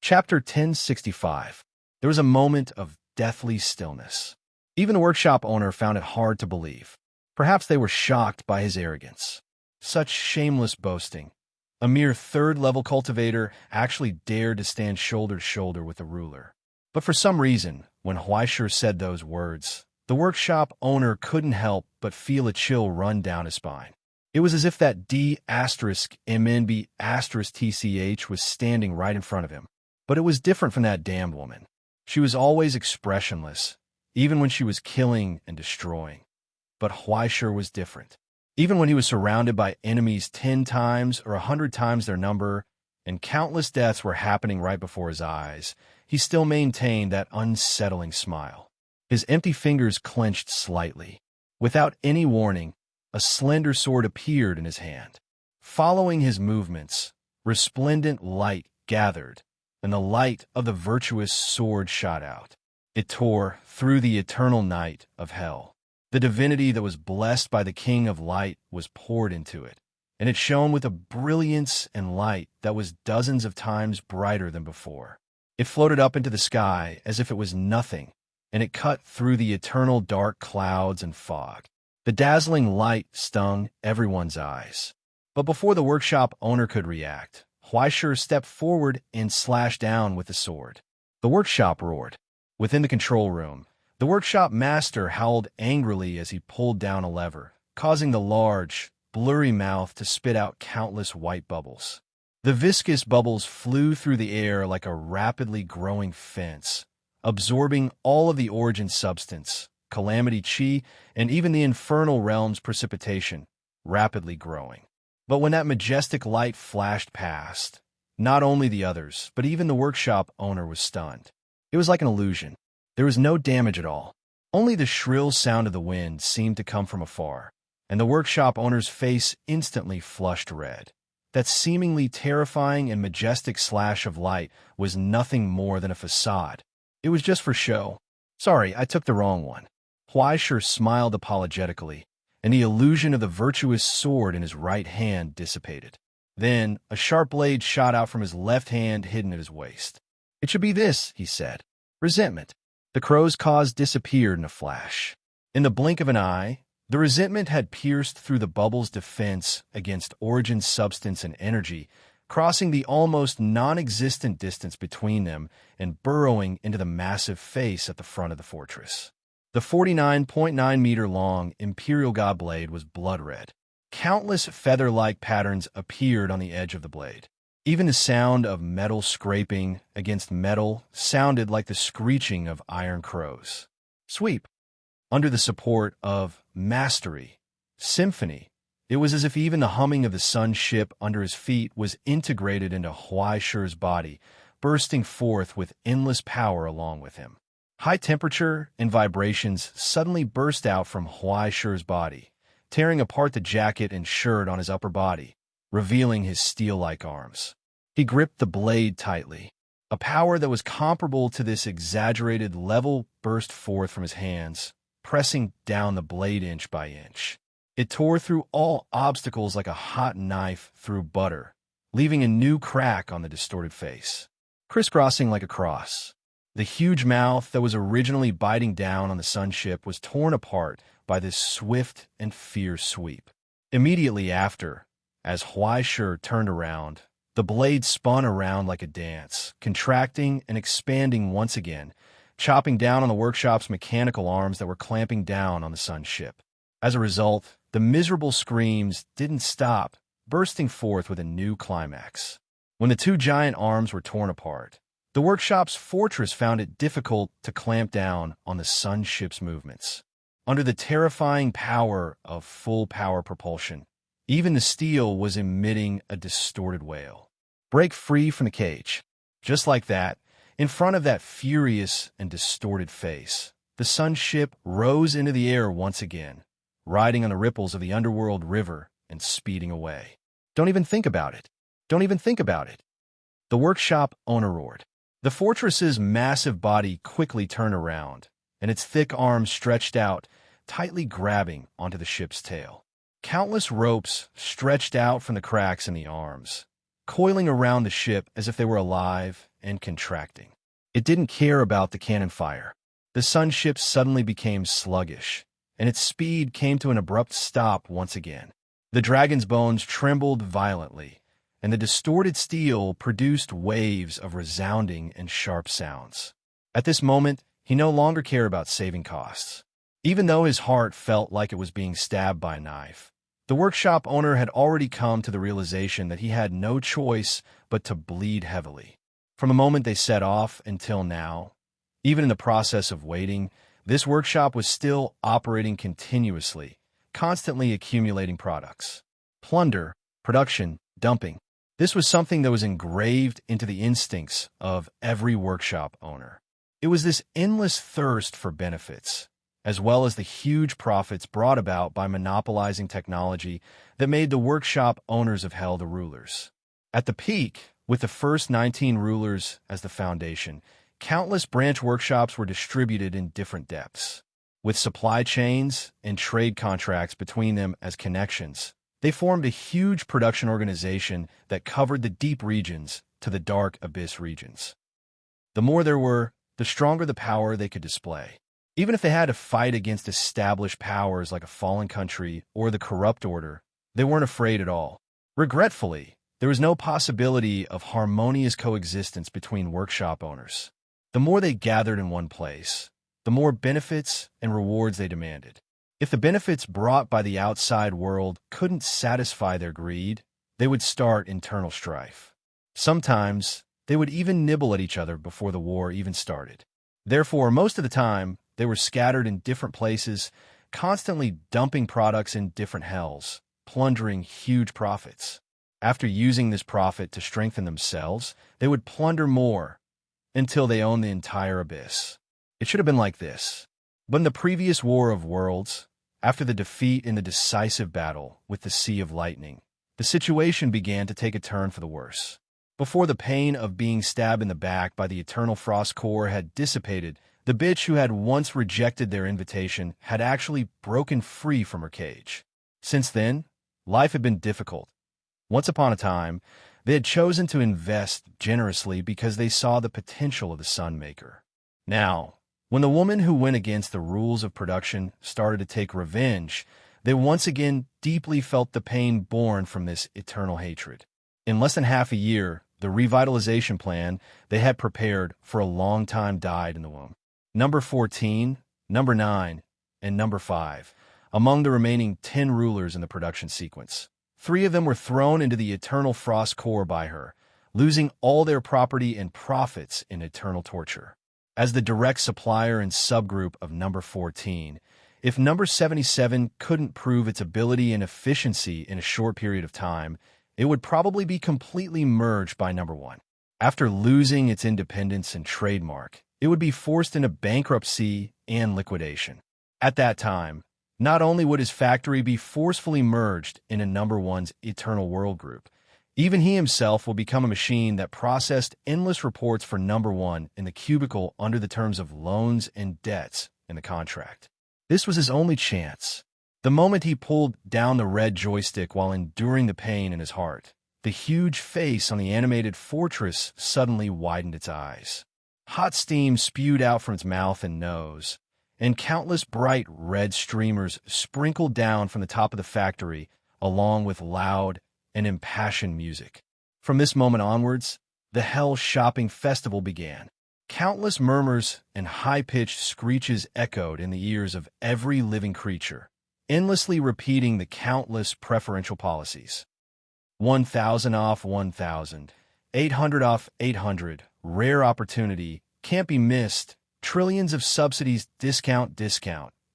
Chapter 1065. There was a moment of deathly stillness. Even the workshop owner found it hard to believe. Perhaps they were shocked by his arrogance. Such shameless boasting. A mere third-level cultivator actually dared to stand shoulder to shoulder with the ruler. But for some reason, when Huaishur said those words, the workshop owner couldn't help but feel a chill run down his spine. It was as if that D*MNB*TCH was standing right in front of him. But it was different from that damned woman. She was always expressionless, even when she was killing and destroying. But Huaishur was different. Even when he was surrounded by enemies 10 times or 100 times their number, and countless deaths were happening right before his eyes, he still maintained that unsettling smile. His empty fingers clenched slightly. Without any warning, a slender sword appeared in his hand. Following his movements, resplendent light gathered, and the light of the virtuous sword shot out. It tore through the eternal night of hell. The divinity that was blessed by the King of Light was poured into it, and it shone with a brilliance and light that was dozens of times brighter than before. It floated up into the sky as if it was nothing, and it cut through the eternal dark clouds and fog. The dazzling light stung everyone's eyes. But before the workshop owner could react, Huaishur stepped forward and slashed down with the sword. The workshop roared. Within the control room, the workshop master howled angrily as he pulled down a lever, causing the large, blurry mouth to spit out countless white bubbles. The viscous bubbles flew through the air like a rapidly growing fence, absorbing all of the origin substance, calamity chi, and even the infernal realm's precipitation, rapidly growing. But when that majestic light flashed past, not only the others, but even the workshop owner was stunned. It was like an illusion. There was no damage at all. Only the shrill sound of the wind seemed to come from afar, and the workshop owner's face instantly flushed red. That seemingly terrifying and majestic slash of light was nothing more than a facade. It was just for show. Sorry, I took the wrong one. Huaishur smiled apologetically, and the illusion of the virtuous sword in his right hand dissipated. Then, a sharp blade shot out from his left hand hidden at his waist. "It should be this," he said. "Resentment." The crow's cause disappeared in a flash. In the blink of an eye, the resentment had pierced through the bubble's defense against origin substance and energy, crossing the almost non-existent distance between them and burrowing into the massive face at the front of the fortress. The 49.9-meter-long Imperial God blade was blood red. Countless feather-like patterns appeared on the edge of the blade. Even the sound of metal scraping against metal sounded like the screeching of iron crows. Sweep. Under the support of mastery, symphony, it was as if even the humming of the sun ship under his feet was integrated into Huaishur's body, bursting forth with endless power along with him. High temperature and vibrations suddenly burst out from Huaishur's body, tearing apart the jacket and shirt on his upper body, revealing his steel-like arms. He gripped the blade tightly. A power that was comparable to this exaggerated level burst forth from his hands, pressing down the blade inch by inch. It tore through all obstacles like a hot knife through butter, leaving a new crack on the distorted face. Crisscrossing like a cross, the huge mouth that was originally biting down on the sunship was torn apart by this swift and fierce sweep. Immediately after, as Huaishur turned around, the blade spun around like a dance, contracting and expanding once again, chopping down on the workshop's mechanical arms that were clamping down on the sunship. As a result, the miserable screams didn't stop, bursting forth with a new climax. When the two giant arms were torn apart, the workshop's fortress found it difficult to clamp down on the sunship's movements. Under the terrifying power of full-power propulsion, even the steel was emitting a distorted wail. Break free from the cage. Just like that, in front of that furious and distorted face, the sunship rose into the air once again, riding on the ripples of the underworld river and speeding away. "Don't even think about it. Don't even think about it." The workshop owner roared. The fortress's massive body quickly turned around, and its thick arms stretched out, tightly grabbing onto the ship's tail. Countless ropes stretched out from the cracks in the arms, coiling around the ship as if they were alive and contracting. It didn't care about the cannon fire. The sun ship suddenly became sluggish, and its speed came to an abrupt stop once again. The dragon's bones trembled violently, and the distorted steel produced waves of resounding and sharp sounds. At this moment, he no longer cared about saving costs. Even though his heart felt like it was being stabbed by a knife, the workshop owner had already come to the realization that he had no choice but to bleed heavily. From the moment they set off until now, even in the process of waiting, this workshop was still operating continuously, constantly accumulating products. Plunder, production, dumping. This was something that was engraved into the instincts of every workshop owner. It was this endless thirst for benefits, as well as the huge profits brought about by monopolizing technology that made the workshop owners of hell the rulers. At the peak, with the first 19 rulers as the foundation, countless branch workshops were distributed in different depths. With supply chains and trade contracts between them as connections, they formed a huge production organization that covered the deep regions to the dark abyss regions. The more there were, the stronger the power they could display. Even if they had to fight against established powers like a fallen country or the corrupt order, they weren't afraid at all. Regretfully, there was no possibility of harmonious coexistence between workshop owners. The more they gathered in one place, the more benefits and rewards they demanded. If the benefits brought by the outside world couldn't satisfy their greed, they would start internal strife. Sometimes, they would even nibble at each other before the war even started. Therefore, most of the time, they were scattered in different places, constantly dumping products in different hells, plundering huge profits. After using this profit to strengthen themselves, they would plunder more until they owned the entire abyss. It should have been like this. But in the previous War of Worlds, after the defeat in the decisive battle with the Sea of Lightning, the situation began to take a turn for the worse. Before the pain of being stabbed in the back by the Eternal Frost Core had dissipated, the bitch who had once rejected their invitation had actually broken free from her cage. Since then, life had been difficult. Once upon a time, they had chosen to invest generously because they saw the potential of the Sunmaker. Now, when the woman who went against the rules of production started to take revenge, they once again deeply felt the pain born from this eternal hatred. In less than half a year, the revitalization plan they had prepared for a long time died in the womb. Number 14, Number 9, and Number 5, among the remaining 10 rulers in the production sequence. 3 of them were thrown into the Eternal Frost Core by her, losing all their property and profits in eternal torture. As the direct supplier and subgroup of Number 14, if Number 77 couldn't prove its ability and efficiency in a short period of time, it would probably be completely merged by Number 1. After losing its independence and trademark, it would be forced into bankruptcy and liquidation. At that time, not only would his factory be forcefully merged into Number 1's Eternal World Group, even he himself will become a machine that processed endless reports for Number 1 in the cubicle under the terms of loans and debts in the contract. This was his only chance. The moment he pulled down the red joystick while enduring the pain in his heart, the huge face on the animated fortress suddenly widened its eyes. Hot steam spewed out from its mouth and nose, and countless bright red streamers sprinkled down from the top of the factory, along with loud and impassioned music. From this moment onwards, the Hell Shopping Festival began. Countless murmurs and high-pitched screeches echoed in the ears of every living creature, endlessly repeating the countless preferential policies. 1,000 off 1,000, 800 off 800, rare opportunity, can't be missed, trillions of subsidies, discount,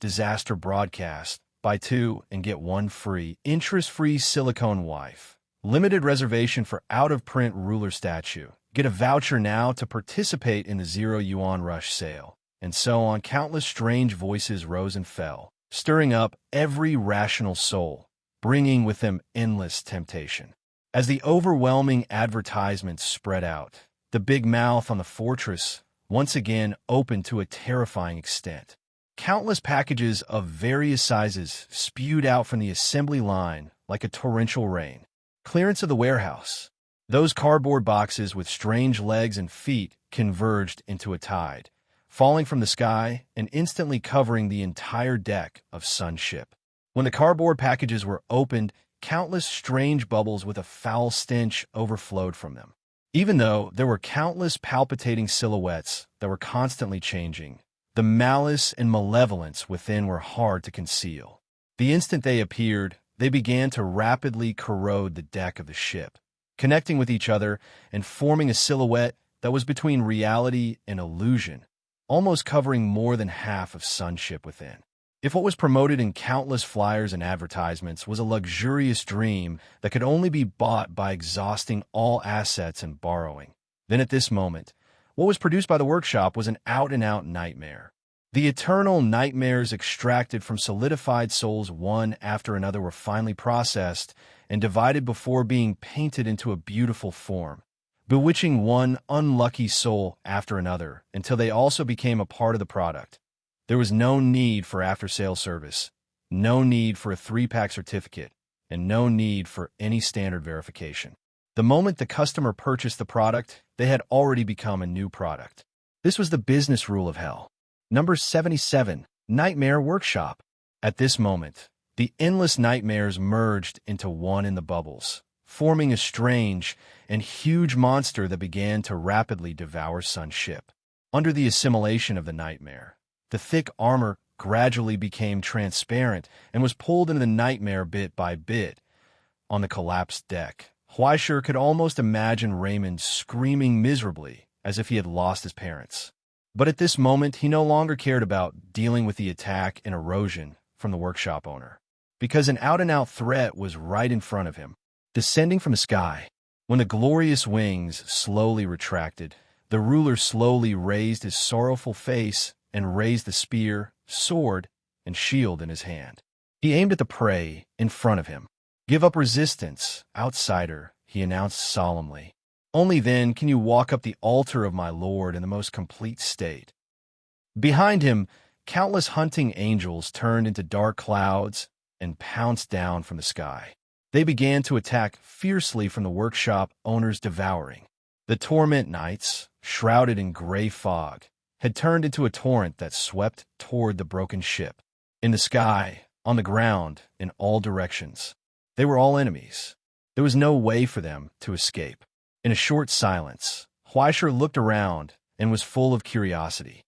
disaster broadcast, buy 2 and get 1 free, interest-free silicone wife, limited reservation for out-of-print ruler statue, get a voucher now to participate in the 0 yuan rush sale, and so on. Countless strange voices rose and fell, stirring up every rational soul, bringing with them endless temptation. As the overwhelming advertisements spread out, the big mouth on the fortress once again opened to a terrifying extent. Countless packages of various sizes spewed out from the assembly line like a torrential rain. Clearance of the warehouse. Those cardboard boxes with strange legs and feet converged into a tide, falling from the sky and instantly covering the entire deck of Sun's ship. When the cardboard packages were opened, countless strange bubbles with a foul stench overflowed from them. Even though there were countless palpitating silhouettes that were constantly changing, the malice and malevolence within were hard to conceal. The instant they appeared, they began to rapidly corrode the deck of the ship, connecting with each other and forming a silhouette that was between reality and illusion, almost covering more than half of Sun's ship within. If what was promoted in countless flyers and advertisements was a luxurious dream that could only be bought by exhausting all assets and borrowing, then at this moment, what was produced by the workshop was an out-and-out nightmare. The eternal nightmares extracted from solidified souls one after another were finally processed and divided before being painted into a beautiful form, bewitching one unlucky soul after another until they also became a part of the product. There was no need for after-sale service, no need for a 3-pack certificate, and no need for any standard verification. The moment the customer purchased the product, they had already become a new product. This was the business rule of hell. Number 77, Nightmare Workshop. At this moment, the endless nightmares merged into one in the bubbles, forming a strange and huge monster that began to rapidly devour Sun's ship. Under the assimilation of the nightmare, the thick armor gradually became transparent and was pulled into the nightmare bit by bit. On the collapsed deck, Huaishur could almost imagine Raymond screaming miserably as if he had lost his parents. But at this moment, he no longer cared about dealing with the attack and erosion from the workshop owner, because an out-and-out threat was right in front of him, descending from the sky. When the glorious wings slowly retracted, the ruler slowly raised his sorrowful face and raised the spear, sword, and shield in his hand. He aimed at the prey in front of him. "Give up resistance, outsider," he announced solemnly. "Only then can you walk up the altar of my lord in the most complete state." Behind him, countless hunting angels turned into dark clouds and pounced down from the sky. They began to attack fiercely from the workshop owner's devouring. The torment knights, shrouded in gray fog, had turned into a torrent that swept toward the broken ship. In the sky, on the ground, in all directions, they were all enemies. There was no way for them to escape. In a short silence, Huaishur looked around and was full of curiosity.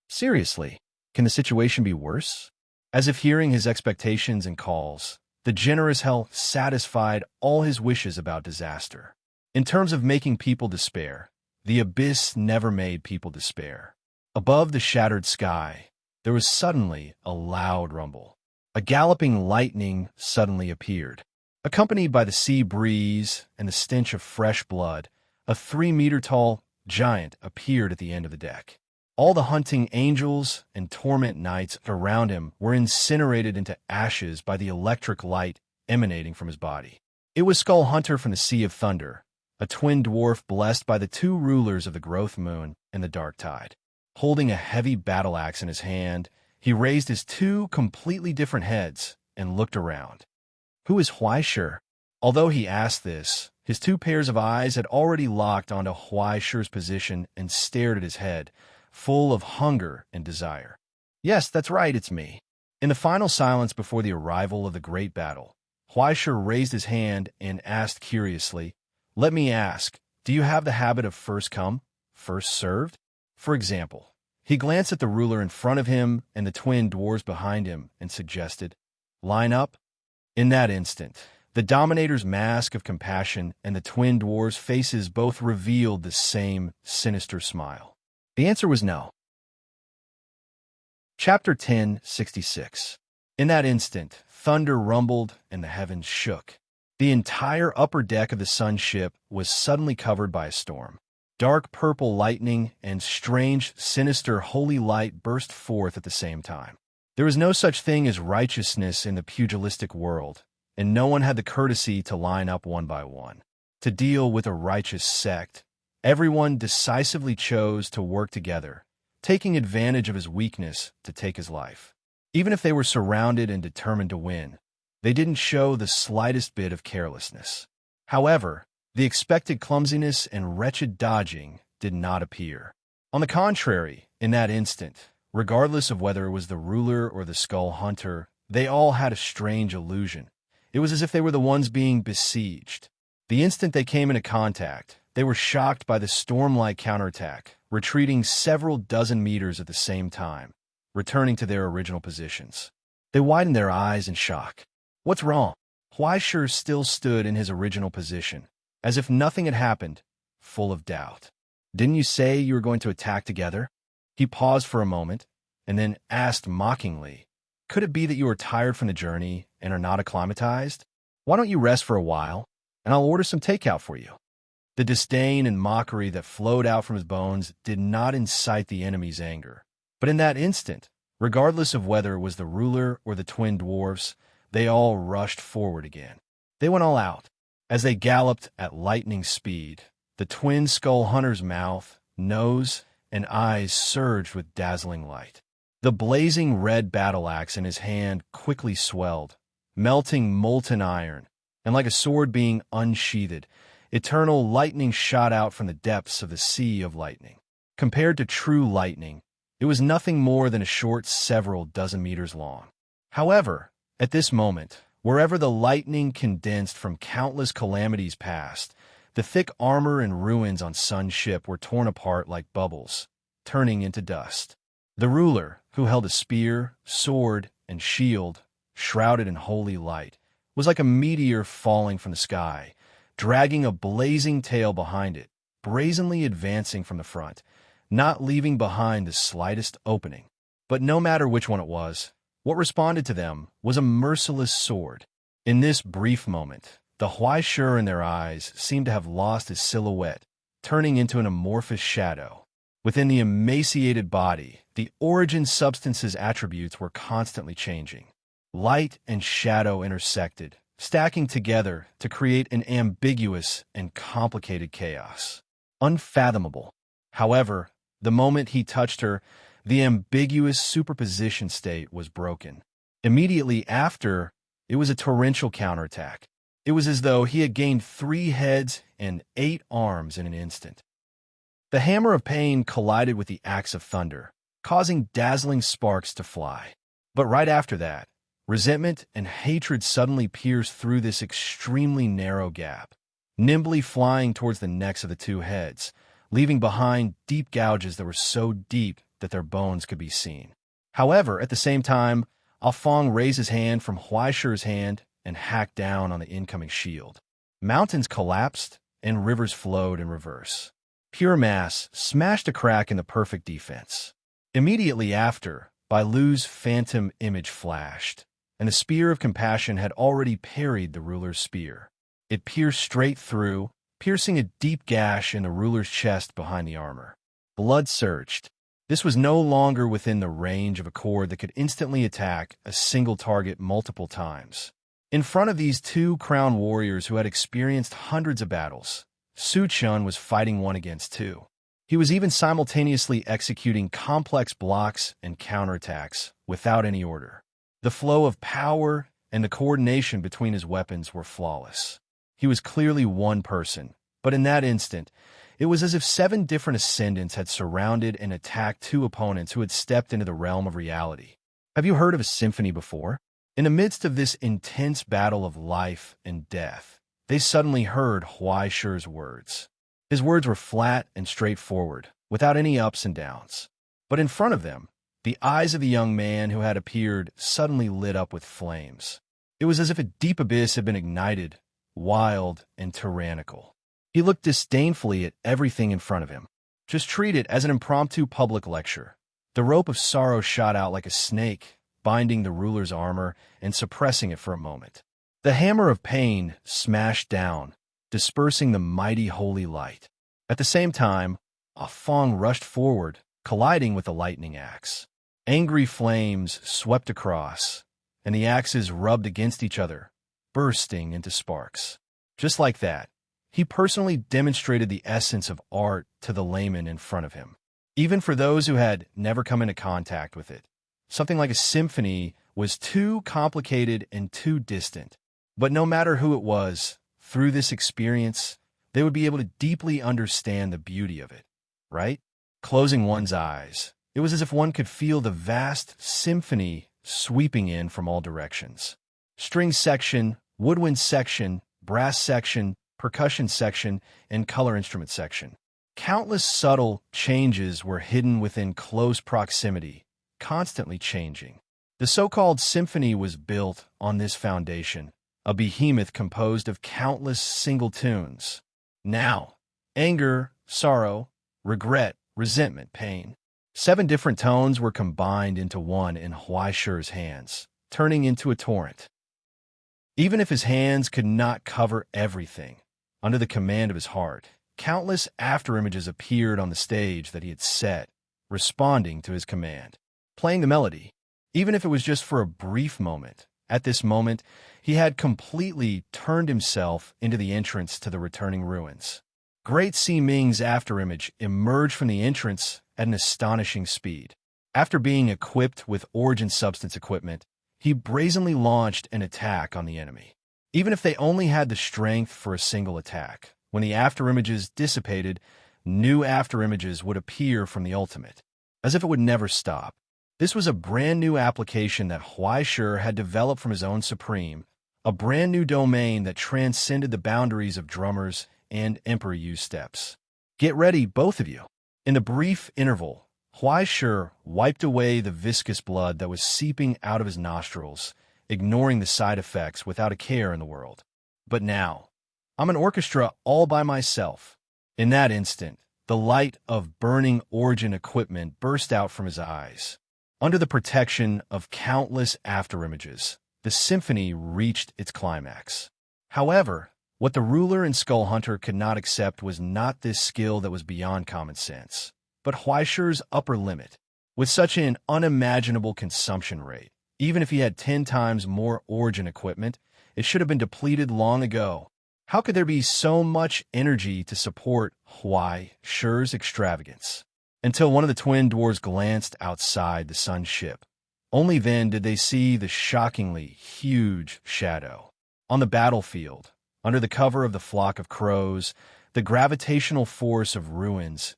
Seriously, can the situation be worse? As if hearing his expectations and calls, the generous hell satisfied all his wishes about disaster. In terms of making people despair, the abyss never made people despair. Above the shattered sky, there was suddenly a loud rumble. A galloping lightning suddenly appeared. Accompanied by the sea breeze and the stench of fresh blood, a 3-meter-tall giant appeared at the end of the deck. All the hunting angels and torment knights around him were incinerated into ashes by the electric light emanating from his body. It was Skull Hunter from the Sea of Thunder, a twin dwarf blessed by the 2 rulers of the growth moon and the dark tide. Holding a heavy battle axe in his hand, he raised his 2 completely different heads and looked around. Who is Huaishur? Although he asked this, his 2 pairs of eyes had already locked onto Huaishur's position and stared at his head, full of hunger and desire. "Yes, that's right, it's me." In the final silence before the arrival of the great battle, Huaishur raised his hand and asked curiously, "Let me ask, do you have the habit of first come, first served? For example," he glanced at the ruler in front of him and the twin dwarves behind him and suggested, "Line up." In that instant, the Dominator's mask of compassion and the twin dwarves' faces both revealed the same sinister smile. The answer was no. Chapter 1066. In that instant, thunder rumbled and the heavens shook. The entire upper deck of the Sun ship was suddenly covered by a storm. Dark purple lightning and strange, sinister holy light burst forth at the same time. There was no such thing as righteousness in the pugilistic world, and no one had the courtesy to line up one by one. To deal with a righteous sect, everyone decisively chose to work together, taking advantage of his weakness to take his life. Even if they were surrounded and determined to win, they didn't show the slightest bit of carelessness. However, The expected clumsiness and wretched dodging did not appear. On the contrary, in that instant, regardless of whether it was the ruler or the skull hunter, they all had a strange illusion. It was as if they were the ones being besieged. The instant they came into contact, they were shocked by the storm-like counterattack, retreating several dozen meters at the same time, returning to their original positions. They widened their eyes in shock. What's wrong? Huaishir still stood in his original position, as if nothing had happened, full of doubt. Didn't you say you were going to attack together? He paused for a moment, and then asked mockingly, could it be that you are tired from the journey and are not acclimatized? Why don't you rest for a while, and I'll order some takeout for you? The disdain and mockery that flowed out from his bones did not incite the enemy's anger. But in that instant, regardless of whether it was the ruler or the twin dwarfs, they all rushed forward again. They went all out. As they galloped at lightning speed, the twin skull hunter's mouth, nose, and eyes surged with dazzling light. The blazing red battle axe in his hand quickly swelled, melting molten iron, and like a sword being unsheathed, eternal lightning shot out from the depths of the sea of lightning. Compared to true lightning, it was nothing more than a short several dozen meters long. However, at this moment, wherever the lightning condensed from countless calamities past, the thick armor and ruins on Sun's ship were torn apart like bubbles, turning into dust. The ruler, who held a spear, sword, and shield, shrouded in holy light, was like a meteor falling from the sky, dragging a blazing tail behind it, brazenly advancing from the front, not leaving behind the slightest opening. But no matter which one it was, what responded to them was a merciless sword. In this brief moment, the Huaishir in their eyes seemed to have lost his silhouette, turning into an amorphous shadow. Within the emaciated body, the origin substance's attributes were constantly changing. Light and shadow intersected, stacking together to create an ambiguous and complicated chaos. Unfathomable. However, the moment he touched her, the ambiguous superposition state was broken. Immediately after, it was a torrential counterattack. It was as though he had gained 3 heads and 8 arms in an instant. The hammer of pain collided with the axe of thunder, causing dazzling sparks to fly. But right after that, resentment and hatred suddenly pierced through this extremely narrow gap, nimbly flying towards the necks of the 2 heads, leaving behind deep gouges that were so deep that their bones could be seen. However, at the same time, Alfong raised his hand from Huaishir's hand and hacked down on the incoming shield. Mountains collapsed and rivers flowed in reverse. Pure mass smashed a crack in the perfect defense. Immediately after, Bailu's phantom image flashed, and the spear of compassion had already parried the ruler's spear. It pierced straight through, piercing a deep gash in the ruler's chest behind the armor. Blood surged. This was no longer within the range of a cord that could instantly attack a single target multiple times. In front of these 2 crowned warriors who had experienced hundreds of battles, Su Chun was fighting 1 against 2. He was even simultaneously executing complex blocks and counterattacks without any order. The flow of power and the coordination between his weapons were flawless. He was clearly one person, but in that instant, it was as if 7 different ascendants had surrounded and attacked 2 opponents who had stepped into the realm of reality. Have you heard of a symphony before? In the midst of this intense battle of life and death, they suddenly heard Huaishir's words. His words were flat and straightforward, without any ups and downs. But in front of them, the eyes of the young man who had appeared suddenly lit up with flames. It was as if a deep abyss had been ignited, wild and tyrannical. He looked disdainfully at everything in front of him. Just treat it as an impromptu public lecture. The rope of sorrow shot out like a snake, binding the ruler's armor and suppressing it for a moment. The hammer of pain smashed down, dispersing the mighty holy light. At the same time, Afong rushed forward, colliding with the lightning axe. Angry flames swept across, and the axes rubbed against each other, bursting into sparks. Just like that, he personally demonstrated the essence of art to the layman in front of him. Even for those who had never come into contact with it, something like a symphony was too complicated and too distant. But no matter who it was, through this experience, they would be able to deeply understand the beauty of it, right? Closing one's eyes, it was as if one could feel the vast symphony sweeping in from all directions. String section, woodwind section, brass section, percussion section, and color instrument section. Countless subtle changes were hidden within close proximity, constantly changing. The so-called symphony was built on this foundation, a behemoth composed of countless single tunes. Now, anger, sorrow, regret, resentment, pain. 7 different tones were combined into one in Huaishi's hands, turning into a torrent. Even if his hands could not cover everything, under the command of his heart, countless afterimages appeared on the stage that he had set, responding to his command, playing the melody, even if it was just for a brief moment. At this moment, he had completely turned himself into the entrance to the returning ruins. Great Si Ming's afterimage emerged from the entrance at an astonishing speed. After being equipped with origin substance equipment, he brazenly launched an attack on the enemy. Even if they only had the strength for a single attack, when the afterimages dissipated, new afterimages would appear from the ultimate, as if it would never stop. This was a brand new application that Huaishi had developed from his own Supreme, a brand new domain that transcended the boundaries of drummers and Emperor Yu steps. Get ready, both of you. In the brief interval, Huaishi wiped away the viscous blood that was seeping out of his nostrils, ignoring the side effects without a care in the world. But now, I'm an orchestra all by myself. In that instant, the light of burning origin equipment burst out from his eyes. Under the protection of countless afterimages, the symphony reached its climax. However, what the ruler and Skull Hunter could not accept was not this skill that was beyond common sense, but Huaishi's upper limit. With such an unimaginable consumption rate, even if he had 10 times more origin equipment, it should have been depleted long ago. How could there be so much energy to support Huaishi's extravagance? Until one of the twin dwarves glanced outside the sun's ship. Only then did they see the shockingly huge shadow. On the battlefield, under the cover of the flock of crows, the gravitational force of ruins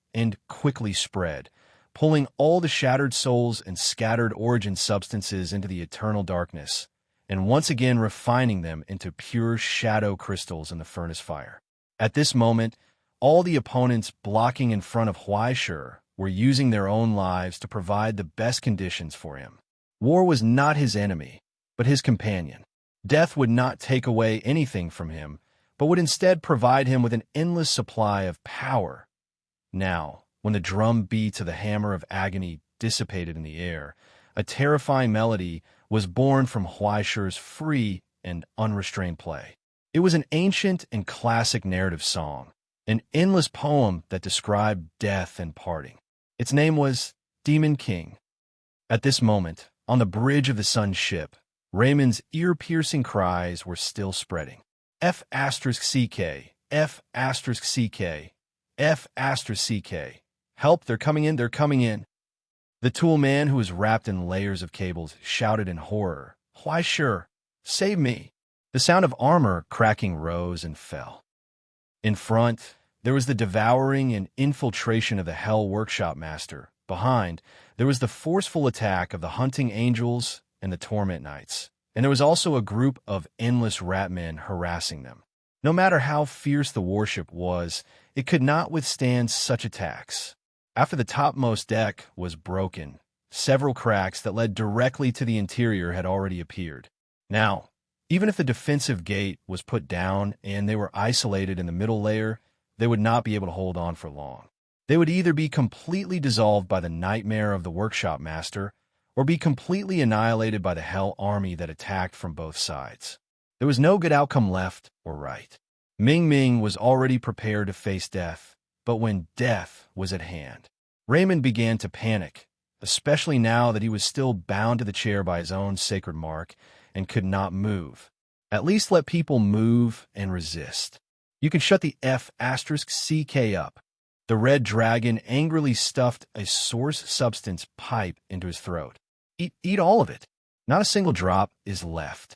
quickly spread, pulling all the shattered souls and scattered origin substances into the eternal darkness, and once again refining them into pure shadow crystals in the furnace fire. At this moment, all the opponents blocking in front of Huaishi were using their own lives to provide the best conditions for him. War was not his enemy, but his companion. Death would not take away anything from him, but would instead provide him with an endless supply of power. Now, when the drum beats of the hammer of agony dissipated in the air, a terrifying melody was born from Huaishi's free and unrestrained play. It was an ancient and classic narrative song, an endless poem that described death and parting. Its name was Demon King. At this moment, on the bridge of the sun's ship, Raymond's ear-piercing cries were still spreading. F*CK, F*CK, F*CK. Help, they're coming in, they're coming in. The tool man, who was wrapped in layers of cables, shouted in horror, Huaishi, save me. The sound of armor cracking rose and fell. In front, there was the devouring and infiltration of the Hell Workshop Master. Behind, there was the forceful attack of the Hunting Angels and the Torment Knights. And there was also a group of endless rat men harassing them. No matter how fierce the warship was, it could not withstand such attacks. After the topmost deck was broken, several cracks that led directly to the interior had already appeared. Now, even if the defensive gate was put down and they were isolated in the middle layer, they would not be able to hold on for long. They would either be completely dissolved by the nightmare of the Workshop Master, or be completely annihilated by the Hell Army that attacked from both sides. There was no good outcome left or right. Ming Ming was already prepared to face death, but when death was at hand, Raymond began to panic, especially now that he was still bound to the chair by his own sacred mark and could not move. At least let people move and resist. You can shut the F*CK up. The red dragon angrily stuffed a source substance pipe into his throat. Eat all of it. Not a single drop is left.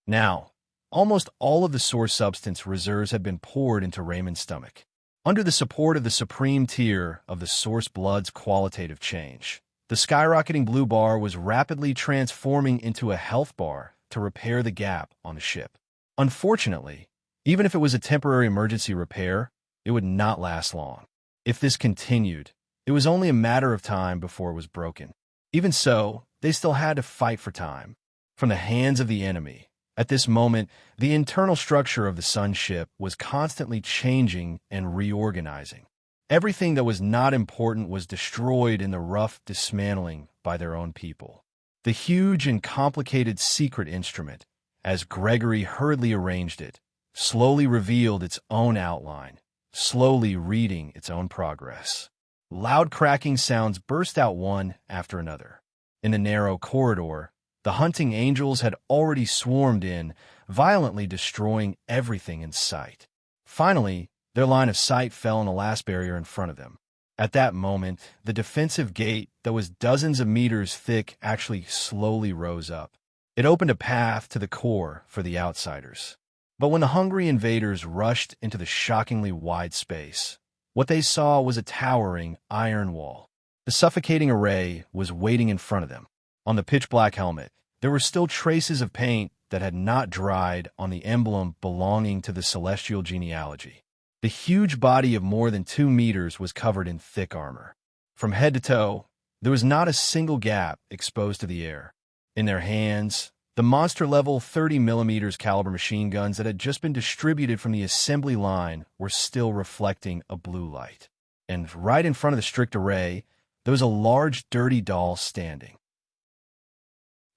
Now, Almost all of the source substance reserves had been poured into Raymond's stomach. Under the support of the supreme tier of the source blood's qualitative change, the skyrocketing blue bar was rapidly transforming into a health bar to repair the gap on the ship. Unfortunately, even if it was a temporary emergency repair, it would not last long. If this continued, it was only a matter of time before it was broken. Even so, they still had to fight for time. From the hands of the enemy, at this moment, the internal structure of the sun ship was constantly changing and reorganizing. Everything that was not important was destroyed in the rough dismantling by their own people. The huge and complicated secret instrument, as Gregory hurriedly arranged it, slowly revealed its own outline, slowly reading its own progress. Loud cracking sounds burst out one after another. In the narrow corridor, the hunting angels had already swarmed in, violently destroying everything in sight. Finally, their line of sight fell on the last barrier in front of them. At that moment, the defensive gate that was dozens of meters thick actually slowly rose up. It opened a path to the core for the outsiders. But when the hungry invaders rushed into the shockingly wide space, what they saw was a towering iron wall. The suffocating array was waiting in front of them. On the pitch-black helmet, there were still traces of paint that had not dried on the emblem belonging to the celestial genealogy. The huge body of more than 2 meters was covered in thick armor. From head to toe, there was not a single gap exposed to the air. In their hands, the monster-level 30mm caliber machine guns that had just been distributed from the assembly line were still reflecting a blue light. And right in front of the strict array, there was a large, dirty doll standing.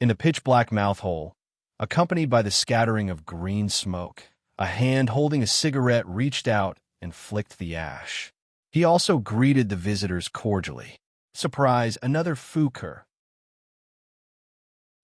In the pitch-black mouth hole, accompanied by the scattering of green smoke, a hand holding a cigarette reached out and flicked the ash. He also greeted the visitors cordially. Surprise, another Fuker.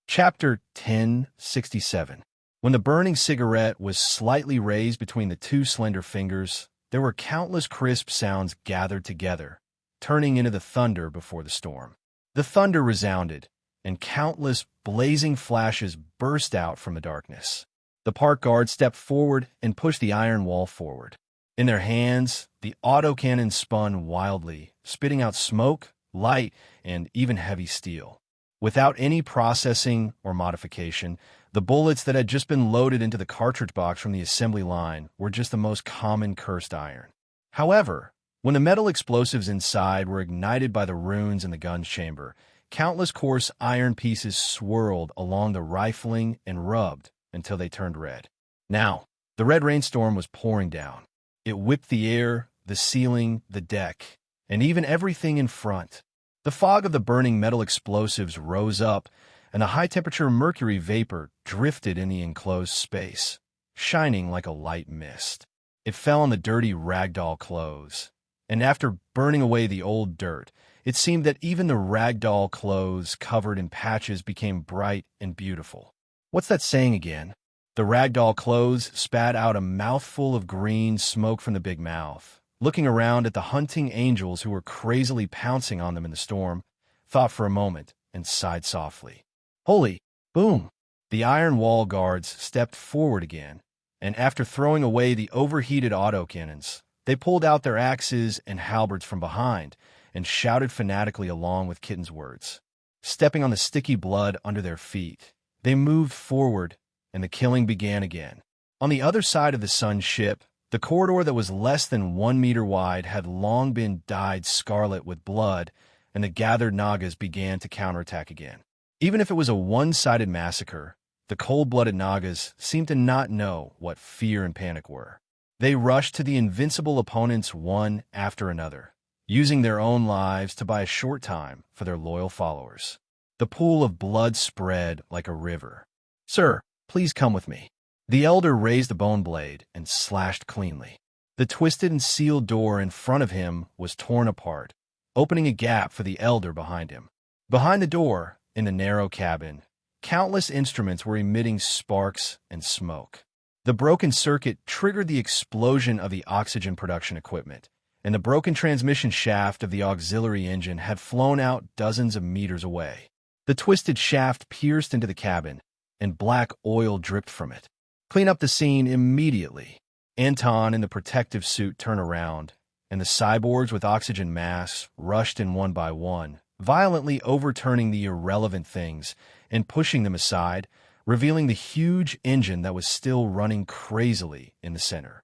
Chapter 1067. When the burning cigarette was slightly raised between the two slender fingers, there were countless crisp sounds gathered together, turning into the thunder before the storm. The thunder resounded, and countless blazing flashes burst out from the darkness. The park guard stepped forward and pushed the iron wall forward. In their hands, the autocannon spun wildly, spitting out smoke, light, and even heavy steel. Without any processing or modification, the bullets that had just been loaded into the cartridge box from the assembly line were just the most common cursed iron. However, when the metal explosives inside were ignited by the runes in the gun's chamber, countless coarse iron pieces swirled along the rifling and rubbed until they turned red. Now, the red rainstorm was pouring down. It whipped the air, the ceiling, the deck, and even everything in front. The fog of the burning metal explosives rose up, and the high-temperature mercury vapor drifted in the enclosed space, shining like a light mist. It fell on the dirty ragdoll clothes, and after burning away the old dirt, it seemed that even the ragdoll clothes covered in patches became bright and beautiful. What's that saying again? The ragdoll clothes spat out a mouthful of green smoke from the big mouth. Looking around at the hunting angels who were crazily pouncing on them in the storm, thought for a moment and sighed softly. Holy, boom! The iron wall guards stepped forward again, and after throwing away the overheated autocannons, they pulled out their axes and halberds from behind and shouted fanatically along with Kitten's words. Stepping on the sticky blood under their feet, they moved forward, and the killing began again. On the other side of the sun ship, the corridor that was less than 1 meter wide had long been dyed scarlet with blood, and the gathered Nagas began to counterattack again. Even if it was a one-sided massacre, the cold-blooded Nagas seemed to not know what fear and panic were. They rushed to the invincible opponents one after another, using their own lives to buy a short time for their loyal followers. The pool of blood spread like a river. Sir, please come with me. The elder raised the bone blade and slashed cleanly. The twisted and sealed door in front of him was torn apart, opening a gap for the elder behind him. Behind the door, in the narrow cabin, countless instruments were emitting sparks and smoke. The broken circuit triggered the explosion of the oxygen production equipment, and the broken transmission shaft of the auxiliary engine had flown out dozens of meters away. The twisted shaft pierced into the cabin, and black oil dripped from it. Clean up the scene immediately. Anton in the protective suit turned around, and the cyborgs with oxygen masks rushed in one by one, violently overturning the irrelevant things and pushing them aside, revealing the huge engine that was still running crazily in the center.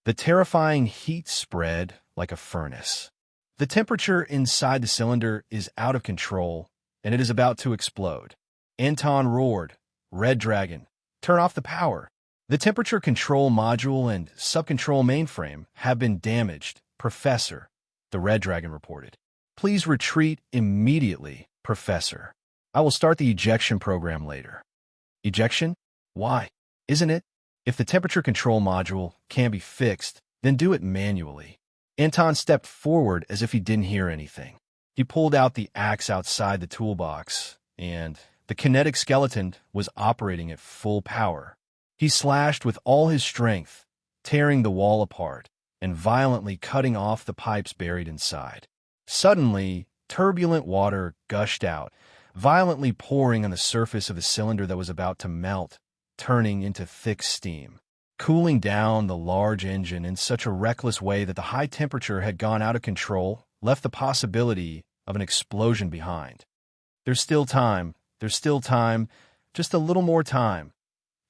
The terrifying heat spread like a furnace. The temperature inside the cylinder is out of control, and it is about to explode. Anton roared, "Red Dragon, turn off the power. The temperature control module and subcontrol mainframe have been damaged, Professor," the Red Dragon reported. "Please retreat immediately, Professor. I will start the ejection program later." Ejection? Why? Isn't it? If the temperature control module can be fixed, then do it manually. Anton stepped forward as if he didn't hear anything. He pulled out the axe outside the toolbox, and the kinetic skeleton was operating at full power. He slashed with all his strength, tearing the wall apart and violently cutting off the pipes buried inside. Suddenly, turbulent water gushed out, violently pouring on the surface of the cylinder that was about to melt, turning into thick steam, cooling down the large engine in such a reckless way that the high temperature had gone out of control, left the possibility of an explosion behind. There's still time, just a little more time.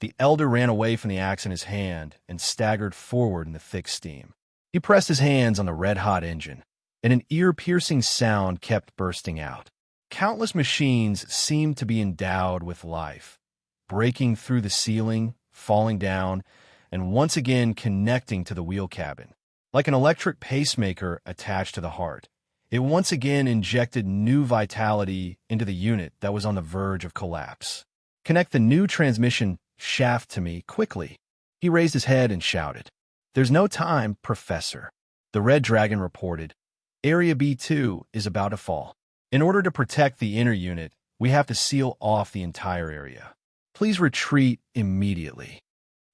The elder ran away from the axe in his hand and staggered forward in the thick steam. He pressed his hands on the red-hot engine, and an ear-piercing sound kept bursting out. Countless machines seemed to be endowed with life, breaking through the ceiling, falling down, and once again connecting to the wheel cabin. Like an electric pacemaker attached to the heart, it once again injected new vitality into the unit that was on the verge of collapse. "Connect the new transmission shaft to me, quickly." He raised his head and shouted. "There's no time, Professor," the Red Dragon reported. "Area B2 is about to fall. In order to protect the inner unit, we have to seal off the entire area. Please retreat immediately."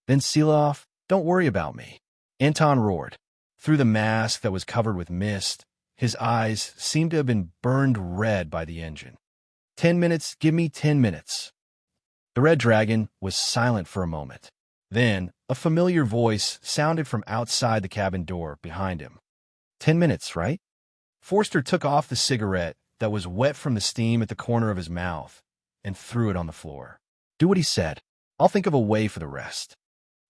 "Then seal off? Don't worry about me," Anton roared. Through the mask that was covered with mist, his eyes seemed to have been burned red by the engine. 10 minutes, give me 10 minutes. The Red Dragon was silent for a moment. Then, a familiar voice sounded from outside the cabin door behind him. 10 minutes, right? Forster took off the cigarette that was wet from the steam at the corner of his mouth and threw it on the floor. "Do what he said. I'll think of a way for the rest."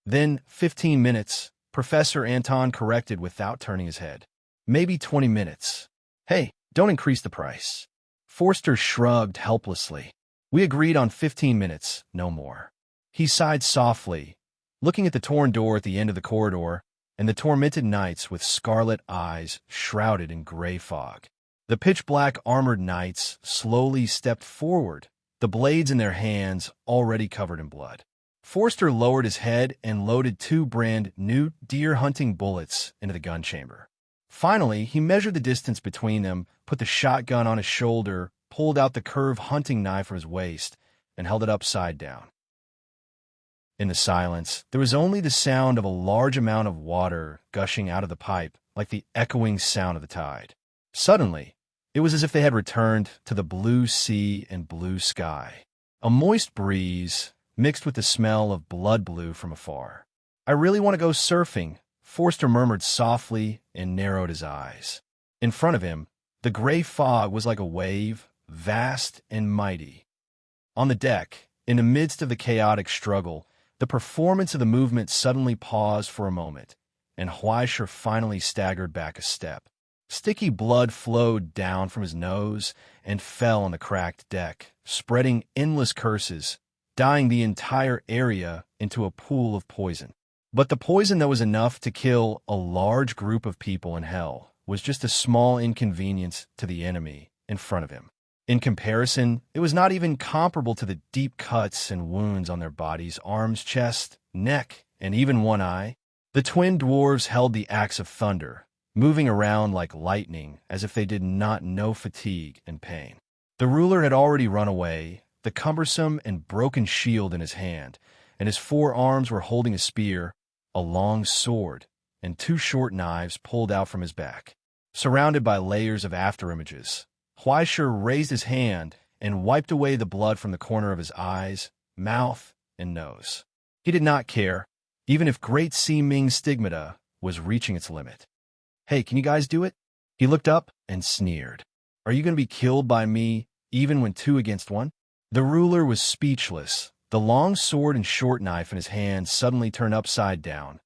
"Then 15 minutes, Professor Anton corrected without turning his head. "Maybe 20 minutes. Hey, don't increase the price." Forster shrugged helplessly. "We agreed on 15 minutes, no more." He sighed softly, looking at the torn door at the end of the corridor and the tormented knights with scarlet eyes shrouded in gray fog. The pitch-black armored knights slowly stepped forward, the blades in their hands already covered in blood. Forster lowered his head and loaded 2 brand new deer-hunting bullets into the gun chamber. Finally, he measured the distance between them, put the shotgun on his shoulder, pulled out the curved hunting knife from his waist, and held it upside down. In the silence, there was only the sound of a large amount of water gushing out of the pipe, like the echoing sound of the tide. Suddenly, it was as if they had returned to the blue sea and blue sky. A moist breeze mixed with the smell of blood blue from afar. "I really want to go surfing," Forster murmured softly and narrowed his eyes. In front of him, the gray fog was like a wave, vast and mighty. On the deck, in the midst of the chaotic struggle, the performance of the movement suddenly paused for a moment, and Huaisher finally staggered back a step. Sticky blood flowed down from his nose and fell on the cracked deck, spreading endless curses, dyeing the entire area into a pool of poison. But the poison that was enough to kill a large group of people in hell was just a small inconvenience to the enemy in front of him. In comparison, it was not even comparable to the deep cuts and wounds on their bodies, arms, chest, neck, and even one eye. The twin dwarves held the axe of thunder, moving around like lightning as if they did not know fatigue and pain. The ruler had already run away, the cumbersome and broken shield in his hand, and his 4 arms were holding a spear, a long sword, and 2 short knives pulled out from his back. Surrounded by layers of afterimages, Huaisher raised his hand and wiped away the blood from the corner of his eyes, mouth, and nose. He did not care, even if Great Sea Ming's stigmata was reaching its limit. "Hey, can you guys do it?" He looked up and sneered. "Are you going to be killed by me, even when 2 against 1? The ruler was speechless. The long sword and short knife in his hand suddenly turned upside down,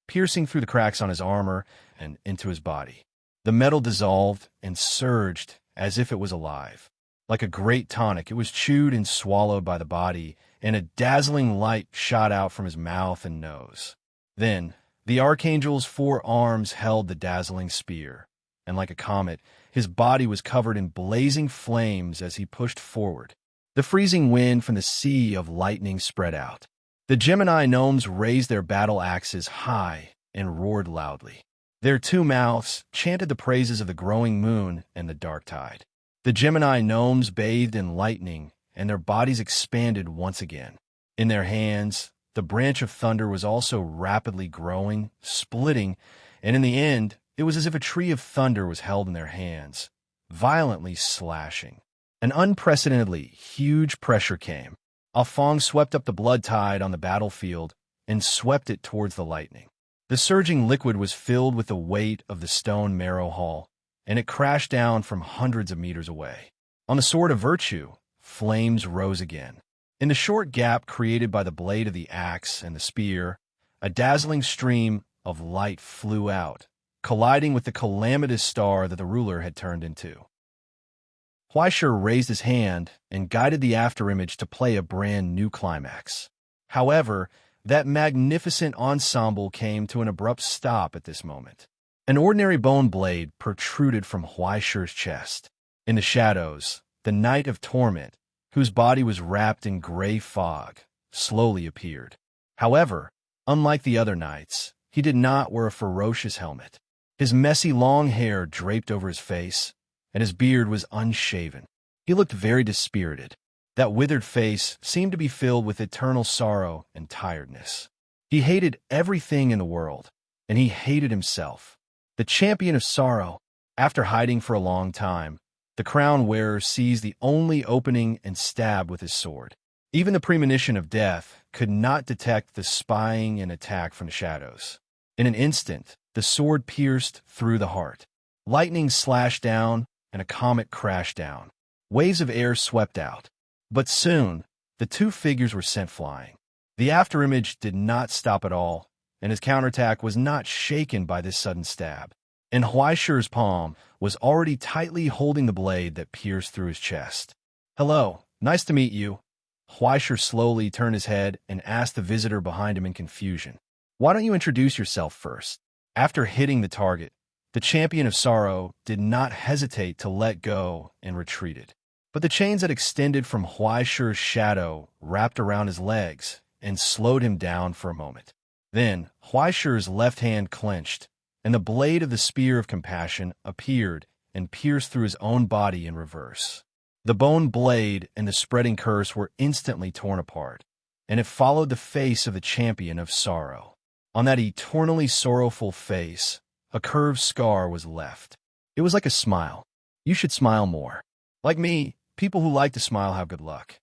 piercing through the cracks on his armor and into his body. The metal dissolved and surged as if it was alive. Like a great tonic, it was chewed and swallowed by the body, and a dazzling light shot out from his mouth and nose. Then, the Archangel's 4 arms held the dazzling spear, and like a comet, his body was covered in blazing flames as he pushed forward. The freezing wind from the sea of lightning spread out. The Gemini gnomes raised their battle axes high and roared loudly. Their 2 mouths chanted the praises of the growing moon and the dark tide. The Gemini gnomes bathed in lightning, and their bodies expanded once again. In their hands, the branch of thunder was also rapidly growing, splitting, and in the end, it was as if a tree of thunder was held in their hands, violently slashing. An unprecedentedly huge pressure came. Alfong swept up the blood tide on the battlefield and swept it towards the lightning. The surging liquid was filled with the weight of the stone marrow hall, and it crashed down from hundreds of meters away. On the sword of virtue, flames rose again. In the short gap created by the blade of the axe and the spear, a dazzling stream of light flew out, colliding with the calamitous star that the ruler had turned into. Huaishir raised his hand and guided the afterimage to play a brand new climax. However, that magnificent ensemble came to an abrupt stop at this moment. An ordinary bone blade protruded from Huaishir's chest. In the shadows, the Knight of Torment, whose body was wrapped in gray fog, slowly appeared. However, unlike the other knights, he did not wear a ferocious helmet. His messy long hair draped over his face, and his beard was unshaven. He looked very dispirited. That withered face seemed to be filled with eternal sorrow and tiredness. He hated everything in the world, and he hated himself. The champion of sorrow. After hiding for a long time, the crown wearer seized the only opening and stabbed with his sword. Even the premonition of death could not detect the spying and attack from the shadows. In an instant, the sword pierced through the heart. Lightning slashed down, and a comet crashed down. Waves of air swept out. But soon, the 2 figures were sent flying. The afterimage did not stop at all, and his counterattack was not shaken by this sudden stab. And Huaishir's palm was already tightly holding the blade that pierced through his chest. "Hello, nice to meet you." Huaishir slowly turned his head and asked the visitor behind him in confusion, "Why don't you introduce yourself first?" After hitting the target, the champion of sorrow did not hesitate to let go and retreated. But the chains that extended from Huaishir's shadow wrapped around his legs and slowed him down for a moment. Then Huaishir's left hand clenched, and the blade of the spear of compassion appeared and pierced through his own body in reverse. The bone blade and the spreading curse were instantly torn apart, and it followed the face of the champion of sorrow. On that eternally sorrowful face, a curved scar was left. It was like a smile. You should smile more. Like me, people who like to smile have good luck.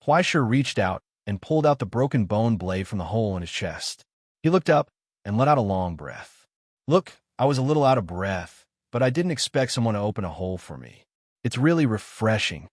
Huaishir reached out and pulled out the broken bone blade from the hole in his chest. He looked up and let out a long breath. "Look, I was a little out of breath, but I didn't expect someone to open a hole for me. It's really refreshing."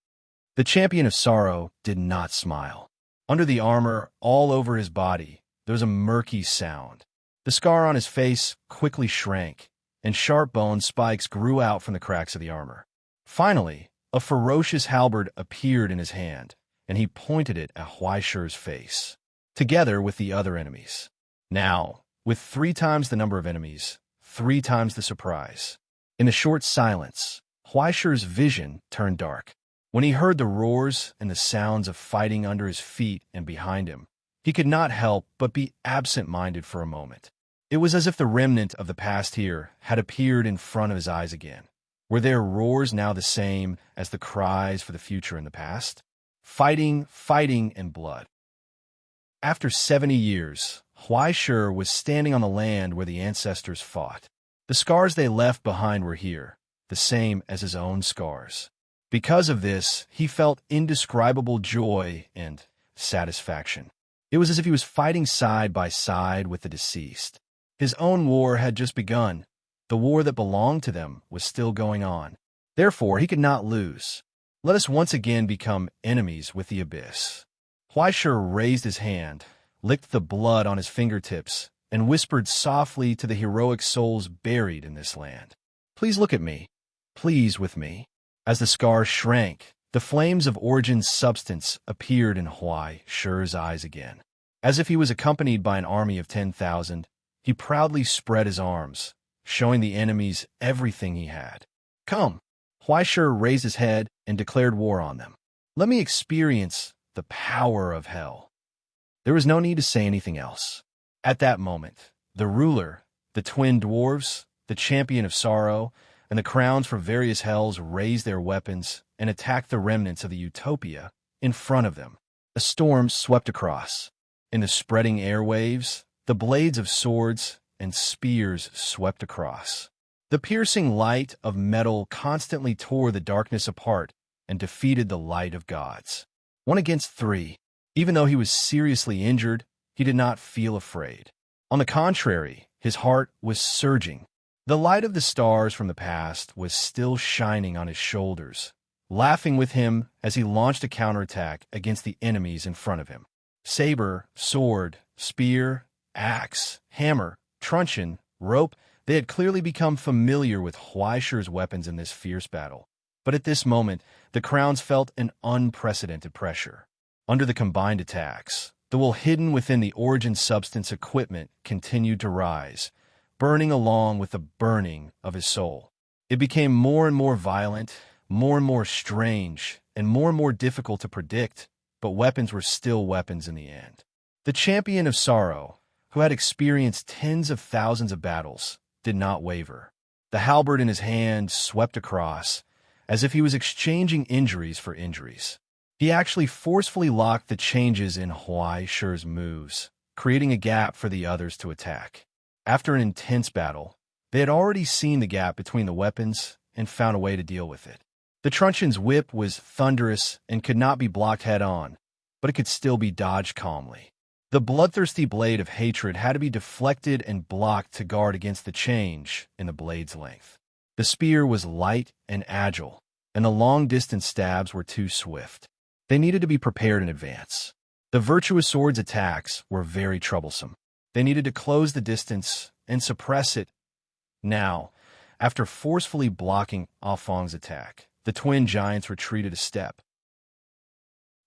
The champion of sorrow did not smile. Under the armor, all over his body, there was a murky sound. The scar on his face quickly shrank, and sharp bone spikes grew out from the cracks of the armor. Finally, a ferocious halberd appeared in his hand, and he pointed it at Huaishir's face, together with the other enemies. Now, with 3 times the number of enemies, 3 times the surprise. In the short silence, Huaishir's vision turned dark. When he heard the roars and the sounds of fighting under his feet and behind him, he could not help but be absent-minded for a moment. It was as if the remnant of the past here had appeared in front of his eyes again. Were their roars now the same as the cries for the future in the past? Fighting, and blood. After 70 years, Huaishir was standing on the land where the ancestors fought. The scars they left behind were here, the same as his own scars. Because of this, he felt indescribable joy and satisfaction. It was as if he was fighting side by side with the deceased. His own war had just begun. The war that belonged to them was still going on. Therefore, he could not lose. Let us once again become enemies with the abyss. Huaishir raised his hand, licked the blood on his fingertips, and whispered softly to the heroic souls buried in this land. Please look at me. Please with me. As the scar shrank, the flames of Origin's substance appeared in Huaishir's eyes again. As if he was accompanied by an army of 10,000, he proudly spread his arms, showing the enemies everything he had. Come! Huaishir raised his head and declared war on them. Let me experience the power of hell. There was no need to say anything else. At that moment, the ruler, the twin dwarves, the champion of sorrow, and the crowns from various hells raised their weapons and attacked the remnants of the utopia in front of them. A storm swept across. In the spreading airwaves, the blades of swords and spears swept across. The piercing light of metal constantly tore the darkness apart and defeated the light of gods. 1 against 3. Even though he was seriously injured, he did not feel afraid. On the contrary, his heart was surging. The light of the stars from the past was still shining on his shoulders, laughing with him as he launched a counterattack against the enemies in front of him. Saber, sword, spear, axe, hammer, truncheon, rope, they had clearly become familiar with Huaishir's weapons in this fierce battle. But at this moment, the crowns felt an unprecedented pressure. Under the combined attacks, the will hidden within the Origin substance equipment continued to rise, burning along with the burning of his soul. It became more and more violent, more and more strange, and more difficult to predict, but weapons were still weapons in the end. The champion of sorrow, who had experienced tens of thousands of battles, did not waver. The halberd in his hand swept across, as if he was exchanging injuries for injuries. He actually forcefully locked the changes in Huaishir's moves, creating a gap for the others to attack. After an intense battle, they had already seen the gap between the weapons and found a way to deal with it. The truncheon's whip was thunderous and could not be blocked head-on, but it could still be dodged calmly. The bloodthirsty blade of hatred had to be deflected and blocked to guard against the change in the blade's length. The spear was light and agile, and the long-distance stabs were too swift. They needed to be prepared in advance. The virtuous sword's attacks were very troublesome. They needed to close the distance and suppress it. Now, after forcefully blocking Ah Feng's attack, the twin giants retreated a step.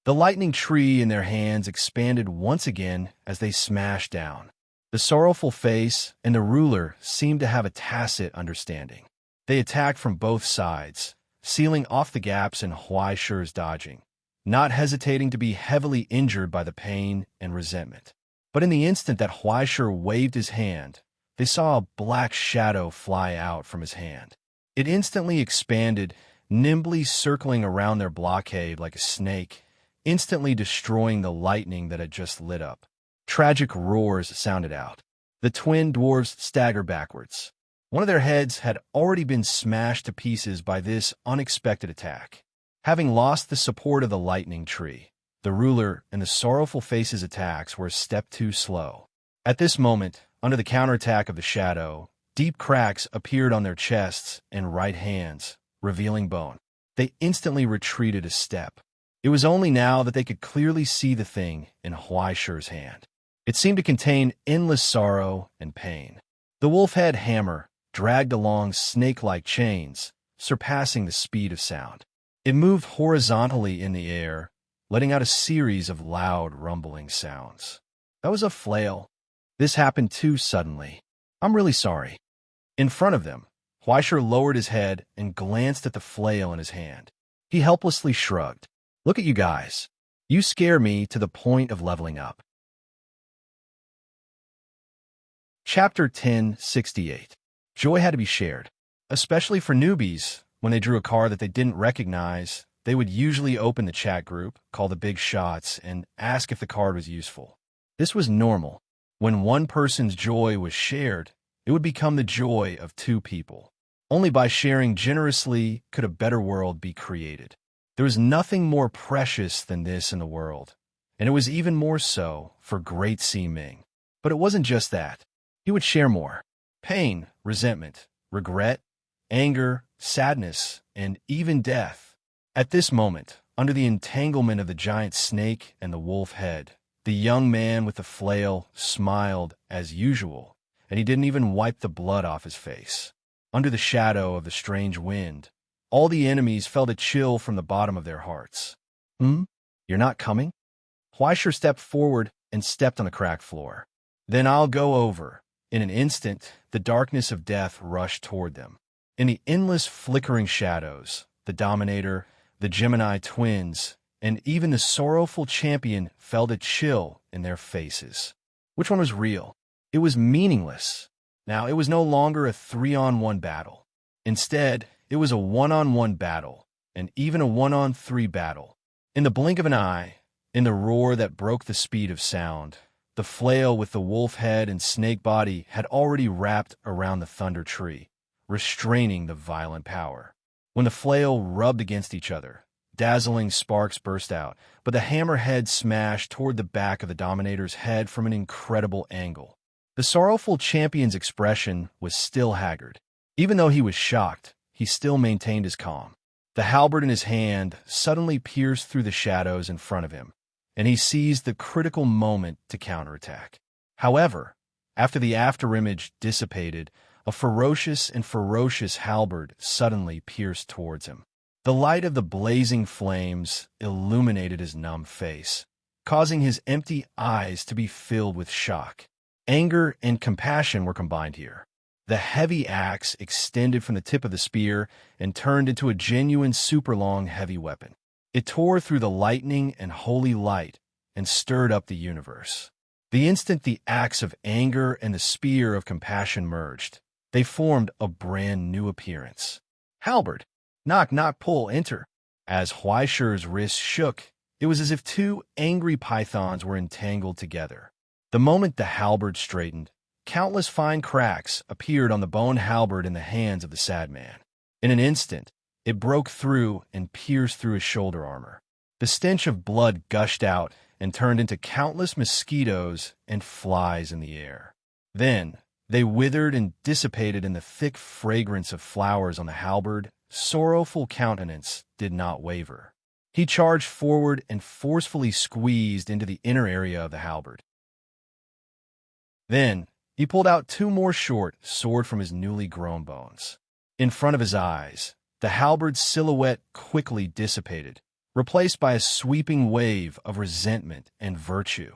The lightning tree in their hands expanded once again as they smashed down. The sorrowful face and the ruler seemed to have a tacit understanding. They attacked from both sides, sealing off the gaps in Huaishir's dodging, not hesitating to be heavily injured by the pain and resentment. But in the instant that Huaishir waved his hand, they saw a black shadow fly out from his hand. It instantly expanded, nimbly circling around their blockade like a snake, instantly destroying the lightning that had just lit up. Tragic roars sounded out. The twin dwarves staggered backwards. One of their heads had already been smashed to pieces by this unexpected attack. Having lost the support of the lightning tree, the ruler and the sorrowful face's attacks were a step too slow. At this moment, under the counterattack of the shadow, deep cracks appeared on their chests and right hands, revealing bone. They instantly retreated a step. It was only now that they could clearly see the thing in Huaishir's hand. It seemed to contain endless sorrow and pain. The wolf-head hammer dragged along snake-like chains, surpassing the speed of sound. It moved horizontally in the air, letting out a series of loud, rumbling sounds. That was a flail. This happened too suddenly. I'm really sorry. In front of them, Huaishir lowered his head and glanced at the flail in his hand. He helplessly shrugged. Look at you guys. You scare me to the point of leveling up. Chapter 1068. Joy had to be shared. Especially for newbies, when they drew a card that they didn't recognize, they would usually open the chat group, call the big shots, and ask if the card was useful. This was normal. When one person's joy was shared, it would become the joy of two people. Only by sharing generously could a better world be created. There was nothing more precious than this in the world, and it was even more so for Great Sea Ming. But it wasn't just that. He would share more. Pain, resentment, regret, anger, sadness, and even death. At this moment, under the entanglement of the giant snake and the wolf head, the young man with the flail smiled as usual, and he didn't even wipe the blood off his face. Under the shadow of the strange wind, all the enemies felt a chill from the bottom of their hearts. You're not coming? Huaisher stepped forward and stepped on the cracked floor. Then I'll go over. In an instant, the darkness of death rushed toward them. In the endless flickering shadows, the Dominator, the Gemini twins, and even the sorrowful champion felt a chill in their faces. Which one was real? It was meaningless. Now, it was no longer a 3-on-1 battle. Instead, it was a 1-on-1 battle, and even a 1-on-3 battle. In the blink of an eye, in the roar that broke the speed of sound, the flail with the wolf head and snake body had already wrapped around the thunder tree, restraining the violent power. When the flail rubbed against each other, dazzling sparks burst out, but the hammerhead smashed toward the back of the Dominator's head from an incredible angle. The sorrowful champion's expression was still haggard. Even though he was shocked, he still maintained his calm. The halberd in his hand suddenly pierced through the shadows in front of him, and he seized the critical moment to counterattack. However, after the afterimage dissipated, a ferocious halberd suddenly pierced towards him. The light of the blazing flames illuminated his numb face, causing his empty eyes to be filled with shock. Anger and compassion were combined here. The heavy axe extended from the tip of the spear and turned into a genuine super-long heavy weapon. It tore through the lightning and holy light and stirred up the universe. The instant the axe of anger and the spear of compassion merged, they formed a brand new appearance. Halberd, knock, knock, pull, enter. As Huaisher's wrists shook, it was as if two angry pythons were entangled together. The moment the halberd straightened, countless fine cracks appeared on the bone halberd in the hands of the sad man. In an instant, it broke through and pierced through his shoulder armor. The stench of blood gushed out and turned into countless mosquitoes and flies in the air. Then, they withered and dissipated in the thick fragrance of flowers on the halberd. Sorrowful countenance did not waver. He charged forward and forcefully squeezed into the inner area of the halberd. Then, he pulled out two more short sword from his newly grown bones. In front of his eyes, the halberd's silhouette quickly dissipated, replaced by a sweeping wave of resentment and virtue.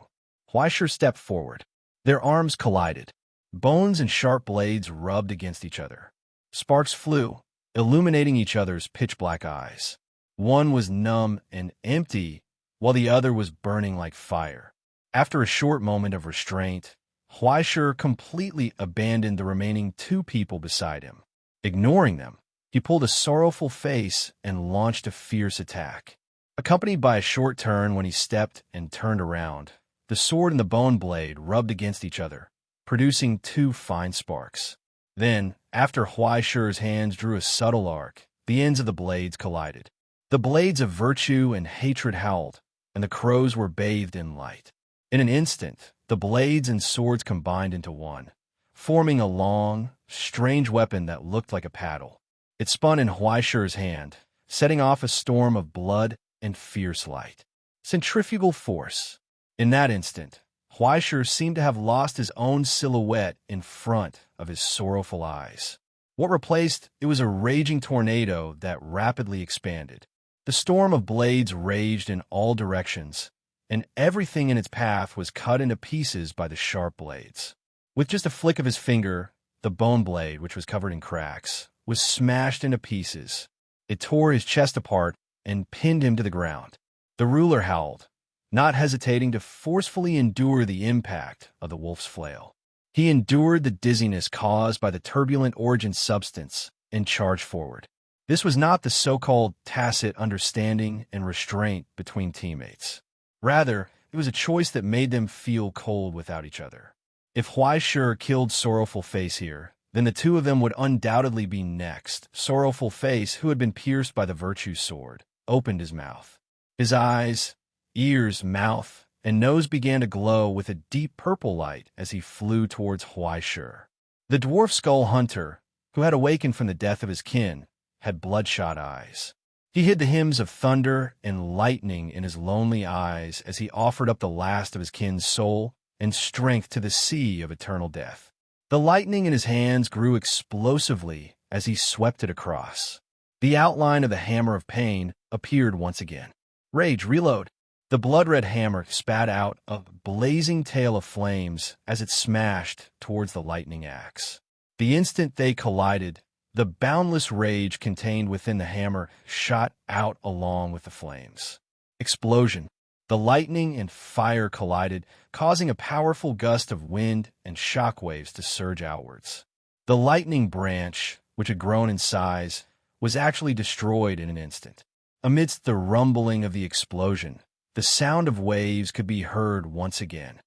Huaisher stepped forward. Their arms collided. Bones and sharp blades rubbed against each other. Sparks flew, illuminating each other's pitch-black eyes. One was numb and empty, while the other was burning like fire. After a short moment of restraint, Huaisher completely abandoned the remaining two people beside him. Ignoring them, he pulled a sorrowful face and launched a fierce attack. Accompanied by a short turn when he stepped and turned around, the sword and the bone blade rubbed against each other, producing two fine sparks. Then, after Huaisher's hands drew a subtle arc, the ends of the blades collided. The blades of virtue and hatred howled, and the crows were bathed in light. In an instant, the blades and swords combined into one, forming a long, strange weapon that looked like a paddle. It spun in Huaisher's hand, setting off a storm of blood and fierce light. Centrifugal force. In that instant, Huaisher seemed to have lost his own silhouette in front of his sorrowful eyes. What replaced it was a raging tornado that rapidly expanded. The storm of blades raged in all directions, and everything in its path was cut into pieces by the sharp blades. With just a flick of his finger, the bone blade, which was covered in cracks, was smashed into pieces. It tore his chest apart and pinned him to the ground. The ruler howled, not hesitating to forcefully endure the impact of the wolf's flail. He endured the dizziness caused by the turbulent origin substance and charged forward. This was not the so-called tacit understanding and restraint between teammates. Rather, it was a choice that made them feel cold without each other. If Huaisher killed Sorrowful Face here, then the two of them would undoubtedly be next. Sorrowful Face, who had been pierced by the virtue sword, opened his mouth. His eyes, ears, mouth, and nose began to glow with a deep purple light as he flew towards Huaishur. The dwarf skull hunter, who had awakened from the death of his kin, had bloodshot eyes. He hid the hymns of thunder and lightning in his lonely eyes as he offered up the last of his kin's soul and strength to the sea of eternal death. The lightning in his hands grew explosively as he swept it across. The outline of the hammer of pain appeared once again. Rage, reload! The blood-red hammer spat out a blazing tail of flames as it smashed towards the lightning axe. The instant they collided, the boundless rage contained within the hammer shot out along with the flames. Explosion. The lightning and fire collided, causing a powerful gust of wind and shockwaves to surge outwards. The lightning branch, which had grown in size, was actually destroyed in an instant. Amidst the rumbling of the explosion, the sound of waves could be heard once again.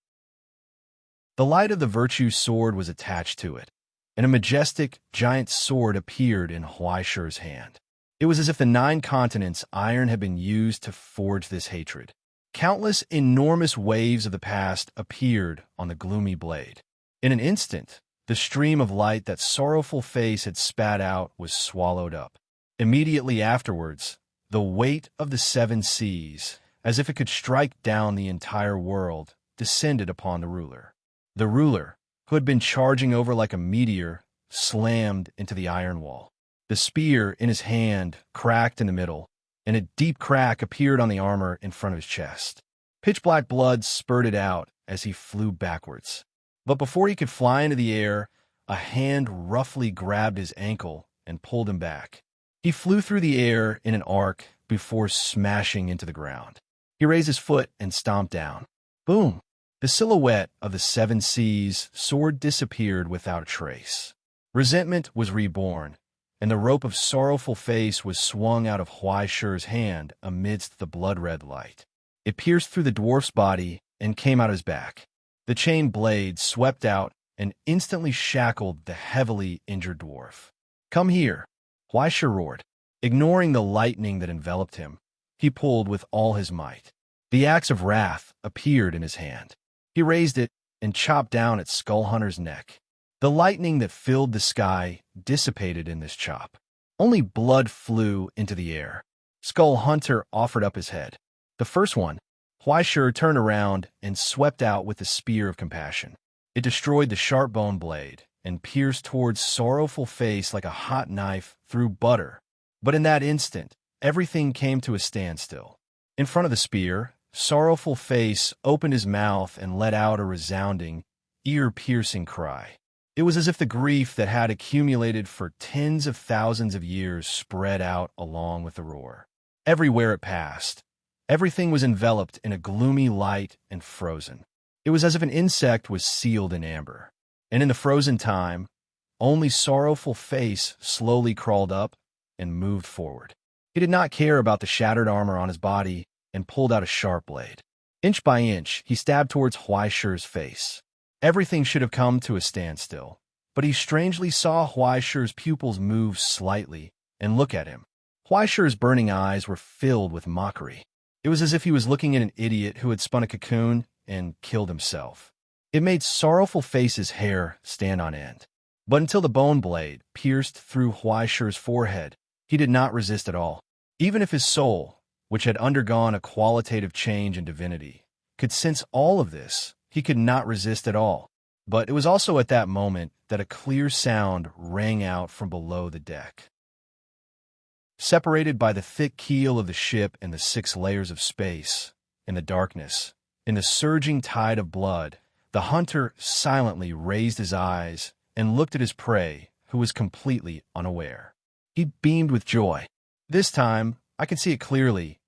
The light of the virtue sword was attached to it, and a majestic, giant sword appeared in Huaishur's hand. It was as if the 9 continents' iron had been used to forge this hatred. Countless enormous waves of the past appeared on the gloomy blade. In an instant, the stream of light that sorrowful face had spat out was swallowed up. Immediately afterwards, the weight of the 7 seas, as if it could strike down the entire world, descended upon the ruler. The ruler, who had been charging over like a meteor, slammed into the iron wall. The spear in his hand cracked in the middle, and a deep crack appeared on the armor in front of his chest. Pitch-black blood spurted out as he flew backwards. But before he could fly into the air, a hand roughly grabbed his ankle and pulled him back. He flew through the air in an arc before smashing into the ground. He raised his foot and stomped down. Boom! The silhouette of the 7 seas sword disappeared without a trace. Resentment was reborn, and the rope of sorrowful face was swung out of Huaishur's hand amidst the blood-red light. It pierced through the dwarf's body and came out his back. The chain blade swept out and instantly shackled the heavily injured dwarf. Come here, Huaishur roared. Ignoring the lightning that enveloped him, he pulled with all his might. The axe of wrath appeared in his hand. He raised it and chopped down at Skull Hunter's neck. The lightning that filled the sky dissipated in this chop. Only blood flew into the air. Skull Hunter offered up his head. The first one, Huaishur turned around and swept out with the spear of compassion. It destroyed the sharp bone blade and pierced towards sorrowful face like a hot knife through butter. But in that instant, everything came to a standstill. In front of the spear, sorrowful face opened his mouth and let out a resounding, ear-piercing cry. It was as if the grief that had accumulated for tens of thousands of years spread out along with the roar. Everywhere it passed, everything was enveloped in a gloomy light and frozen. It was as if an insect was sealed in amber. And in the frozen time, only sorrowful face slowly crawled up and moved forward. He did not care about the shattered armor on his body and pulled out a sharp blade. Inch by inch, he stabbed towards Huaishur's face. Everything should have come to a standstill, but he strangely saw Huaishur's pupils move slightly and look at him. Huaishur's burning eyes were filled with mockery. It was as if he was looking at an idiot who had spun a cocoon and killed himself. It made sorrowful face's hair stand on end. But until the bone blade pierced through Huaishur's forehead, he did not resist at all. Even if his soul, which had undergone a qualitative change in divinity, could sense all of this, he could not resist at all. But it was also at that moment that a clear sound rang out from below the deck. Separated by the thick keel of the ship and the 6 layers of space, in the darkness, in the surging tide of blood, the hunter silently raised his eyes and looked at his prey, who was completely unaware. He beamed with joy. This time, I could see it clearly.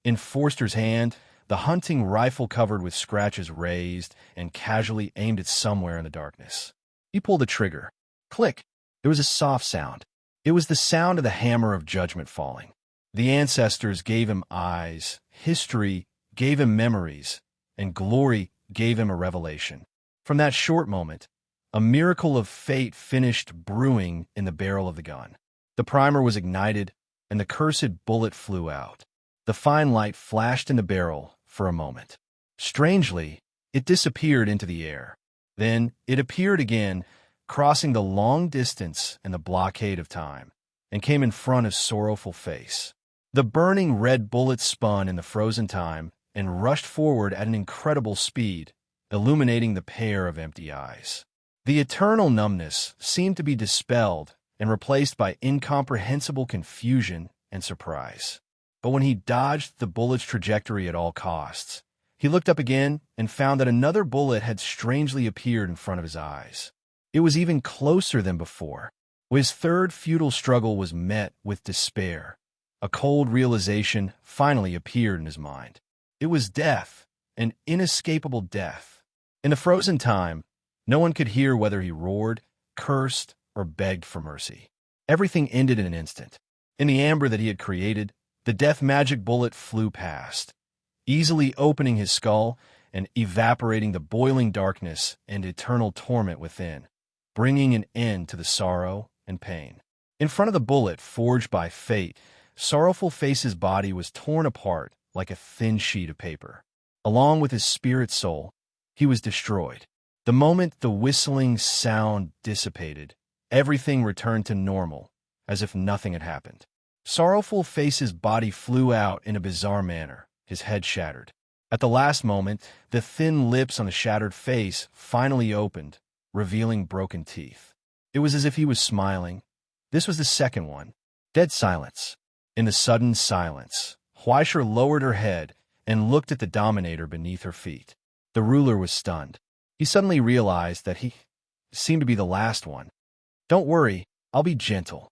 In Forster's hand, the hunting rifle covered with scratches raised and casually aimed it somewhere in the darkness. He pulled the trigger. Click! There was a soft sound. It was the sound of the hammer of judgment falling. The ancestors gave him eyes, history gave him memories, and glory gave him a revelation. From that short moment, a miracle of fate finished brewing in the barrel of the gun. The primer was ignited, and the cursed bullet flew out. The fine light flashed in the barrel for a moment. Strangely, it disappeared into the air. Then it appeared again, crossing the long distance and the blockade of time, and came in front of sorrowful face. The burning red bullet spun in the frozen time and rushed forward at an incredible speed, illuminating the pair of empty eyes. The eternal numbness seemed to be dispelled and replaced by incomprehensible confusion and surprise. But when he dodged the bullet's trajectory at all costs, he looked up again and found that another bullet had strangely appeared in front of his eyes. It was even closer than before. His third futile struggle was met with despair. A cold realization finally appeared in his mind. It was death, an inescapable death. In the frozen time, no one could hear whether he roared, cursed, or begged for mercy. Everything ended in an instant. In the amber that he had created, the death magic bullet flew past, easily opening his skull and evaporating the boiling darkness and eternal torment within, bringing an end to the sorrow and pain. In front of the bullet forged by fate, Sorrowful Face's body was torn apart like a thin sheet of paper. Along with his spirit soul, he was destroyed. The moment the whistling sound dissipated, everything returned to normal, as if nothing had happened. Sorrowful Face's body flew out in a bizarre manner, his head shattered. At the last moment, the thin lips on the shattered face finally opened, revealing broken teeth. It was as if he was smiling. This was the second one. Dead silence. In the sudden silence, Huaisher lowered her head and looked at the Dominator beneath her feet. The ruler was stunned. He suddenly realized that he seemed to be the last one. "Don't worry, I'll be gentle."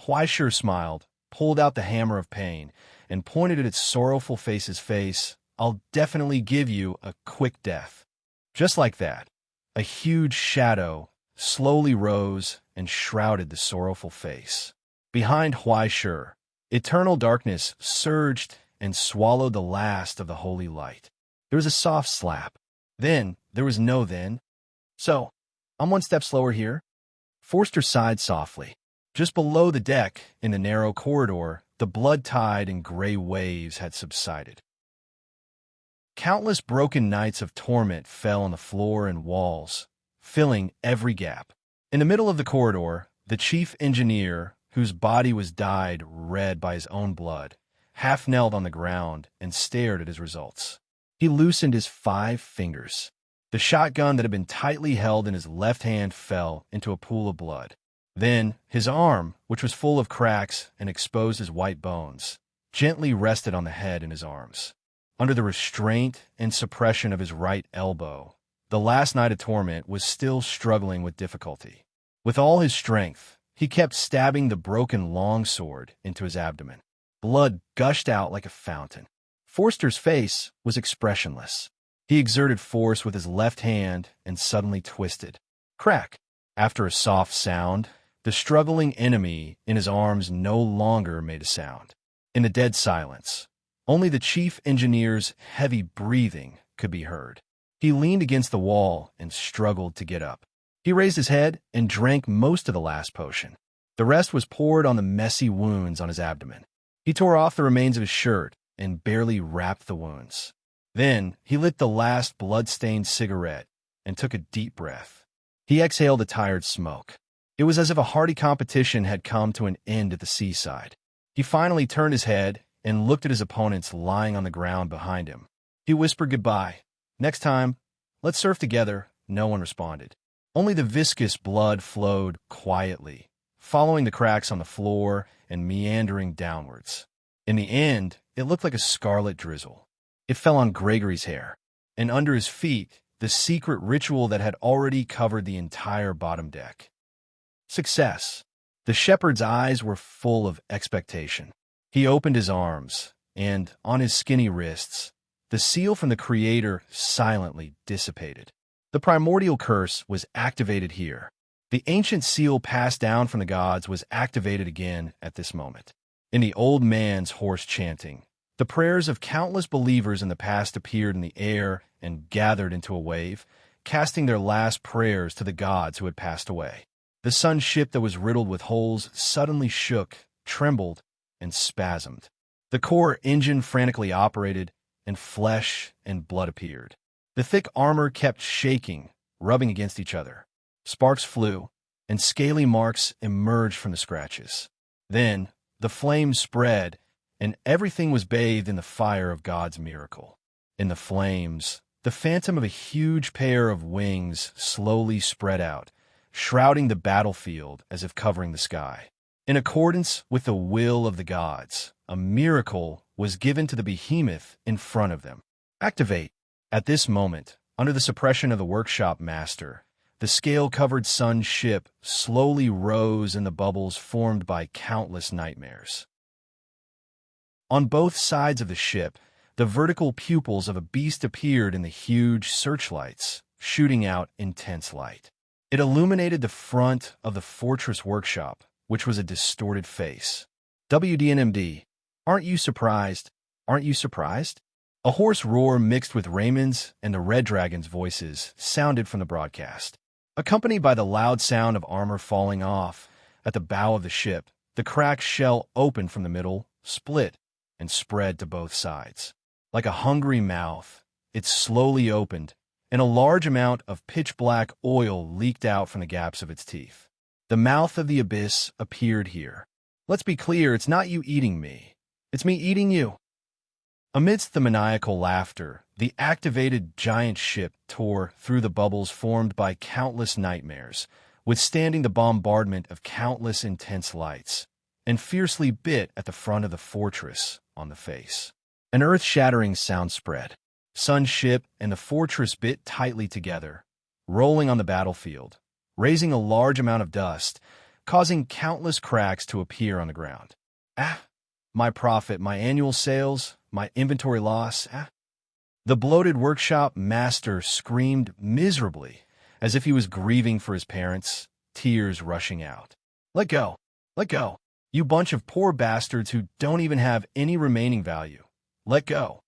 Huaisher smiled, pulled out the hammer of pain, and pointed at its sorrowful face's face. "I'll definitely give you a quick death." Just like that, a huge shadow slowly rose and shrouded the sorrowful face. Behind Huaisher, eternal darkness surged and swallowed the last of the holy light. There was a soft slap. Then there was no then. "So, I'm one step slower here." Forster sighed softly. Just below the deck, in the narrow corridor, the blood tide and gray waves had subsided. Countless broken nights of torment fell on the floor and walls, filling every gap. In the middle of the corridor, the chief engineer, whose body was dyed red by his own blood, half knelt on the ground and stared at his results. He loosened his 5 fingers. The shotgun that had been tightly held in his left hand fell into a pool of blood. Then his arm, which was full of cracks and exposed as white bones, gently rested on the head in his arms. Under the restraint and suppression of his right elbow, the last night of torment was still struggling with difficulty. With all his strength, he kept stabbing the broken longsword into his abdomen. Blood gushed out like a fountain. Forster's face was expressionless. He exerted force with his left hand and suddenly twisted. Crack! After a soft sound, the struggling enemy in his arms no longer made a sound. In the dead silence, only the chief engineer's heavy breathing could be heard. He leaned against the wall and struggled to get up. He raised his head and drank most of the last potion. The rest was poured on the messy wounds on his abdomen. He tore off the remains of his shirt and barely wrapped the wounds. Then he lit the last blood-stained cigarette and took a deep breath. He exhaled a tired smoke. It was as if a hearty competition had come to an end at the seaside. He finally turned his head and looked at his opponents lying on the ground behind him. He whispered goodbye. "Next time, let's surf together." No one responded. Only the viscous blood flowed quietly, following the cracks on the floor and meandering downwards. In the end, it looked like a scarlet drizzle. It fell on Gregory's hair, and under his feet, the secret ritual that had already covered the entire bottom deck. Success. The shepherd's eyes were full of expectation. He opened his arms, and, on his skinny wrists, the seal from the Creator silently dissipated. The primordial curse was activated here. The ancient seal passed down from the gods was activated again at this moment. In the old man's hoarse chanting, the prayers of countless believers in the past appeared in the air and gathered into a wave, casting their last prayers to the gods who had passed away. The sun ship that was riddled with holes suddenly shook, trembled, and spasmed. The core engine frantically operated, and flesh and blood appeared. The thick armor kept shaking, rubbing against each other. Sparks flew, and scaly marks emerged from the scratches. Then, the flames spread, and everything was bathed in the fire of God's miracle. In the flames, the phantom of a huge pair of wings slowly spread out, shrouding the battlefield as if covering the sky. In accordance with the will of the gods, a miracle was given to the behemoth in front of them. Activate. At this moment, under the suppression of the workshop master, the scale-covered sun ship slowly rose in the bubbles formed by countless nightmares. On both sides of the ship, the vertical pupils of a beast appeared in the huge searchlights, shooting out intense light. It illuminated the front of the fortress workshop, which was a distorted face. WDNMD, aren't you surprised? Aren't you surprised? A hoarse roar mixed with Raymond's and the Red Dragon's voices sounded from the broadcast. Accompanied by the loud sound of armor falling off at the bow of the ship, the cracked shell opened from the middle, split, and spread to both sides. Like a hungry mouth, it slowly opened, and a large amount of pitch-black oil leaked out from the gaps of its teeth. The mouth of the abyss appeared here. Let's be clear, it's not you eating me. It's me eating you. Amidst the maniacal laughter, the activated giant ship tore through the bubbles formed by countless nightmares, withstanding the bombardment of countless intense lights, and fiercely bit at the front of the fortress on the face. An earth-shattering sound spread. Sun ship and the fortress bit tightly together, rolling on the battlefield, raising a large amount of dust, causing countless cracks to appear on the ground. Ah! My profit, my annual sales, my inventory loss, ah! The bloated workshop master screamed miserably, as if he was grieving for his parents, tears rushing out. Let go! Let go! You bunch of poor bastards who don't even have any remaining value. Let go!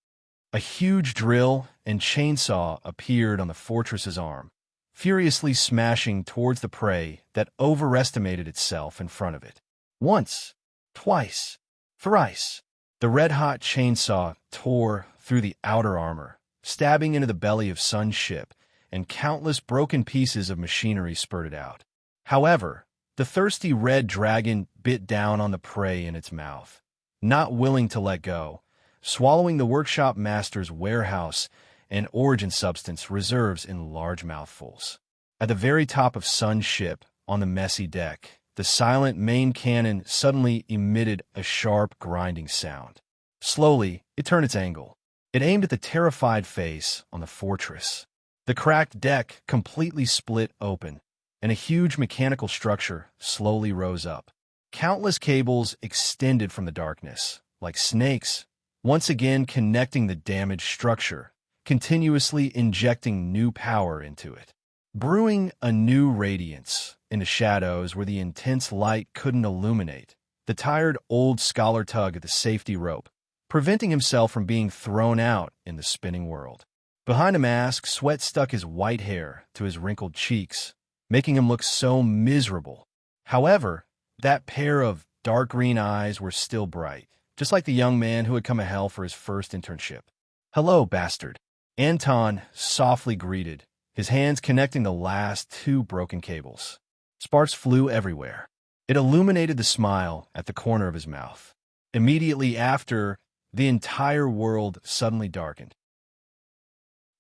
A huge drill and chainsaw appeared on the fortress's arm, furiously smashing towards the prey that overestimated itself in front of it. Once, twice, thrice, the red-hot chainsaw tore through the outer armor, stabbing into the belly of Sun's ship, and countless broken pieces of machinery spurted out. However, the thirsty red dragon bit down on the prey in its mouth, not willing to let go, swallowing the workshop master's warehouse and origin substance reserves in large mouthfuls. At the very top of Sun's ship, on the messy deck, the silent main cannon suddenly emitted a sharp, grinding sound. Slowly, it turned its angle. It aimed at the terrified face on the fortress. The cracked deck completely split open, and a huge mechanical structure slowly rose up. Countless cables extended from the darkness, like snakes, once again connecting the damaged structure, continuously injecting new power into it. Brewing a new radiance in the shadows where the intense light couldn't illuminate, the tired old scholar tugged at the safety rope, preventing himself from being thrown out in the spinning world. Behind a mask, sweat stuck his white hair to his wrinkled cheeks, making him look so miserable. However, that pair of dark green eyes were still bright, just like the young man who had come to hell for his first internship. "Hello, bastard," Anton softly greeted, his hands connecting the last two broken cables. Sparks flew everywhere. It illuminated the smile at the corner of his mouth. Immediately after, the entire world suddenly darkened.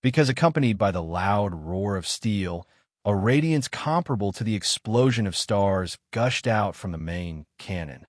Because accompanied by the loud roar of steel, a radiance comparable to the explosion of stars gushed out from the main cannon.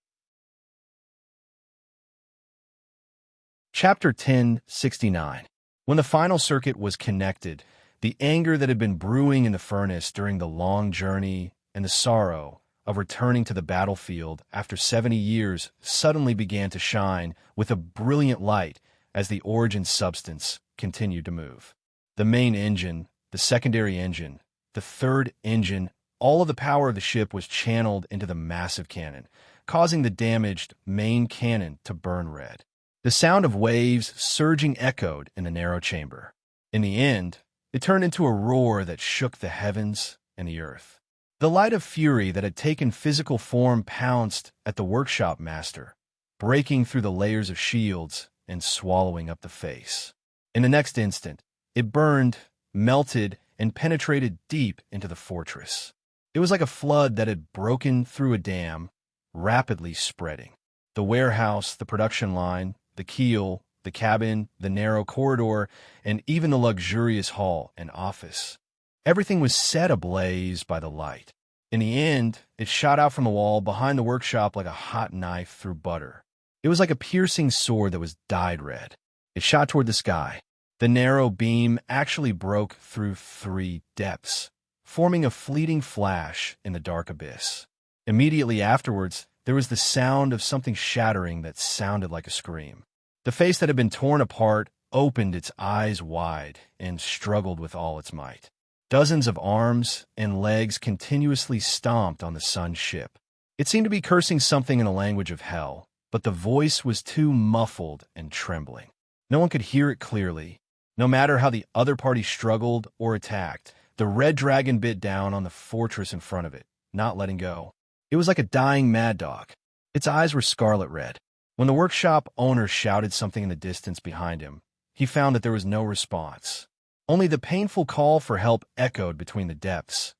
Chapter 1069. When the final circuit was connected, the anger that had been brewing in the furnace during the long journey and the sorrow of returning to the battlefield after 70 years suddenly began to shine with a brilliant light as the origin substance continued to move. The main engine, the secondary engine, the third engine, all of the power of the ship was channeled into the massive cannon, causing the damaged main cannon to burn red. The sound of waves surging echoed in the narrow chamber. In the end, it turned into a roar that shook the heavens and the earth. The light of fury that had taken physical form pounced at the workshop master, breaking through the layers of shields and swallowing up the face. In the next instant, it burned, melted, and penetrated deep into the fortress. It was like a flood that had broken through a dam, rapidly spreading. The warehouse, the production line, the keel, the cabin, the narrow corridor, and even the luxurious hall and office. Everything was set ablaze by the light. In the end, it shot out from the wall behind the workshop like a hot knife through butter. It was like a piercing sword that was dyed red. It shot toward the sky. The narrow beam actually broke through 3 depths, forming a fleeting flash in the dark abyss. Immediately afterwards, there was the sound of something shattering that sounded like a scream. The face that had been torn apart opened its eyes wide and struggled with all its might. Dozens of arms and legs continuously stomped on the sun's ship. It seemed to be cursing something in the language of hell, but the voice was too muffled and trembling. No one could hear it clearly. No matter how the other party struggled or attacked, the red dragon bit down on the fortress in front of it, not letting go. It was like a dying mad dog. Its eyes were scarlet red. When the workshop owner shouted something in the distance behind him, he found that there was no response. Only the painful call for help echoed between the depths,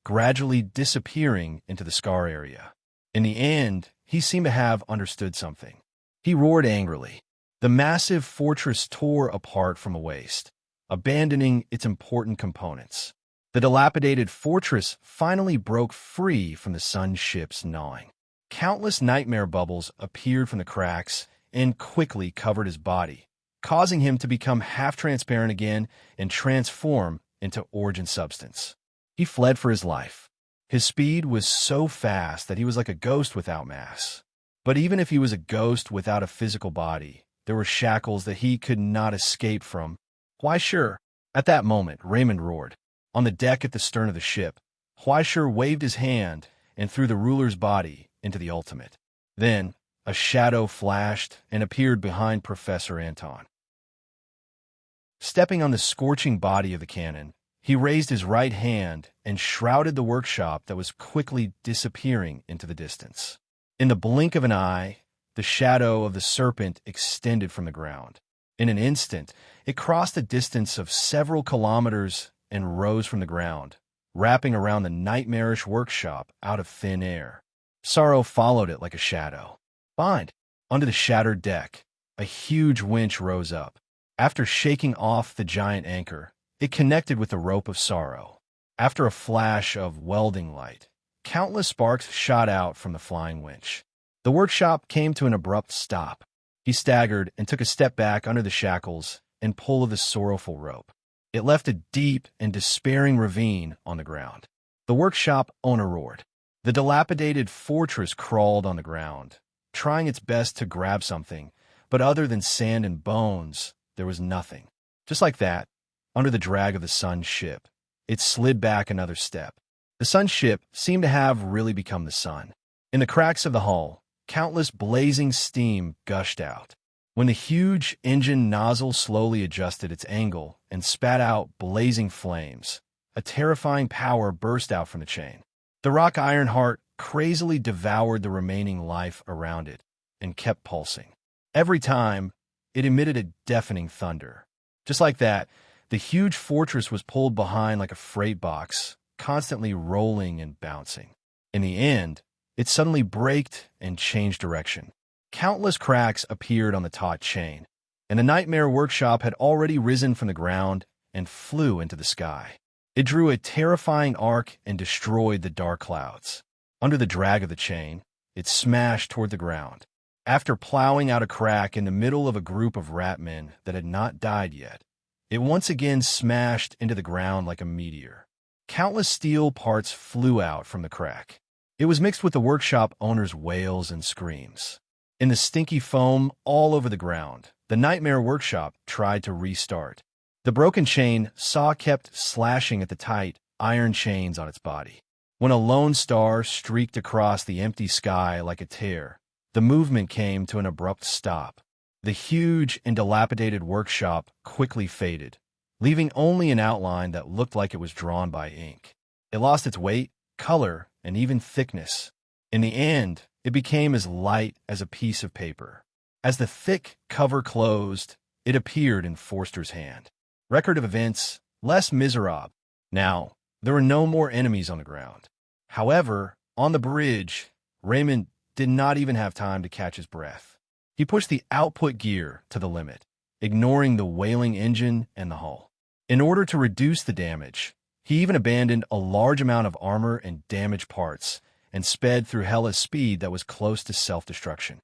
gradually disappearing into the scar area. In the end, he seemed to have understood something. He roared angrily. The massive fortress tore apart from a waist, abandoning its important components. The dilapidated fortress finally broke free from the sun's ship's gnawing. Countless nightmare bubbles appeared from the cracks and quickly covered his body, causing him to become half-transparent again and transform into origin substance. He fled for his life. His speed was so fast that he was like a ghost without mass. But even if he was a ghost without a physical body, there were shackles that he could not escape from. Why, sure. At that moment, Raymond roared. On the deck at the stern of the ship, Huaishur waved his hand and threw the ruler's body into the ultimate. Then, a shadow flashed and appeared behind Professor Anton. Stepping on the scorching body of the cannon, he raised his right hand and shrouded the workshop that was quickly disappearing into the distance. In the blink of an eye, the shadow of the serpent extended from the ground. In an instant, it crossed a distance of several kilometers and rose from the ground, wrapping around the nightmarish workshop out of thin air. Sorrow followed it like a shadow. Behind, onto the shattered deck, a huge winch rose up. After shaking off the giant anchor, it connected with the rope of sorrow. After a flash of welding light, countless sparks shot out from the flying winch. The workshop came to an abrupt stop. He staggered and took a step back under the shackles and pull of the sorrowful rope. It left a deep and despairing ravine on the ground. The workshop owner roared. The dilapidated fortress crawled on the ground, trying its best to grab something, but other than sand and bones, there was nothing. Just like that, under the drag of the sun's ship, it slid back another step. The sun's ship seemed to have really become the sun. In the cracks of the hull, countless blazing steam gushed out. When the huge engine nozzle slowly adjusted its angle and spat out blazing flames, a terrifying power burst out from the chain. The rock iron heart crazily devoured the remaining life around it and kept pulsing. Every time, it emitted a deafening thunder. Just like that, the huge fortress was pulled behind like a freight box, constantly rolling and bouncing. In the end, it suddenly braked and changed direction. Countless cracks appeared on the taut chain, and the nightmare workshop had already risen from the ground and flew into the sky. It drew a terrifying arc and destroyed the dark clouds. Under the drag of the chain, it smashed toward the ground. After plowing out a crack in the middle of a group of rat men that had not died yet, it once again smashed into the ground like a meteor. Countless steel parts flew out from the crack. It was mixed with the workshop owner's wails and screams. In the stinky foam all over the ground, the nightmare workshop tried to restart. The broken chain saw kept slashing at the tight, iron chains on its body. When a lone star streaked across the empty sky like a tear, the movement came to an abrupt stop. The huge and dilapidated workshop quickly faded, leaving only an outline that looked like it was drawn by ink. It lost its weight, color, and even thickness. In the end, it became as light as a piece of paper. As the thick cover closed, It appeared in Forster's hand. Record of events, less miserable. Now, there were no more enemies on the ground. However, on the bridge, Raymond did not even have time to catch his breath. He pushed the output gear to the limit, ignoring the wailing engine and the hull. In order to reduce the damage, he even abandoned a large amount of armor and damaged parts and sped through hell at speed that was close to self-destruction.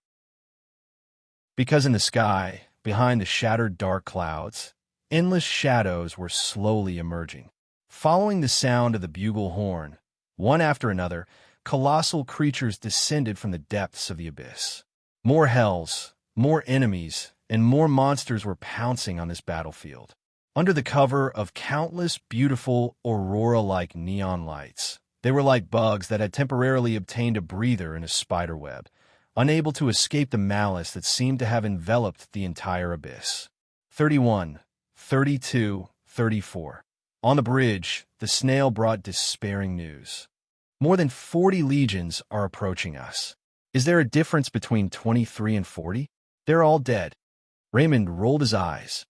Because in the sky, behind the shattered dark clouds, endless shadows were slowly emerging. Following the sound of the bugle horn, one after another, colossal creatures descended from the depths of the abyss. More hells, more enemies, and more monsters were pouncing on this battlefield. Under the cover of countless beautiful aurora-like neon lights, they were like bugs that had temporarily obtained a breather in a spider web, unable to escape the malice that seemed to have enveloped the entire abyss. 31, 32, 34. On the bridge, the snail brought despairing news. More than 40 legions are approaching us. Is there a difference between 23 and 40? They're all dead. Raymond rolled his eyes.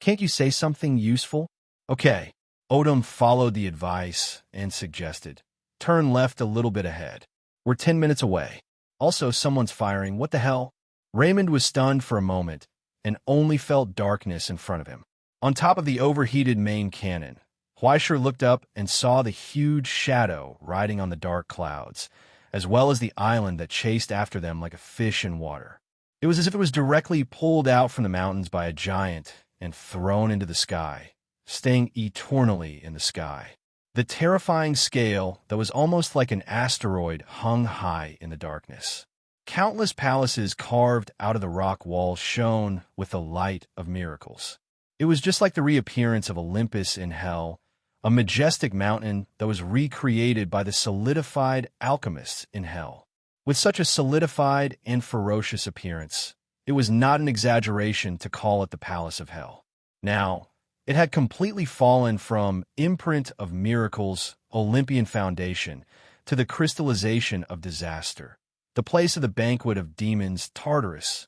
Can't you say something useful? Okay. Odom followed the advice and suggested, turn left a little bit ahead. We're 10 minutes away. Also, someone's firing. What the hell? Raymond was stunned for a moment and only felt darkness in front of him. On top of the overheated main cannon, Huaisher looked up and saw the huge shadow riding on the dark clouds, as well as the island that chased after them like a fish in water. It was as if it was directly pulled out from the mountains by a giant and thrown into the sky, staying eternally in the sky. The terrifying scale that was almost like an asteroid hung high in the darkness. Countless palaces carved out of the rock walls shone with the light of miracles. It was just like the reappearance of Olympus in hell, a majestic mountain that was recreated by the solidified alchemists in hell. With such a solidified and ferocious appearance, it was not an exaggeration to call it the Palace of Hell. Now, it had completely fallen from imprint of miracles, Olympian foundation, to the crystallization of disaster, the place of the banquet of demons, Tartarus.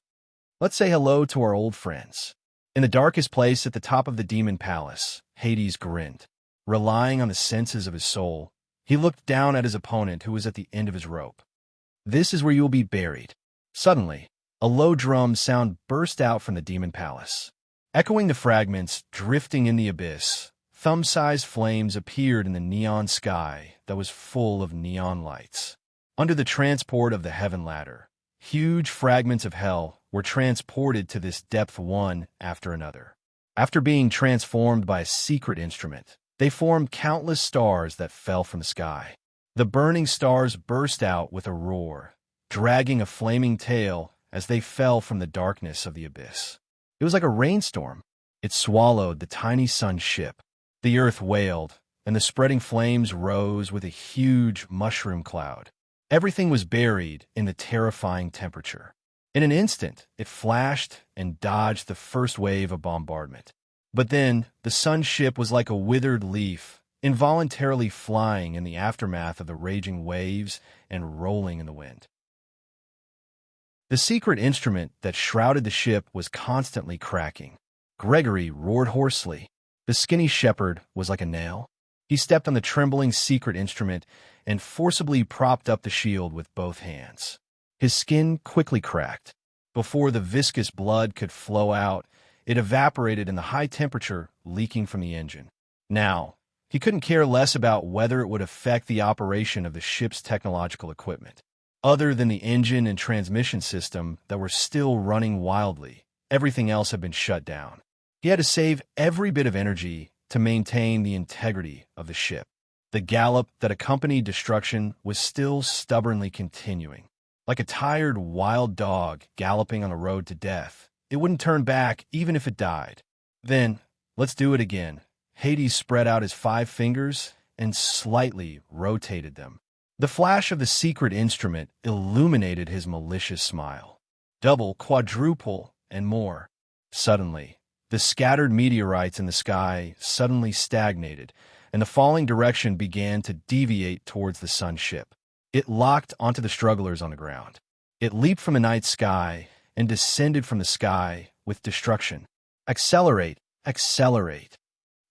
Let's say hello to our old friends. In the darkest place at the top of the demon palace, Hades grinned. Relying on the senses of his soul, he looked down at his opponent who was at the end of his rope. This is where you will be buried. Suddenly, a low drum sound burst out from the demon palace. Echoing the fragments drifting in the abyss, thumb-sized flames appeared in the neon sky that was full of neon lights. Under the transport of the heaven ladder, huge fragments of hell were transported to this depth one after another. After being transformed by a secret instrument, they formed countless stars that fell from the sky. The burning stars burst out with a roar, dragging a flaming tail as they fell from the darkness of the abyss. It was like a rainstorm. It swallowed the tiny sun ship. The earth wailed, and the spreading flames rose with a huge mushroom cloud. Everything was buried in the terrifying temperature. In an instant, it flashed and dodged the first wave of bombardment. But then, the sun ship was like a withered leaf, involuntarily flying in the aftermath of the raging waves and rolling in the wind. The secret instrument that shrouded the ship was constantly cracking. Gregory roared hoarsely. The skinny shepherd was like a nail. He stepped on the trembling secret instrument and forcibly propped up the shield with both hands. His skin quickly cracked. Before the viscous blood could flow out, it evaporated in the high temperature leaking from the engine. Now, he couldn't care less about whether it would affect the operation of the ship's technological equipment. Other than the engine and transmission system that were still running wildly, everything else had been shut down. He had to save every bit of energy to maintain the integrity of the ship. The gallop that accompanied destruction was still stubbornly continuing. Like a tired wild dog galloping on a road to death, it wouldn't turn back even if it died. Then, let's do it again. Hades spread out his 5 fingers and slightly rotated them. The flash of the secret instrument illuminated his malicious smile. Double, quadruple, and more. Suddenly, the scattered meteorites in the sky suddenly stagnated, and the falling direction began to deviate towards the sun ship. It locked onto the strugglers on the ground. It leaped from the night sky and descended from the sky with destruction. Accelerate, accelerate.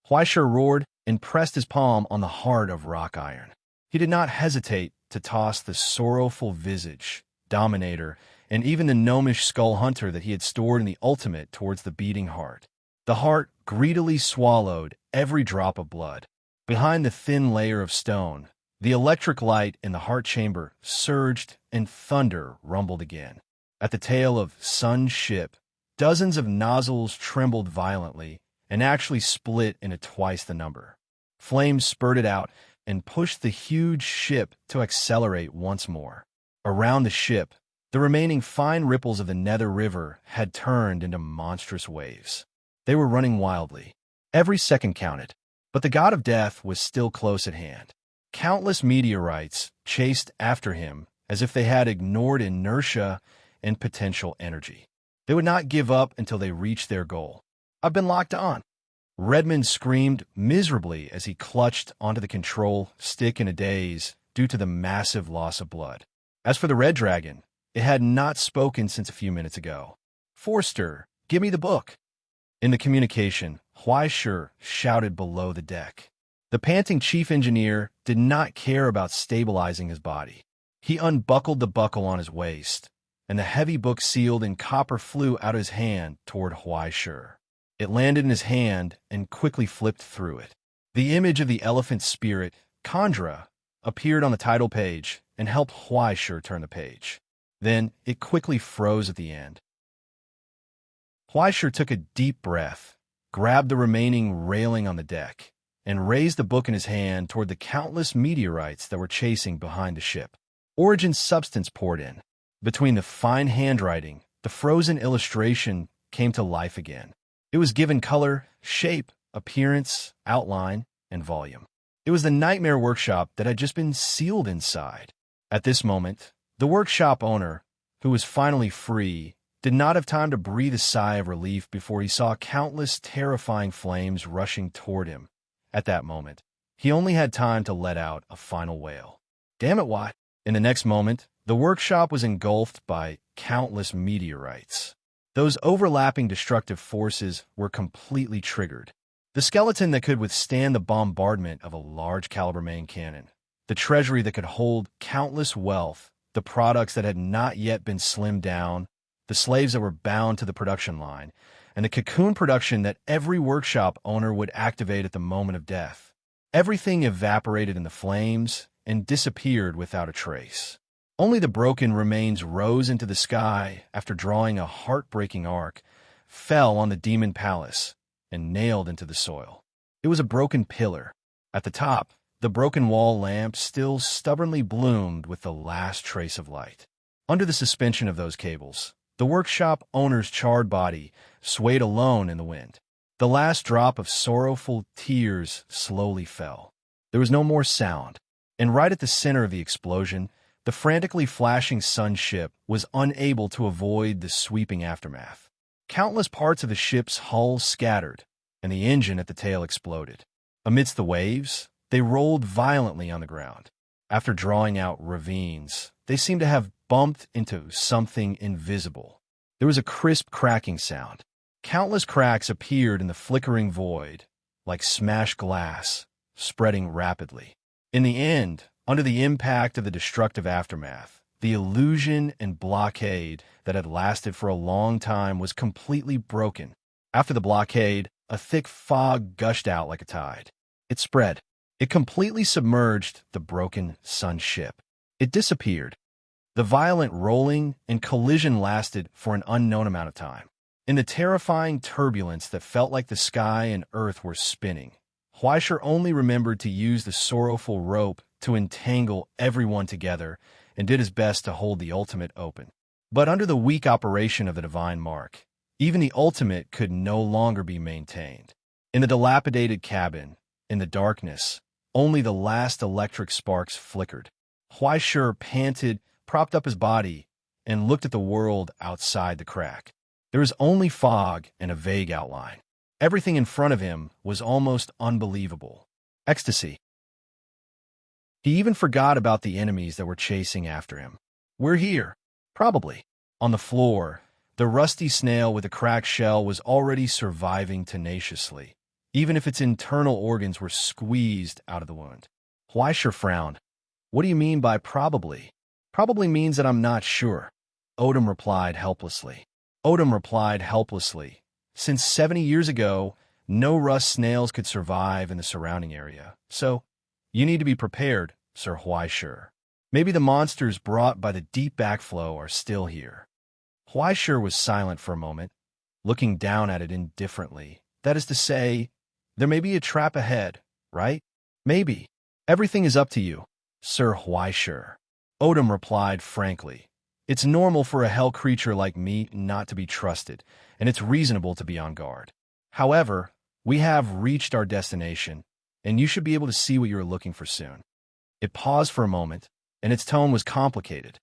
Huaisher roared and pressed his palm on the heart of rock iron. He did not hesitate to toss the sorrowful visage, dominator, and even the gnomish skull hunter that he had stored in the ultimate towards the beating heart. The heart greedily swallowed every drop of blood. Behind the thin layer of stone, the electric light in the heart chamber surged and thunder rumbled again. At the tail of Sun's ship, dozens of nozzles trembled violently and actually split into twice the number. Flames spurted out and pushed the huge ship to accelerate once more. Around the ship, the remaining fine ripples of the Nether River had turned into monstrous waves. They were running wildly. Every second counted, but the god of death was still close at hand. Countless meteorites chased after him as if they had ignored inertia and potential energy. They would not give up until they reached their goal. "I've been locked on." Redmond screamed miserably as he clutched onto the control stick in a daze due to the massive loss of blood. As for the red dragon, it had not spoken since a few minutes ago. "Forster, give me the book." In the communication, Huaisher shouted below the deck. The panting chief engineer did not care about stabilizing his body. He unbuckled the buckle on his waist, and the heavy book sealed in copper flew out of his hand toward Huaisher. It landed in his hand and quickly flipped through it. The image of the elephant spirit, Khandra, appeared on the title page and helped Huaisher turn the page. Then it quickly froze at the end. Huaisher took a deep breath, grabbed the remaining railing on the deck, and raised the book in his hand toward the countless meteorites that were chasing behind the ship. Origin substance poured in. Between the fine handwriting, the frozen illustration came to life again. It was given color, shape, appearance, outline, and volume. It was the nightmare workshop that had just been sealed inside. At this moment, the workshop owner, who was finally free, did not have time to breathe a sigh of relief before he saw countless terrifying flames rushing toward him. At that moment, he only had time to let out a final wail. "Damn it, Watt." In the next moment, the workshop was engulfed by countless meteorites. Those overlapping destructive forces were completely triggered. The skeleton that could withstand the bombardment of a large-caliber main cannon, the treasury that could hold countless wealth, the products that had not yet been slimmed down, the slaves that were bound to the production line, and the cocoon production that every workshop owner would activate at the moment of death. Everything evaporated in the flames and disappeared without a trace. Only the broken remains rose into the sky after drawing a heartbreaking arc, fell on the demon palace, and nailed into the soil. It was a broken pillar. At the top, the broken wall lamp still stubbornly bloomed with the last trace of light. Under the suspension of those cables, the workshop owner's charred body swayed alone in the wind. The last drop of sorrowful tears slowly fell. There was no more sound, and right at the center of the explosion, the frantically flashing sun ship was unable to avoid the sweeping aftermath. Countless parts of the ship's hull scattered, and the engine at the tail exploded. Amidst the waves, they rolled violently on the ground. After drawing out ravines, they seemed to have bumped into something invisible. There was a crisp cracking sound. Countless cracks appeared in the flickering void, like smashed glass, spreading rapidly. In the end, under the impact of the destructive aftermath, the illusion and blockade that had lasted for a long time was completely broken. After the blockade, a thick fog gushed out like a tide. It spread. It completely submerged the broken sun ship. It disappeared. The violent rolling and collision lasted for an unknown amount of time. In the terrifying turbulence that felt like the sky and earth were spinning, Huaisher only remembered to use the sorrowful rope to entangle everyone together and did his best to hold the ultimate open. But under the weak operation of the divine mark, even the ultimate could no longer be maintained. In the dilapidated cabin, in the darkness, only the last electric sparks flickered. Huaisher panted, propped up his body, and looked at the world outside the crack. There was only fog and a vague outline. Everything in front of him was almost unbelievable. Ecstasy. He even forgot about the enemies that were chasing after him. "We're here." Probably. On the floor, The rusty snail with a cracked shell was already surviving tenaciously, even if its internal organs were squeezed out of the wound. Huaisher frowned. What do you mean by probably? Probably means that I'm not sure. Odom replied helplessly. Since 70 years ago, no rust snails could survive in the surrounding area. So, you need to be prepared, Sir Huaisher. Maybe the monsters brought by the deep backflow are still here. Huaisher was silent for a moment, looking down at it indifferently. That is to say, there may be a trap ahead, right? Maybe. Everything is up to you, Sir Huaisher. Odom replied frankly. It's normal for a hell creature like me not to be trusted, and it's reasonable to be on guard. However, we have reached our destination, and you should be able to see what you are looking for soon. It paused for a moment, and its tone was complicated.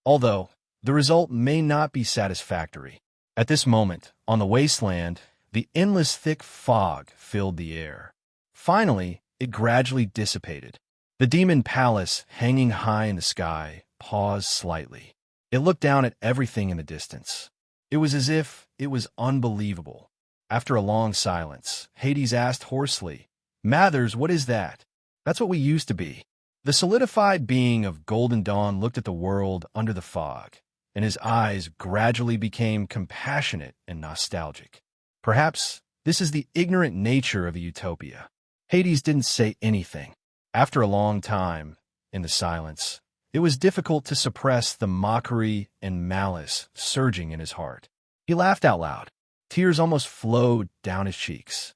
Although, the result may not be satisfactory. At this moment, on the wasteland, the endless thick fog filled the air. Finally, it gradually dissipated. The demon palace, hanging high in the sky, paused slightly. It looked down at everything in the distance. It was as if it was unbelievable. After a long silence, Hades asked hoarsely, Mathers, what is that? That's what we used to be. The solidified being of Golden Dawn looked at the world under the fog, and his eyes gradually became compassionate and nostalgic. Perhaps this is the ignorant nature of the utopia. Hades didn't say anything. After a long time, in the silence, it was difficult to suppress the mockery and malice surging in his heart. He laughed out loud. Tears almost flowed down his cheeks.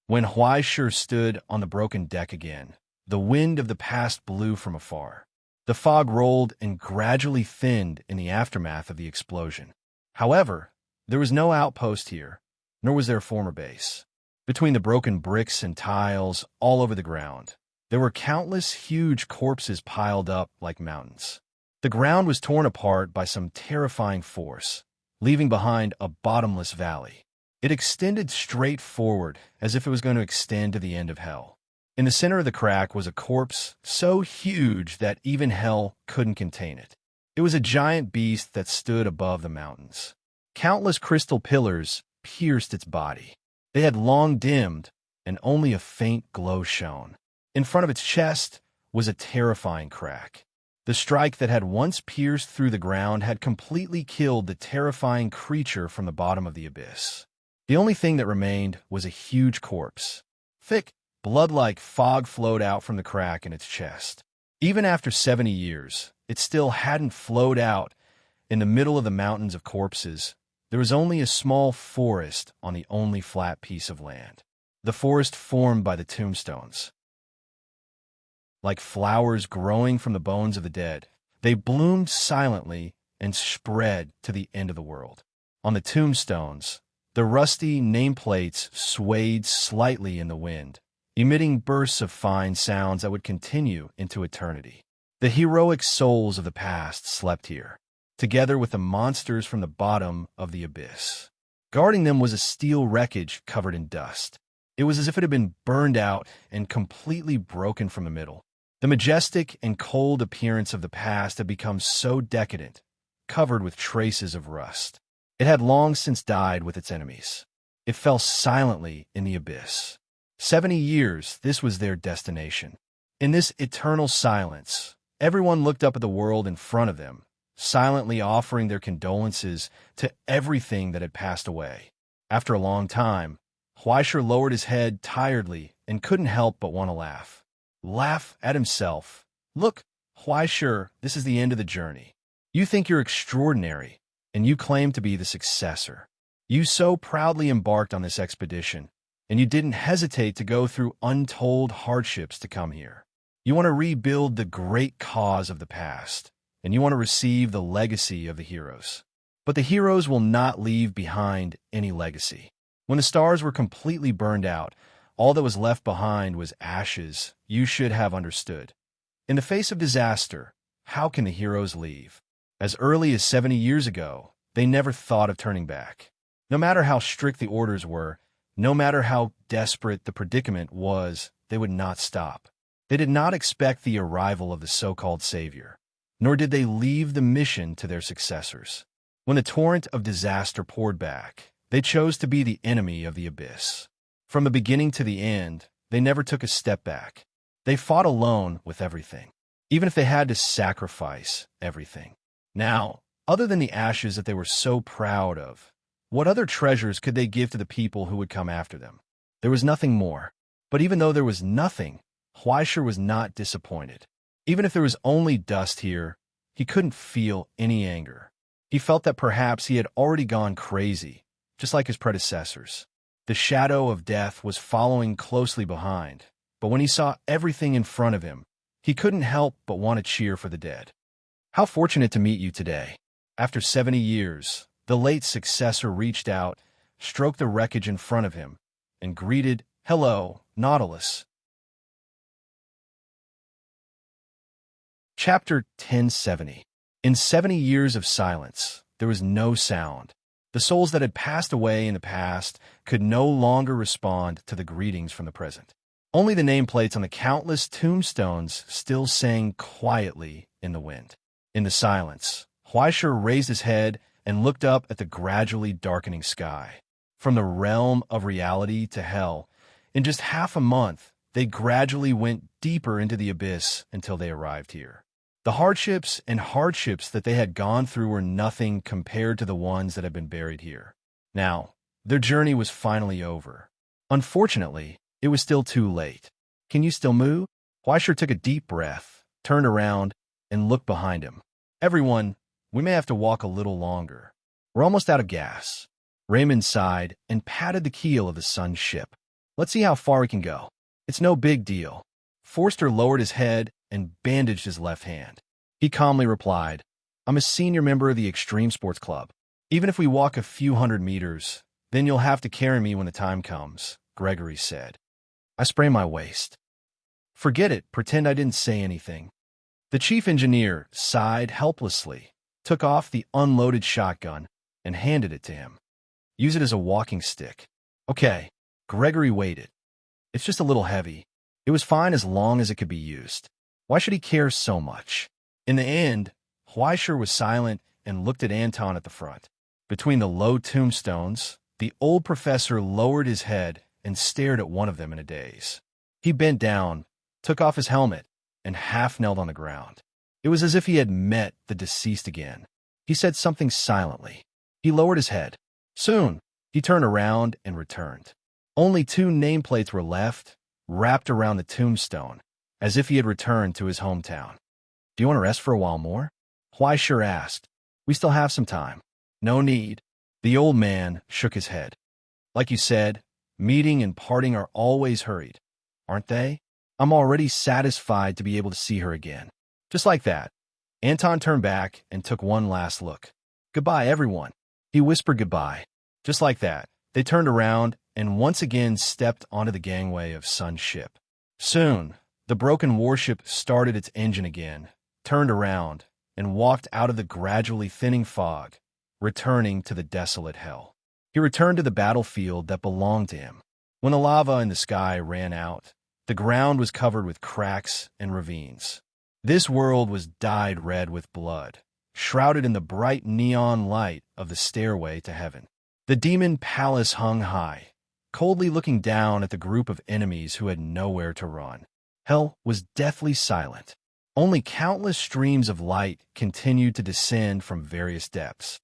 When Huaisher stood on the broken deck again, the wind of the past blew from afar. The fog rolled and gradually thinned in the aftermath of the explosion. However, there was no outpost here, nor was there a former base. Between the broken bricks and tiles all over the ground, there were countless huge corpses piled up like mountains. The ground was torn apart by some terrifying force, leaving behind a bottomless valley. It extended straight forward as if it was going to extend to the end of hell. In the center of the crack was a corpse so huge that even hell couldn't contain it. It was a giant beast that stood above the mountains. Countless crystal pillars pierced its body. They had long dimmed, and only a faint glow shone. In front of its chest was a terrifying crack. The strike that had once pierced through the ground had completely killed the terrifying creature from the bottom of the abyss. The only thing that remained was a huge corpse. Thick, blood-like fog flowed out from the crack in its chest. Even after 70 years, it still hadn't flowed out. In the middle of the mountains of corpses, there was only a small forest on the only flat piece of land. The forest formed by the tombstones. Like flowers growing from the bones of the dead, they bloomed silently and spread to the end of the world. On the tombstones, the rusty nameplates swayed slightly in the wind, emitting bursts of fine sounds that would continue into eternity. The heroic souls of the past slept here, together with the monsters from the bottom of the abyss. Guarding them was a steel wreckage covered in dust. It was as if it had been burned out and completely broken from the middle. The majestic and cold appearance of the past had become so decadent, covered with traces of rust. It had long since died with its enemies. It fell silently in the abyss. 70 years, this was their destination. In this eternal silence, everyone looked up at the world in front of them, silently offering their condolences to everything that had passed away. After a long time, Huaisher lowered his head tiredly and couldn't help but want to laugh. Laugh at himself. Look, Huaisher, this is the end of the journey. You think you're extraordinary, and you claim to be the successor. You so proudly embarked on this expedition, and you didn't hesitate to go through untold hardships to come here. You want to rebuild the great cause of the past, and you want to receive the legacy of the heroes. But the heroes will not leave behind any legacy. When the stars were completely burned out, all that was left behind was ashes. You should have understood. In the face of disaster, how can the heroes leave? As early as 70 years ago, they never thought of turning back. No matter how strict the orders were, no matter how desperate the predicament was, they would not stop. They did not expect the arrival of the so-called savior, nor did they leave the mission to their successors. When the torrent of disaster poured back, they chose to be the enemy of the abyss. From the beginning to the end, they never took a step back. They fought alone with everything, even if they had to sacrifice everything. Now, other than the ashes that they were so proud of, what other treasures could they give to the people who would come after them? There was nothing more. But even though there was nothing, Huaisher was not disappointed. Even if there was only dust here, he couldn't feel any anger. He felt that perhaps he had already gone crazy, just like his predecessors. The shadow of death was following closely behind, but when he saw everything in front of him, he couldn't help but want to cheer for the dead. How fortunate to meet you today. After 70 years, the late successor reached out, stroked the wreckage in front of him, and greeted, "Hello, Nautilus." Chapter 1070. In 70 years of silence, there was no sound. The souls that had passed away in the past could no longer respond to the greetings from the present. Only the nameplates on the countless tombstones still sang quietly in the wind. In the silence, Huaisher raised his head and looked up at the gradually darkening sky. From the realm of reality to hell, in just half a month, they gradually went deeper into the abyss until they arrived here. The hardships and hardships that they had gone through were nothing compared to the ones that had been buried here. Now, their journey was finally over. Unfortunately, it was still too late. "Can you still move?" Huaisher took a deep breath, turned around, and looked behind him. "Everyone, we may have to walk a little longer. We're almost out of gas." Raymond sighed and patted the keel of the sun's ship. "Let's see how far we can go. It's no big deal." Forster lowered his head and bandaged his left hand. He calmly replied, "I'm a senior member of the Extreme Sports Club. Even if we walk a few hundred meters, then you'll have to carry me when the time comes," Gregory said. "I sprained my waist." "Forget it. Pretend I didn't say anything." The chief engineer sighed helplessly, took off the unloaded shotgun, and handed it to him. "Use it as a walking stick." "Okay." Gregory waited. "It's just a little heavy." It was fine as long as it could be used. Why should he care so much? In the end, Huaisher was silent and looked at Anton at the front. Between the low tombstones, the old professor lowered his head and stared at one of them in a daze. He bent down, took off his helmet, and half-knelt on the ground. It was as if he had met the deceased again. He said something silently. He lowered his head. Soon, he turned around and returned. Only 2 nameplates were left, wrapped around the tombstone, as if he had returned to his hometown. "Do you want to rest for a while more?" Huaisher asked. "We still have some time." "No need." The old man shook his head. "Like you said, meeting and parting are always hurried, aren't they? I'm already satisfied to be able to see her again." Just like that, Anton turned back and took one last look. "Goodbye, everyone." He whispered goodbye. Just like that, they turned around and once again stepped onto the gangway of Sun's ship. Soon, the broken warship started its engine again, turned around, and walked out of the gradually thinning fog, returning to the desolate hell. He returned to the battlefield that belonged to him. When the lava in the sky ran out, the ground was covered with cracks and ravines. This world was dyed red with blood, shrouded in the bright neon light of the stairway to heaven. The demon palace hung high, coldly looking down at the group of enemies who had nowhere to run. Hell was deathly silent. Only countless streams of light continued to descend from various depths.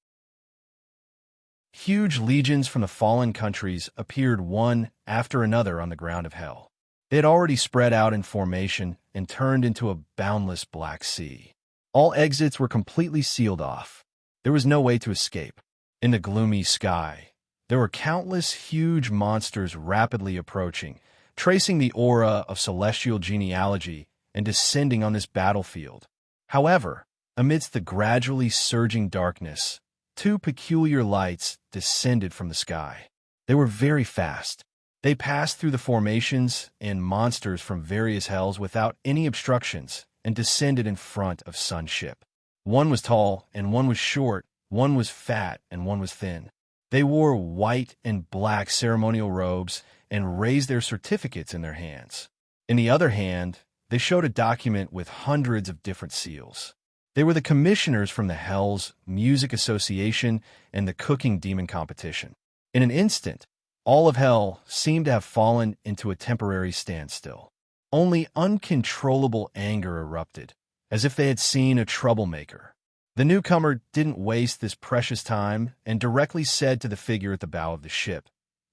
Huge legions from the fallen countries appeared one after another on the ground of hell. They had already spread out in formation and turned into a boundless black sea. All exits were completely sealed off. There was no way to escape. In the gloomy sky, there were countless huge monsters rapidly approaching, tracing the aura of celestial genealogy and descending on this battlefield. However, amidst the gradually surging darkness, 2 peculiar lights descended from the sky. They were very fast. They passed through the formations and monsters from various hells without any obstructions and descended in front of Sun's ship. One was tall and one was short, one was fat and one was thin. They wore white and black ceremonial robes and raised their certificates in their hands. In the other hand, they showed a document with hundreds of different seals. They were the commissioners from the Hell's Music Association and the Cooking Demon Competition. In an instant, all of Hell seemed to have fallen into a temporary standstill. Only uncontrollable anger erupted, as if they had seen a troublemaker. The newcomer didn't waste this precious time and directly said to the figure at the bow of the ship,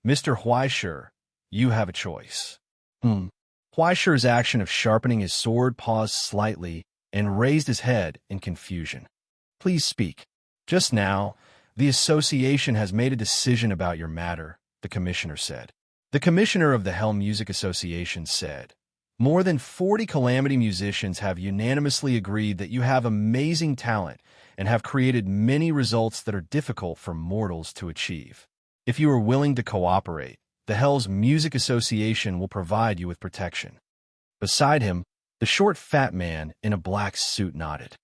"Mr. Huaishur, you have a choice." Huaishur's action of sharpening his sword paused slightly and raised his head in confusion. "Please speak. Just now, the association has made a decision about your matter," the commissioner said. The commissioner of the Hell Music Association said, "More than 40 Calamity musicians have unanimously agreed that you have amazing talent and have created many results that are difficult for mortals to achieve. If you are willing to cooperate, the Hell's Music Association will provide you with protection." Beside him, the short fat man in a black suit nodded.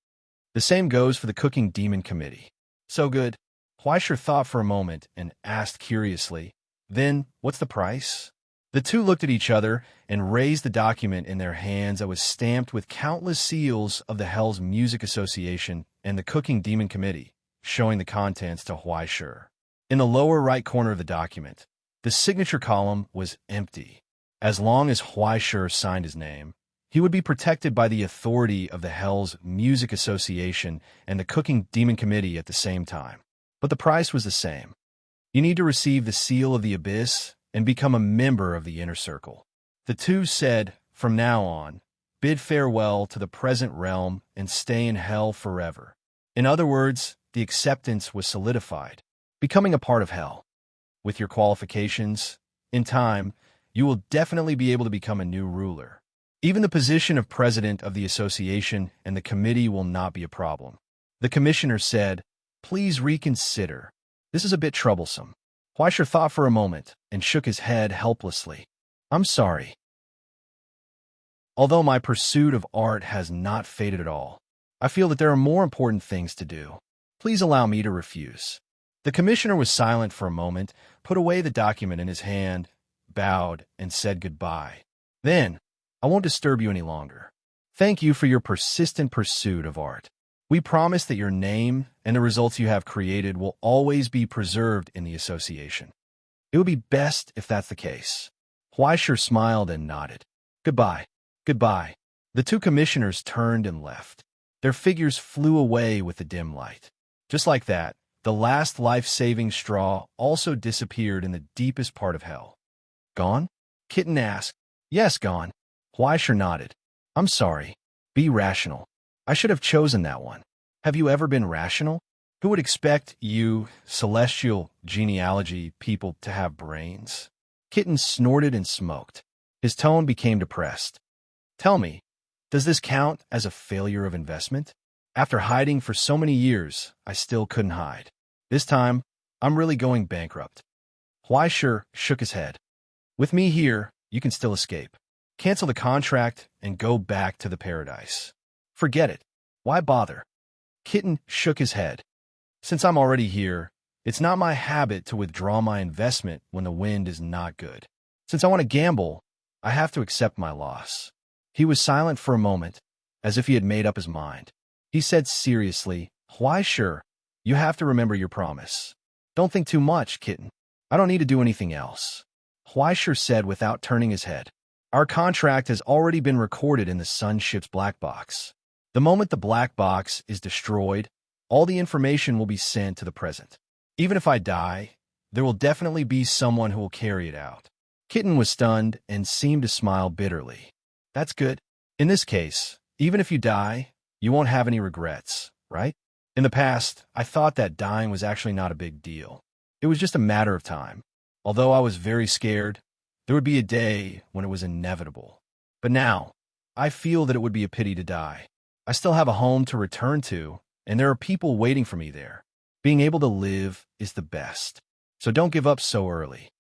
"The same goes for the Cooking Demon Committee." "So good." Huaishur thought for a moment and asked curiously, "Then, what's the price?" The two looked at each other and raised the document in their hands that was stamped with countless seals of the Hell's Music Association and the Cooking Demon Committee, showing the contents to Huaishur. In the lower right corner of the document, the signature column was empty. As long as Huaishur signed his name, he would be protected by the authority of the Hell's Music Association and the Cooking Demon Committee at the same time. But the price was the same. You need to receive the Seal of the Abyss and become a member of the Inner Circle. The two said, "From now on, bid farewell to the present realm and stay in Hell forever." In other words, the acceptance was solidified, becoming a part of Hell. With your qualifications, in time, you will definitely be able to become a new ruler. Even the position of president of the association and the committee will not be a problem. The commissioner said, "Please reconsider. This is a bit troublesome." Huaishur thought for a moment and shook his head helplessly. "I'm sorry. Although my pursuit of art has not faded at all, I feel that there are more important things to do. Please allow me to refuse." The commissioner was silent for a moment, put away the document in his hand, bowed, and said goodbye. "Then, I won't disturb you any longer. Thank you for your persistent pursuit of art. We promise that your name and the results you have created will always be preserved in the association." "It would be best if that's the case." Huaishur smiled and nodded. "Goodbye. Goodbye." The two commissioners turned and left. Their figures flew away with the dim light. Just like that, the last life-saving straw also disappeared in the deepest part of Hell. "Gone?" Kitten asked. "Yes, gone." Huaishur nodded. "I'm sorry. Be rational. I should have chosen that one. Have you ever been rational? Who would expect you, celestial genealogy people, to have brains?" Kitten snorted and smoked. His tone became depressed. "Tell me, does this count as a failure of investment? After hiding for so many years, I still couldn't hide. This time, I'm really going bankrupt." Huaishur shook his head. "With me here, you can still escape. Cancel the contract and go back to the paradise. Forget it. Why bother?" Kitten shook his head. "Since I'm already here, it's not my habit to withdraw my investment when the wind is not good. Since I want to gamble, I have to accept my loss." He was silent for a moment, as if he had made up his mind. He said seriously, "Huaishur, you have to remember your promise. Don't think too much, Kitten. I don't need to do anything else." Huaishur said without turning his head, "Our contract has already been recorded in the sun ship's black box. The moment the black box is destroyed, all the information will be sent to the present. Even if I die, there will definitely be someone who will carry it out." Kitten was stunned and seemed to smile bitterly. "That's good. In this case, even if you die, you won't have any regrets, right? In the past, I thought that dying was actually not a big deal. It was just a matter of time. Although I was very scared, there would be a day when it was inevitable. But now, I feel that it would be a pity to die. I still have a home to return to, and there are people waiting for me there. Being able to live is the best. So don't give up so early."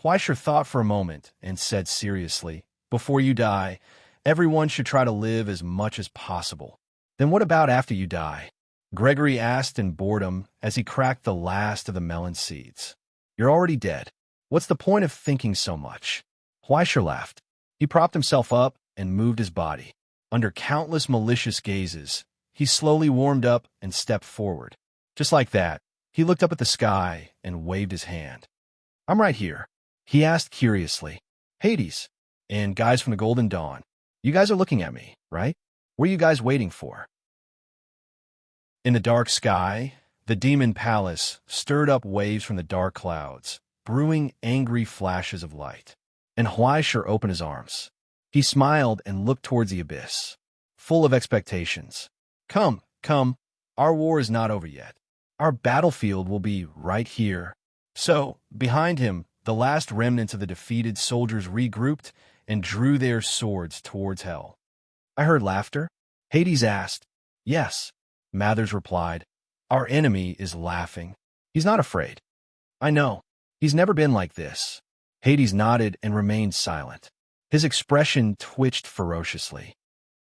Huaishur thought for a moment and said seriously, "Before you die, everyone should try to live as much as possible." "Then what about after you die?" Gregory asked in boredom as he cracked the last of the melon seeds. "You're already dead. What's the point of thinking so much?" Huaishur laughed. He propped himself up and moved his body. Under countless malicious gazes, He slowly warmed up and stepped forward. Just like that, he looked up at the sky and waved his hand. "I'm right here," he asked curiously. "Hades, and guys from the Golden Dawn, you guys are looking at me, right? What are you guys waiting for?" In the dark sky, the demon palace stirred up waves from the dark clouds, brewing angry flashes of light. And Huaishur opened his arms. He smiled and looked towards the abyss, full of expectations. Come, come, our war is not over yet. Our battlefield will be right here." So, behind him, the last remnants of the defeated soldiers regrouped and drew their swords towards hell. "I heard laughter?" Hades asked. "Yes," Mathers replied. "Our enemy is laughing. He's not afraid." "I know. He's never been like this." Hades nodded and remained silent. His expression twitched ferociously.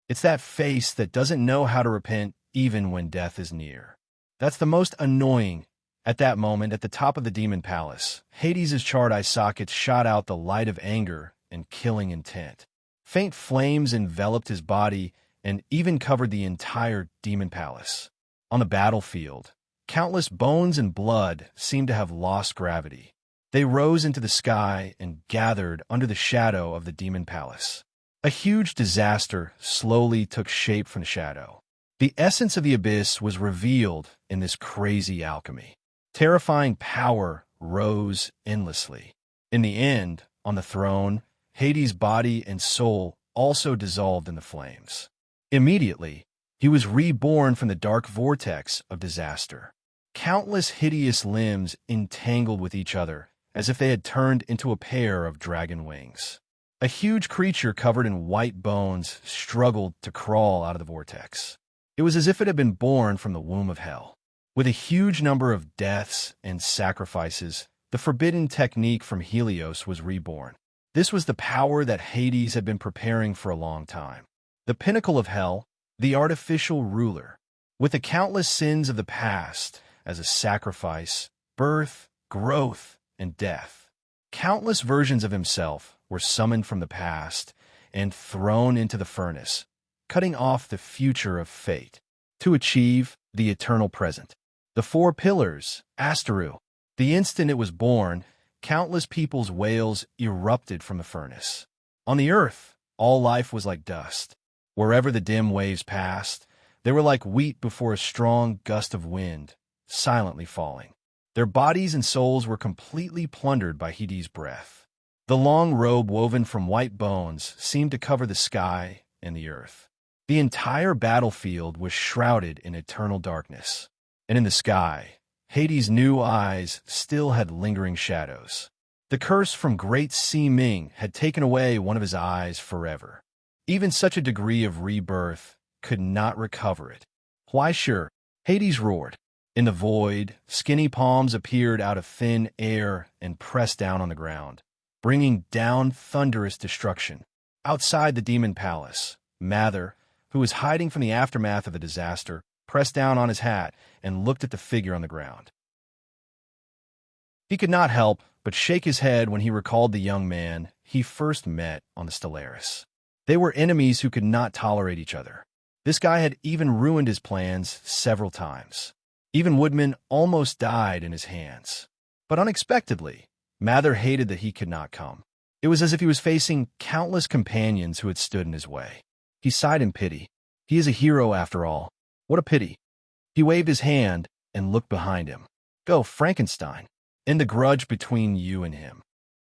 It's that face that doesn't know how to repent even when death is near. That's the most annoying. At that moment, at the top of the demon palace, Hades' charred eye sockets shot out the light of anger and killing intent. Faint flames enveloped his body and even covered the entire demon palace. On the battlefield, countless bones and blood seemed to have lost gravity. They rose into the sky and gathered under the shadow of the demon palace. A huge disaster slowly took shape from the shadow. The essence of the abyss was revealed in this crazy alchemy. Terrifying power rose endlessly. In the end, on the throne, Hades' body and soul also dissolved in the flames. Immediately, he was reborn from the dark vortex of disaster. Countless hideous limbs entangled with each other as if they had turned into a pair of dragon wings. A huge creature covered in white bones struggled to crawl out of the vortex. It was as if it had been born from the womb of hell. With a huge number of deaths and sacrifices, the forbidden technique from Helios was reborn. This was the power that Hades had been preparing for a long time. The pinnacle of hell, the artificial ruler, with the countless sins of the past as a sacrifice, birth, growth, and death. Countless versions of himself were summoned from the past and thrown into the furnace, cutting off the future of fate to achieve the eternal present. The four pillars, Asteru. The instant it was born, countless people's wails erupted from the furnace. On the earth, all life was like dust. Wherever the dim waves passed, they were like wheat before a strong gust of wind, silently falling. Their bodies and souls were completely plundered by Hades' breath. The long robe woven from white bones seemed to cover the sky and the earth. The entire battlefield was shrouded in eternal darkness. And in the sky, Hades' new eyes still had lingering shadows. The curse from Great Sea Ming had taken away one of his eyes forever. Even such a degree of rebirth could not recover it. Huaishur, Hades roared. In the void, skinny palms appeared out of thin air and pressed down on the ground, bringing down thunderous destruction. Outside the demon palace, Mather, who was hiding from the aftermath of the disaster, pressed down on his hat and looked at the figure on the ground. He could not help but shake his head when he recalled the young man he first met on the Stellaris. They were enemies who could not tolerate each other. This guy had even ruined his plans several times. Even Woodman almost died in his hands. But unexpectedly, Mather hated that he could not come. It was as if he was facing countless companions who had stood in his way. He sighed in pity. He is a hero after all. What a pity. He waved his hand and looked behind him. Go, Frankenstein. End the grudge between you and him.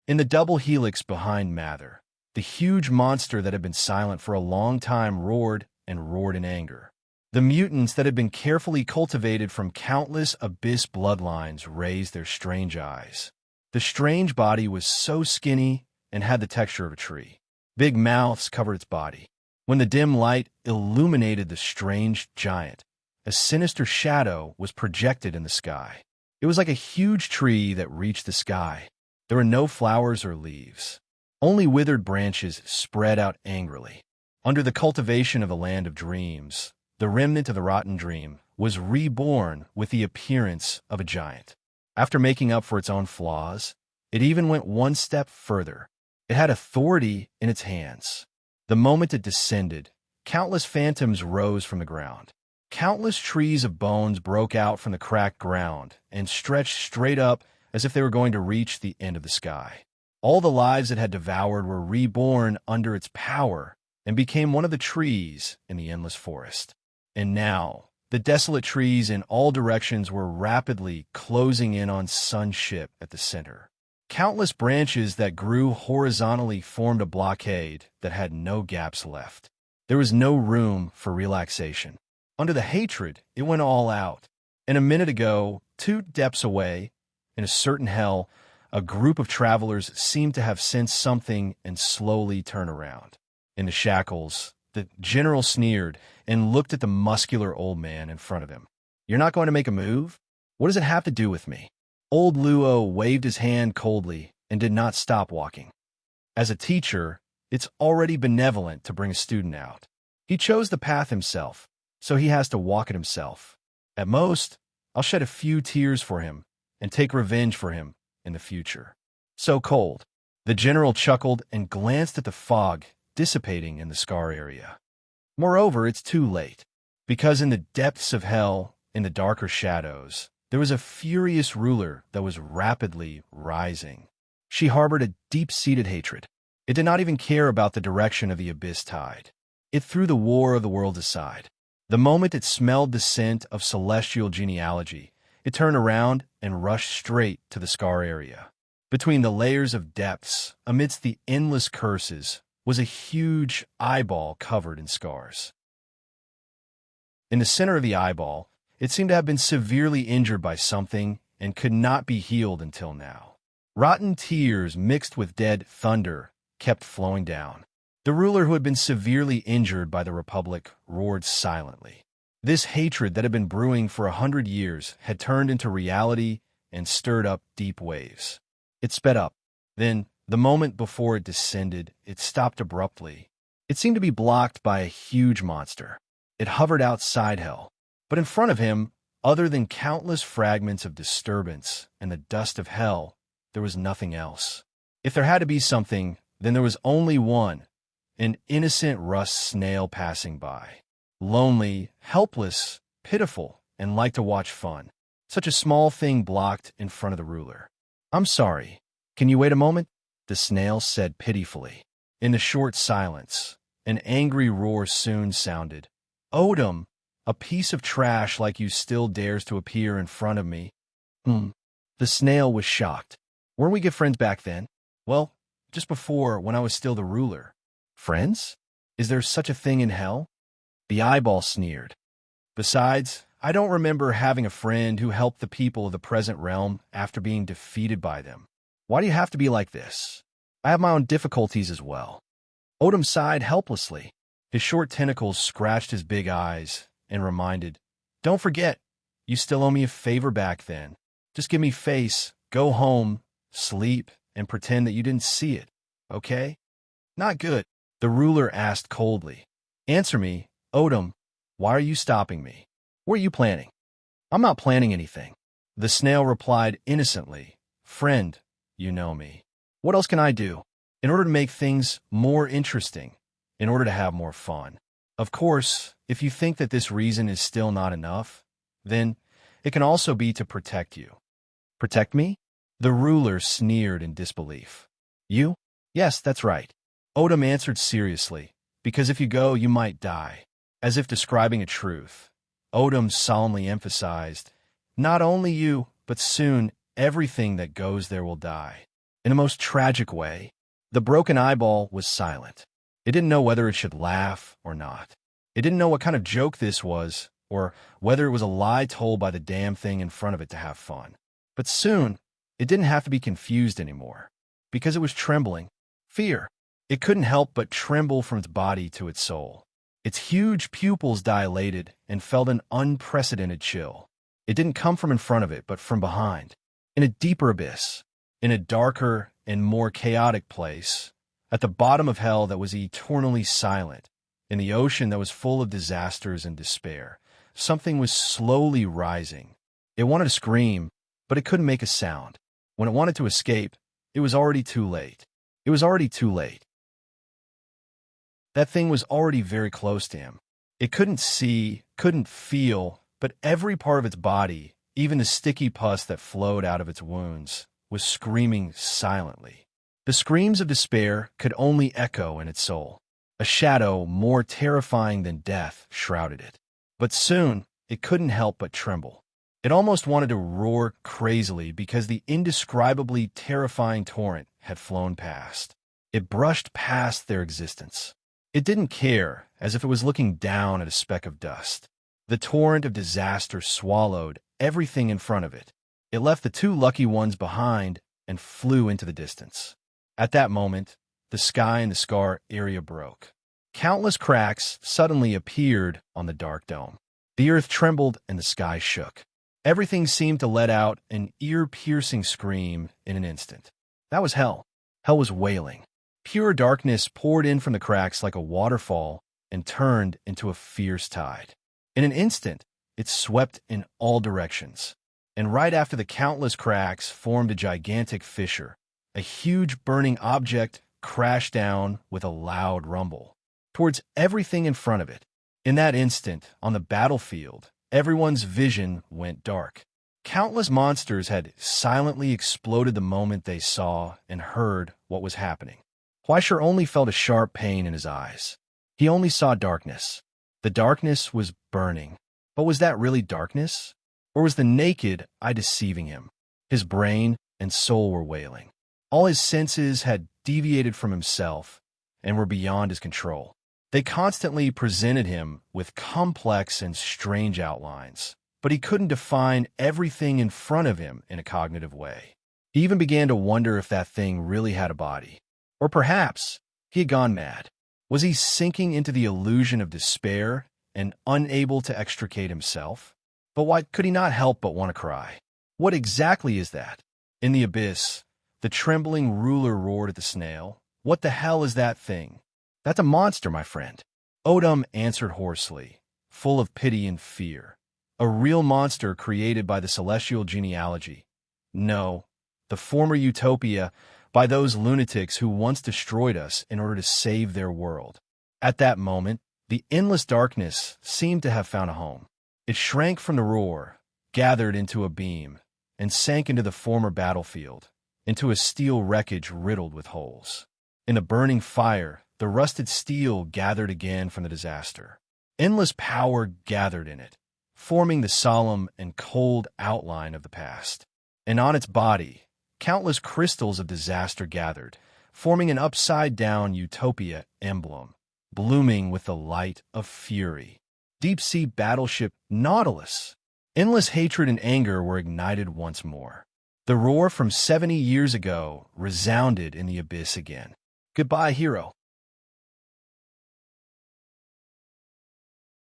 In the double helix behind Mather, the huge monster that had been silent for a long time roared and roared in anger. The mutants that had been carefully cultivated from countless abyss bloodlines raised their strange eyes. The strange body was so skinny and had the texture of a tree. Big mouths covered its body. When the dim light illuminated the strange giant, a sinister shadow was projected in the sky. It was like a huge tree that reached the sky. There were no flowers or leaves. Only withered branches spread out angrily. Under the cultivation of the land of dreams, the remnant of the rotten dream was reborn with the appearance of a giant. After making up for its own flaws, it even went one step further. It had authority in its hands. The moment it descended, countless phantoms rose from the ground. Countless trees of bones broke out from the cracked ground and stretched straight up as if they were going to reach the end of the sky. All the lives it had devoured were reborn under its power and became one of the trees in the endless forest. And now, the desolate trees in all directions were rapidly closing in on Sunship at the center. Countless branches that grew horizontally formed a blockade that had no gaps left. There was no room for relaxation. Under the hatred, it went all out. And a minute ago, 2 depths away, in a certain hell, a group of travelers seemed to have sensed something and slowly turn around. In the shackles, the general sneered and looked at the muscular old man in front of him. "You're not going to make a move? What does it have to do with me?" Old Luo waved his hand coldly and did not stop walking. As a teacher, it's already benevolent to bring a student out. He chose the path himself, so he has to walk it himself. At most, I'll shed a few tears for him and take revenge for him in the future. So cold. The general chuckled and glanced at the fog dissipating in the scar area. Moreover, it's too late, because in the depths of hell, in the darker shadows, there was a furious ruler that was rapidly rising. She harbored a deep-seated hatred. It did not even care about the direction of the abyss tide. It threw the war of the worlds aside. The moment it smelled the scent of celestial genealogy, it turned around and rushed straight to the scar area. Between the layers of depths, amidst the endless curses, was a huge eyeball covered in scars. In the center of the eyeball, it seemed to have been severely injured by something and could not be healed until now. Rotten tears mixed with dead thunder kept flowing down. The ruler who had been severely injured by the Republic roared silently. This hatred that had been brewing for 100 years had turned into reality and stirred up deep waves. It sped up. Then, the moment before it descended, it stopped abruptly. It seemed to be blocked by a huge monster. It hovered outside hell. But in front of him, other than countless fragments of disturbance and the dust of hell, there was nothing else. If there had to be something, then there was only one, an innocent rust snail passing by. Lonely, helpless, pitiful, and like to watch fun. Such a small thing blocked in front of the ruler. "I'm sorry. Can you wait a moment?" the snail said pitifully. In the short silence, an angry roar soon sounded. "Odom, a piece of trash like you still dares to appear in front of me." The snail was shocked. "Weren't we good friends back then?" "Well, just before, when I was still the ruler." "Friends? Is there such a thing in hell?" The eyeball sneered. "Besides, I don't remember having a friend who helped the people of the present realm after being defeated by them. Why do you have to be like this? I have my own difficulties as well." Odom sighed helplessly. His short tentacles scratched his big eyes and reminded, "Don't forget, you still owe me a favor back then. Just give me face, go home, sleep, and pretend that you didn't see it, okay?" "Not good," the ruler asked coldly. "Answer me, Odom, why are you stopping me? What are you planning?" "I'm not planning anything." The snail replied innocently, "Friend, you know me. What else can I do? In order to make things more interesting, in order to have more fun. Of course, if you think that this reason is still not enough, then it can also be to protect you." "Protect me?" The ruler sneered in disbelief. "You?" "Yes, that's right." Odom answered seriously, "Because if you go, you might die." As if describing a truth, Odom solemnly emphasized, "Not only you, but soon everything that goes there will die." In a most tragic way, the broken eyeball was silent. It didn't know whether it should laugh or not. It didn't know what kind of joke this was, or whether it was a lie told by the damn thing in front of it to have fun. But soon, it didn't have to be confused anymore, because it was trembling. Fear. It couldn't help but tremble from its body to its soul. Its huge pupils dilated and felt an unprecedented chill. It didn't come from in front of it, but from behind, in a deeper abyss, in a darker and more chaotic place, at the bottom of hell that was eternally silent, in the ocean that was full of disasters and despair. Something was slowly rising. It wanted to scream, but it couldn't make a sound. When it wanted to escape, it was already too late. It was already too late. That thing was already very close to him. It couldn't see, couldn't feel, but every part of its body, even the sticky pus that flowed out of its wounds, was screaming silently. The screams of despair could only echo in its soul. A shadow more terrifying than death shrouded it. But soon, it couldn't help but tremble. It almost wanted to roar crazily because the indescribably terrifying torrent had flown past. It brushed past their existence. It didn't care, as if it was looking down at a speck of dust. The torrent of disaster swallowed everything in front of it. It left the two lucky ones behind and flew into the distance. At that moment, the sky in the scar area broke. Countless cracks suddenly appeared on the dark dome. The earth trembled and the sky shook. Everything seemed to let out an ear-piercing scream in an instant. That was hell. Hell was wailing. Pure darkness poured in from the cracks like a waterfall and turned into a fierce tide. In an instant, it swept in all directions. And right after the countless cracks formed a gigantic fissure, a huge burning object crashed down with a loud rumble towards everything in front of it. In that instant, on the battlefield, everyone's vision went dark. Countless monsters had silently exploded the moment they saw and heard what was happening. Huaisher only felt a sharp pain in his eyes. He only saw darkness. The darkness was burning. But was that really darkness? Or was the naked eye deceiving him? His brain and soul were wailing. All his senses had deviated from himself and were beyond his control. They constantly presented him with complex and strange outlines, but he couldn't define everything in front of him in a cognitive way. He even began to wonder if that thing really had a body. Or perhaps he had gone mad. Was he sinking into the illusion of despair and unable to extricate himself? But why could he not help but want to cry? What exactly is that? In the abyss, the trembling ruler roared at the snail. What the hell is that thing? That's a monster, my friend. Odum answered hoarsely, full of pity and fear. A real monster created by the celestial genealogy. No, the former utopia by those lunatics who once destroyed us in order to save their world. At that moment, the endless darkness seemed to have found a home. It shrank from the roar, gathered into a beam, and sank into the former battlefield, into a steel wreckage riddled with holes. In the burning fire, the rusted steel gathered again from the disaster. Endless power gathered in it, forming the solemn and cold outline of the past. And on its body, countless crystals of disaster gathered, forming an upside-down utopia emblem, blooming with the light of fury. Deep-sea battleship Nautilus. Endless hatred and anger were ignited once more. The roar from 70 years ago resounded in the abyss again. Goodbye, hero.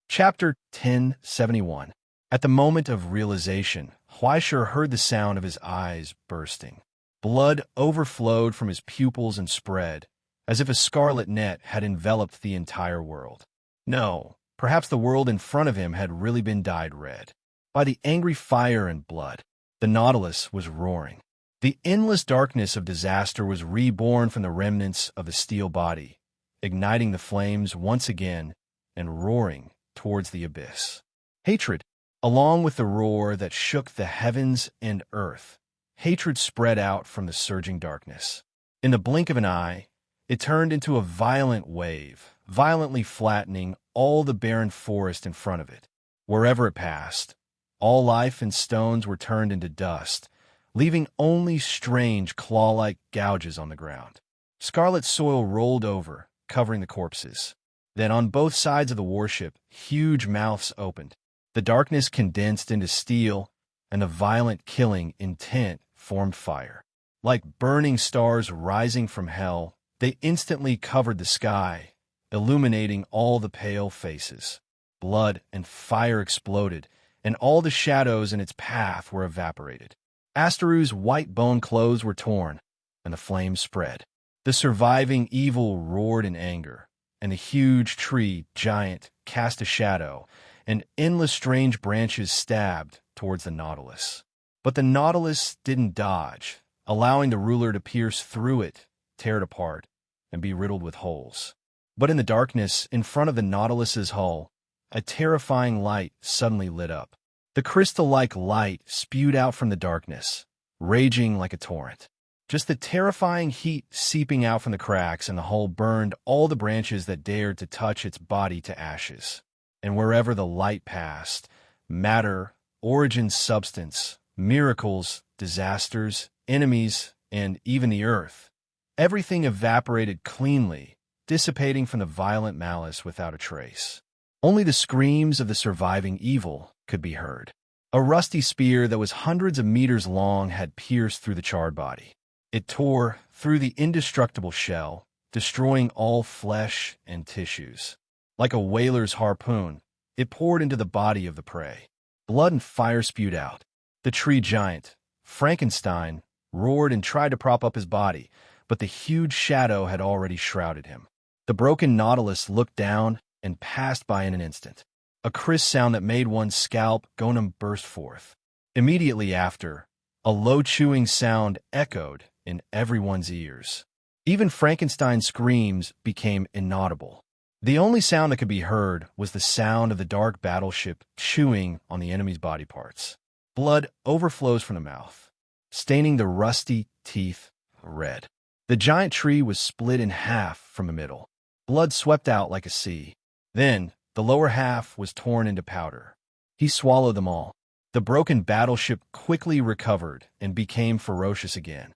Chapter 1071. At the moment of realization, Huaisher heard the sound of his eyes bursting. Blood overflowed from his pupils and spread, as if a scarlet net had enveloped the entire world. No, perhaps the world in front of him had really been dyed red. By the angry fire and blood, the Nautilus was roaring. The endless darkness of disaster was reborn from the remnants of the steel body, igniting the flames once again and roaring towards the abyss. Hatred, along with the roar that shook the heavens and earth, hatred spread out from the surging darkness. In the blink of an eye, it turned into a violent wave, violently flattening all the barren forest in front of it. Wherever it passed, all life and stones were turned into dust, leaving only strange claw-like gouges on the ground. Scarlet soil rolled over, covering the corpses. Then on both sides of the warship, huge mouths opened. The darkness condensed into steel, and the violent killing intent formed fire. Like burning stars rising from hell, they instantly covered the sky, illuminating all the pale faces. Blood and fire exploded, and all the shadows in its path were evaporated. Asteru's white bone clothes were torn, and the flames spread. The surviving evil roared in anger, and the huge tree giant cast a shadow, and endless strange branches stabbed towards the Nautilus. But the Nautilus didn't dodge, allowing the ruler to pierce through it, tear it apart, and be riddled with holes. But in the darkness in front of the Nautilus's hull, a terrifying light suddenly lit up. The crystal-like light spewed out from the darkness, raging like a torrent. Just the terrifying heat seeping out from the cracks in the hull burned all the branches that dared to touch its body to ashes. And wherever the light passed, matter, origin, substance, miracles, disasters, enemies, and even the earth, everything evaporated cleanly, dissipating from the violent malice without a trace. Only the screams of the surviving evil could be heard. A rusty spear that was hundreds of meters long had pierced through the charred body. It tore through the indestructible shell, destroying all flesh and tissues. Like a whaler's harpoon, it poured into the body of the prey. Blood and fire spewed out. The tree giant, Frankenstein, roared and tried to prop up his body, but the huge shadow had already shrouded him. The broken Nautilus looked down and passed by in an instant. A crisp sound that made one's scalp go numb burst forth. Immediately after, a low chewing sound echoed in everyone's ears. Even Frankenstein's screams became inaudible. The only sound that could be heard was the sound of the dark battleship chewing on the enemy's body parts. Blood overflows from the mouth, staining the rusty teeth red. The giant tree was split in half from the middle. Blood swept out like a sea. Then, the lower half was torn into powder. He swallowed them all. The broken battleship quickly recovered and became ferocious again.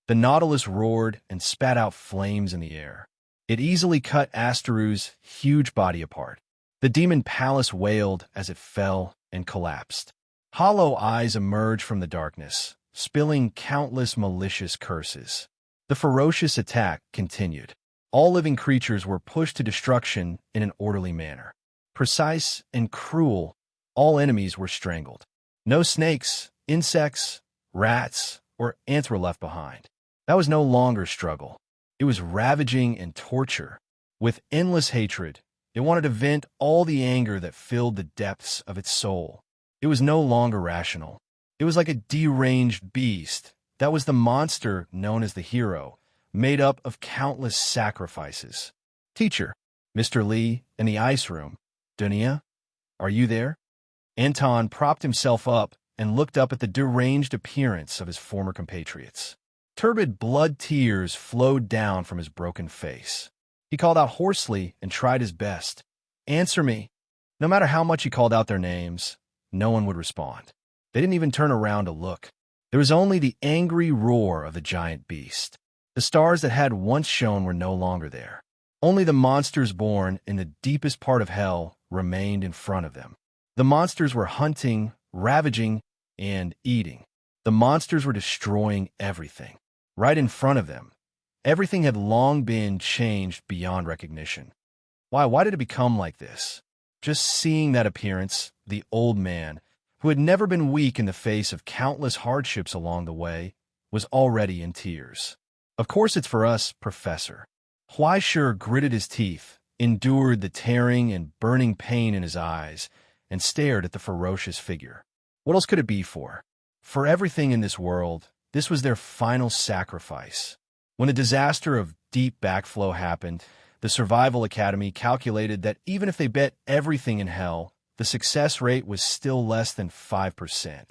The Nautilus roared and spat out flames in the air. It easily cut Asteru's huge body apart. The demon palace wailed as it fell and collapsed. Hollow eyes emerged from the darkness, spilling countless malicious curses. The ferocious attack continued. All living creatures were pushed to destruction in an orderly manner. Precise and cruel, all enemies were strangled. No snakes, insects, rats, or ants were left behind. That was no longer struggle. It was ravaging and torture. With endless hatred, it wanted to vent all the anger that filled the depths of its soul. It was no longer rational. It was like a deranged beast. That was the monster known as the hero, made up of countless sacrifices. Teacher, Mr. Lee, in the ice room. Dunia, are you there? Anton propped himself up and looked up at the deranged appearance of his former compatriots. Turbid blood tears flowed down from his broken face. He called out hoarsely and tried his best. Answer me. No matter how much he called out their names, no one would respond. They didn't even turn around to look. There was only the angry roar of the giant beast. The stars that had once shone were no longer there. Only the monsters born in the deepest part of hell remained in front of them. The monsters were hunting, ravaging, and eating. The monsters were destroying everything. Right in front of them. Everything had long been changed beyond recognition. Why did it become like this? Just seeing that appearance, the old man, who had never been weak in the face of countless hardships along the way, was already in tears. Of course it's for us, Professor. Huaishur gritted his teeth, endured the tearing and burning pain in his eyes, and stared at the ferocious figure. What else could it be for? For everything in this world, this was their final sacrifice. When the disaster of deep backflow happened, the Survival Academy calculated that even if they bet everything in hell, the success rate was still less than 5%.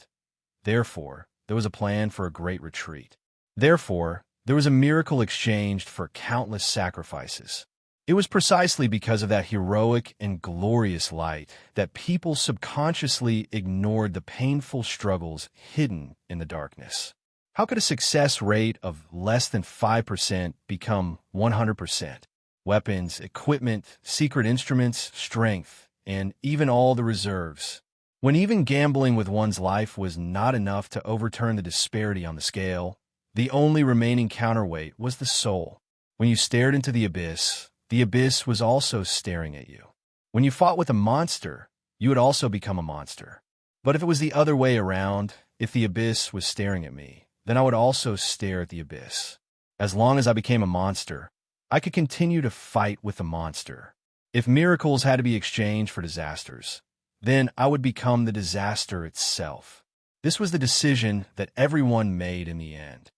Therefore, there was a plan for a great retreat. Therefore, there was a miracle exchanged for countless sacrifices. It was precisely because of that heroic and glorious light that people subconsciously ignored the painful struggles hidden in the darkness. How could a success rate of less than 5% become 100%? Weapons, equipment, secret instruments, strength, and even all the reserves. When even gambling with one's life was not enough to overturn the disparity on the scale, the only remaining counterweight was the soul. When you stared into the abyss was also staring at you. When you fought with a monster, you would also become a monster. But if it was the other way around, if the abyss was staring at me, then I would also stare at the abyss. As long as I became a monster, I could continue to fight with the monster. If miracles had to be exchanged for disasters, then I would become the disaster itself. This was the decision that everyone made in the end.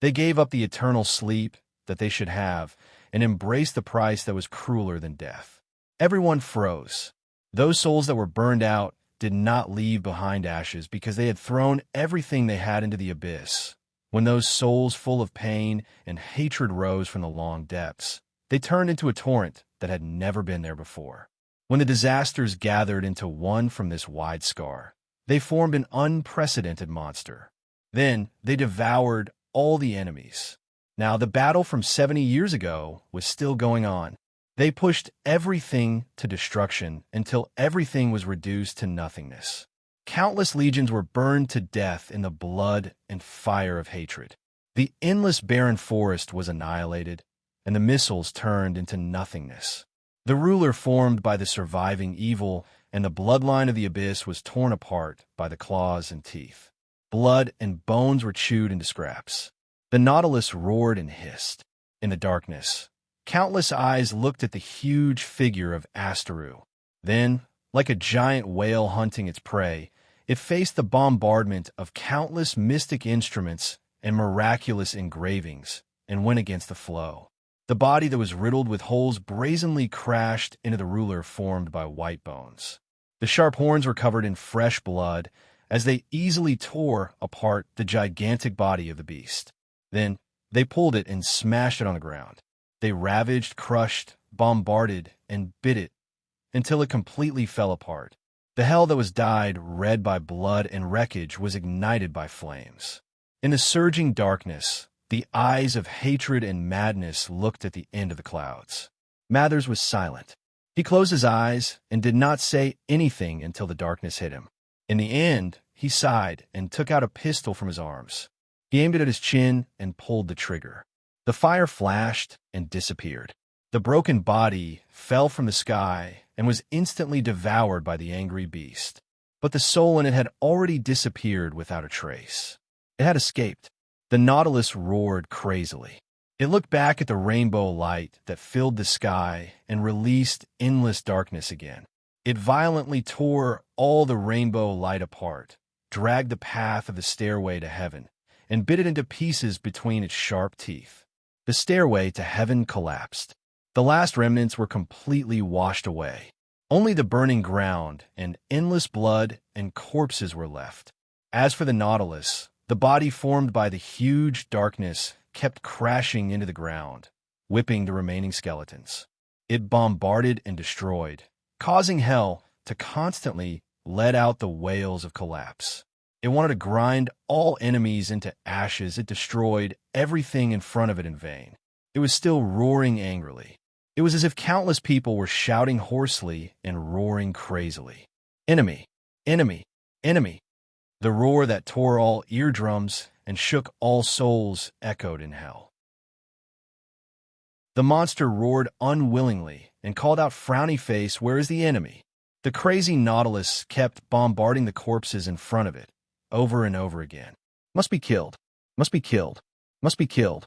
They gave up the eternal sleep that they should have and embraced the price that was crueler than death. Everyone froze. Those souls that were burned out did not leave behind ashes because they had thrown everything they had into the abyss. When those souls full of pain and hatred rose from the long depths, they turned into a torrent that had never been there before. When the disasters gathered into one from this wide scar, they formed an unprecedented monster. Then they devoured all the enemies. Now, the battle from 70 years ago was still going on. They pushed everything to destruction until everything was reduced to nothingness. Countless legions were burned to death in the blood and fire of hatred. The endless barren forest was annihilated, and the missiles turned into nothingness. The ruler formed by the surviving evil and the bloodline of the abyss was torn apart by the claws and teeth. Blood and bones were chewed into scraps. The Nautilus roared and hissed. In the darkness, countless eyes looked at the huge figure of Asteru. Then, like a giant whale hunting its prey, it faced the bombardment of countless mystic instruments and miraculous engravings and went against the flow. The body that was riddled with holes brazenly crashed into the ruler formed by white bones. The sharp horns were covered in fresh blood as they easily tore apart the gigantic body of the beast. Then they pulled it and smashed it on the ground. They ravaged, crushed, bombarded, and bit it until it completely fell apart. The hell that was dyed red by blood and wreckage was ignited by flames. In the surging darkness, the eyes of hatred and madness looked at the end of the clouds. Mathers was silent. He closed his eyes and did not say anything until the darkness hit him. In the end, he sighed and took out a pistol from his arms. He aimed it at his chin and pulled the trigger. The fire flashed and disappeared. The broken body fell from the sky and was instantly devoured by the angry beast. But the soul in it had already disappeared without a trace. It had escaped. The Nautilus roared crazily. It looked back at the rainbow light that filled the sky and released endless darkness again. It violently tore all the rainbow light apart, dragged the path of the stairway to heaven, and bit it into pieces between its sharp teeth. The stairway to heaven collapsed. The last remnants were completely washed away. Only the burning ground and endless blood and corpses were left. As for the Nautilus, the body formed by the huge darkness kept crashing into the ground, whipping the remaining skeletons. It bombarded and destroyed, causing hell to constantly let out the wails of collapse. It wanted to grind all enemies into ashes. It destroyed everything in front of it in vain. It was still roaring angrily. It was as if countless people were shouting hoarsely and roaring crazily. Enemy! Enemy! Enemy! The roar that tore all eardrums and shook all souls echoed in hell. The monster roared unwillingly and called out, "Frowny face, where is the enemy?" The crazy Nautilus kept bombarding the corpses in front of it, over and over again. Must be killed. Must be killed. Must be killed.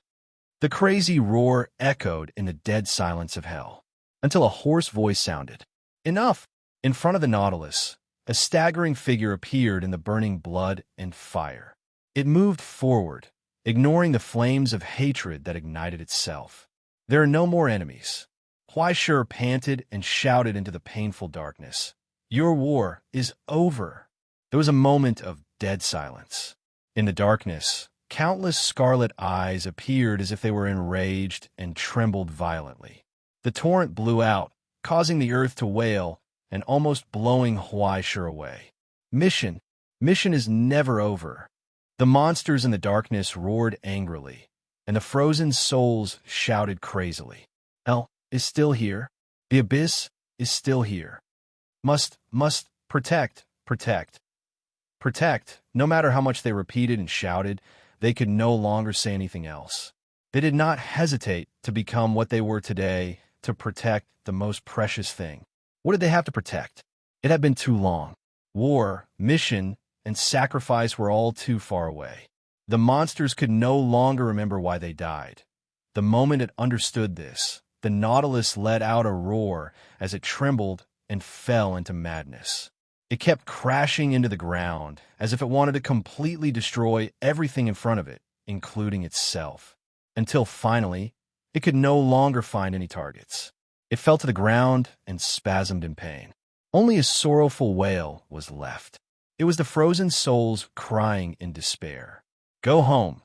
The crazy roar echoed in the dead silence of hell, until a hoarse voice sounded. Enough! In front of the Nautilus, a staggering figure appeared in the burning blood and fire. It moved forward, ignoring the flames of hatred that ignited itself. There are no more enemies. Huaishur panted and shouted into the painful darkness. Your war is over. There was a moment of dead silence. In the darkness, countless scarlet eyes appeared as if they were enraged and trembled violently. The torrent blew out, causing the earth to wail and almost blowing Huaishur away. Mission is never over. The monsters in the darkness roared angrily, and the frozen souls shouted crazily. Hell is still here. The abyss is still here. Must protect. No matter how much they repeated and shouted, they could no longer say anything else. They did not hesitate to become what they were today, to protect the most precious thing. What did they have to protect? It had been too long. War, mission, and sacrifice were all too far away. The monsters could no longer remember why they died. The moment it understood this, the Nautilus let out a roar as it trembled and fell into madness. It kept crashing into the ground as if it wanted to completely destroy everything in front of it, including itself, until finally It could no longer find any targets. It fell to the ground and spasmed in pain. Only a sorrowful wail was left. It was the frozen souls crying in despair. Go home.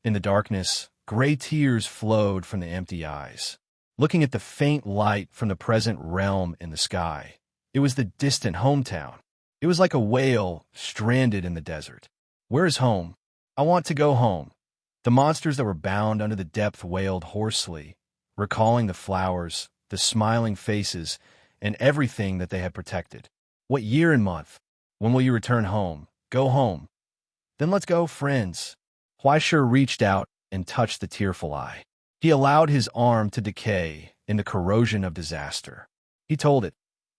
In the darkness, gray tears flowed from the empty eyes. Looking at the faint light from the present realm in the sky, it was the distant hometown. It was like a whale stranded in the desert. Where is home? I want to go home. The monsters that were bound under the depth wailed hoarsely, recalling the flowers, the smiling faces, and everything that they had protected. What year and month? When will you return home? Go home. Then let's go, friends. Huaishur reached out and touched the tearful eye. He allowed his arm to decay in the corrosion of disaster. He told it,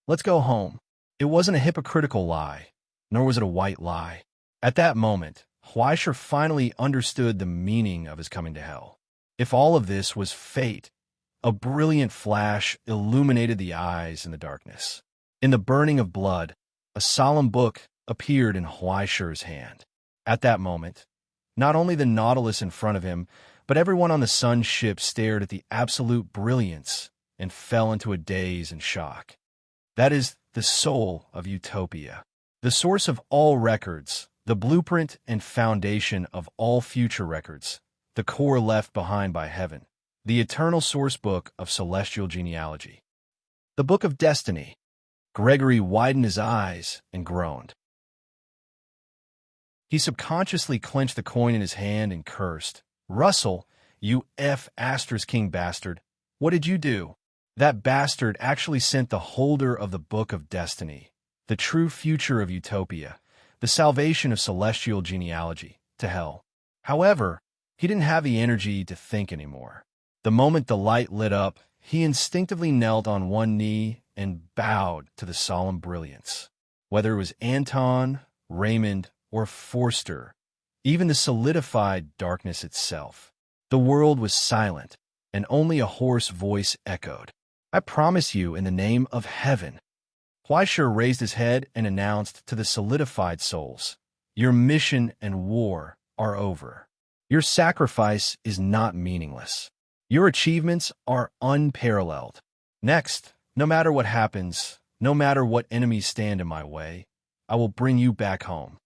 let's go home. It wasn't a hypocritical lie, nor was it a white lie. At that moment, Huaishur finally understood the meaning of his coming to hell. If all of this was fate, a brilliant flash illuminated the eyes in the darkness. In the burning of blood, a solemn book appeared in Huaishur's hand. At that moment, not only the Nautilus in front of him, but everyone on the sun's ship stared at the absolute brilliance and fell into a daze and shock. That is the soul of Utopia, the source of all records, the blueprint and foundation of all future records, the core left behind by heaven, the eternal source book of celestial genealogy. The Book of Destiny. Gregory widened his eyes and groaned. He subconsciously clenched the coin in his hand and cursed. Russell, you King bastard, what did you do? That bastard actually sent the holder of the Book of Destiny, the true future of Utopia, the salvation of celestial genealogy, to hell. However, he didn't have the energy to think anymore. The moment the light lit up, he instinctively knelt on one knee and bowed to the solemn brilliance. Whether it was Anton, Raymond, or Forster, even the solidified darkness itself, the world was silent, and only a hoarse voice echoed. I promise you in the name of heaven. Huaishur raised his head and announced to the solidified souls, your mission and war are over. Your sacrifice is not meaningless. Your achievements are unparalleled. Next, no matter what happens, no matter what enemies stand in my way, I will bring you back home.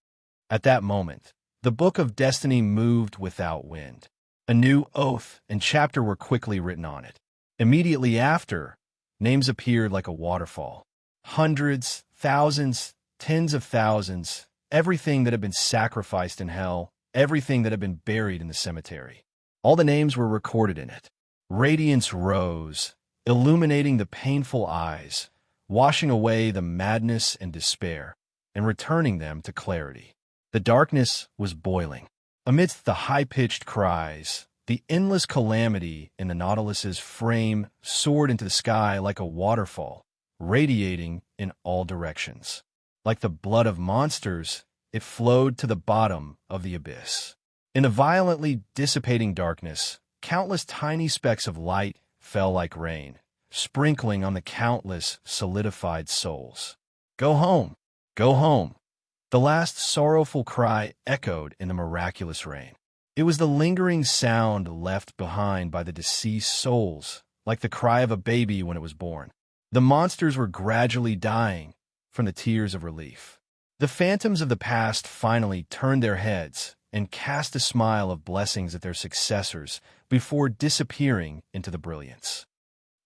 At that moment, the Book of Destiny moved without wind. A new oath and chapter were quickly written on it. Immediately after, names appeared like a waterfall. Hundreds, thousands, tens of thousands, everything that had been sacrificed in hell, everything that had been buried in the cemetery. All the names were recorded in it. Radiance rose, illuminating the painful eyes, washing away the madness and despair, and returning them to clarity. The darkness was boiling. Amidst the high-pitched cries, the endless calamity in the Nautilus's frame soared into the sky like a waterfall, radiating in all directions. Like the blood of monsters, it flowed to the bottom of the abyss. In the violently dissipating darkness, countless tiny specks of light fell like rain, sprinkling on the countless solidified souls. Go home! Go home! The last sorrowful cry echoed in the miraculous rain. It was the lingering sound left behind by the deceased souls, like the cry of a baby when it was born. The monsters were gradually dying from the tears of relief. The phantoms of the past finally turned their heads and cast a smile of blessings at their successors before disappearing into the brilliance.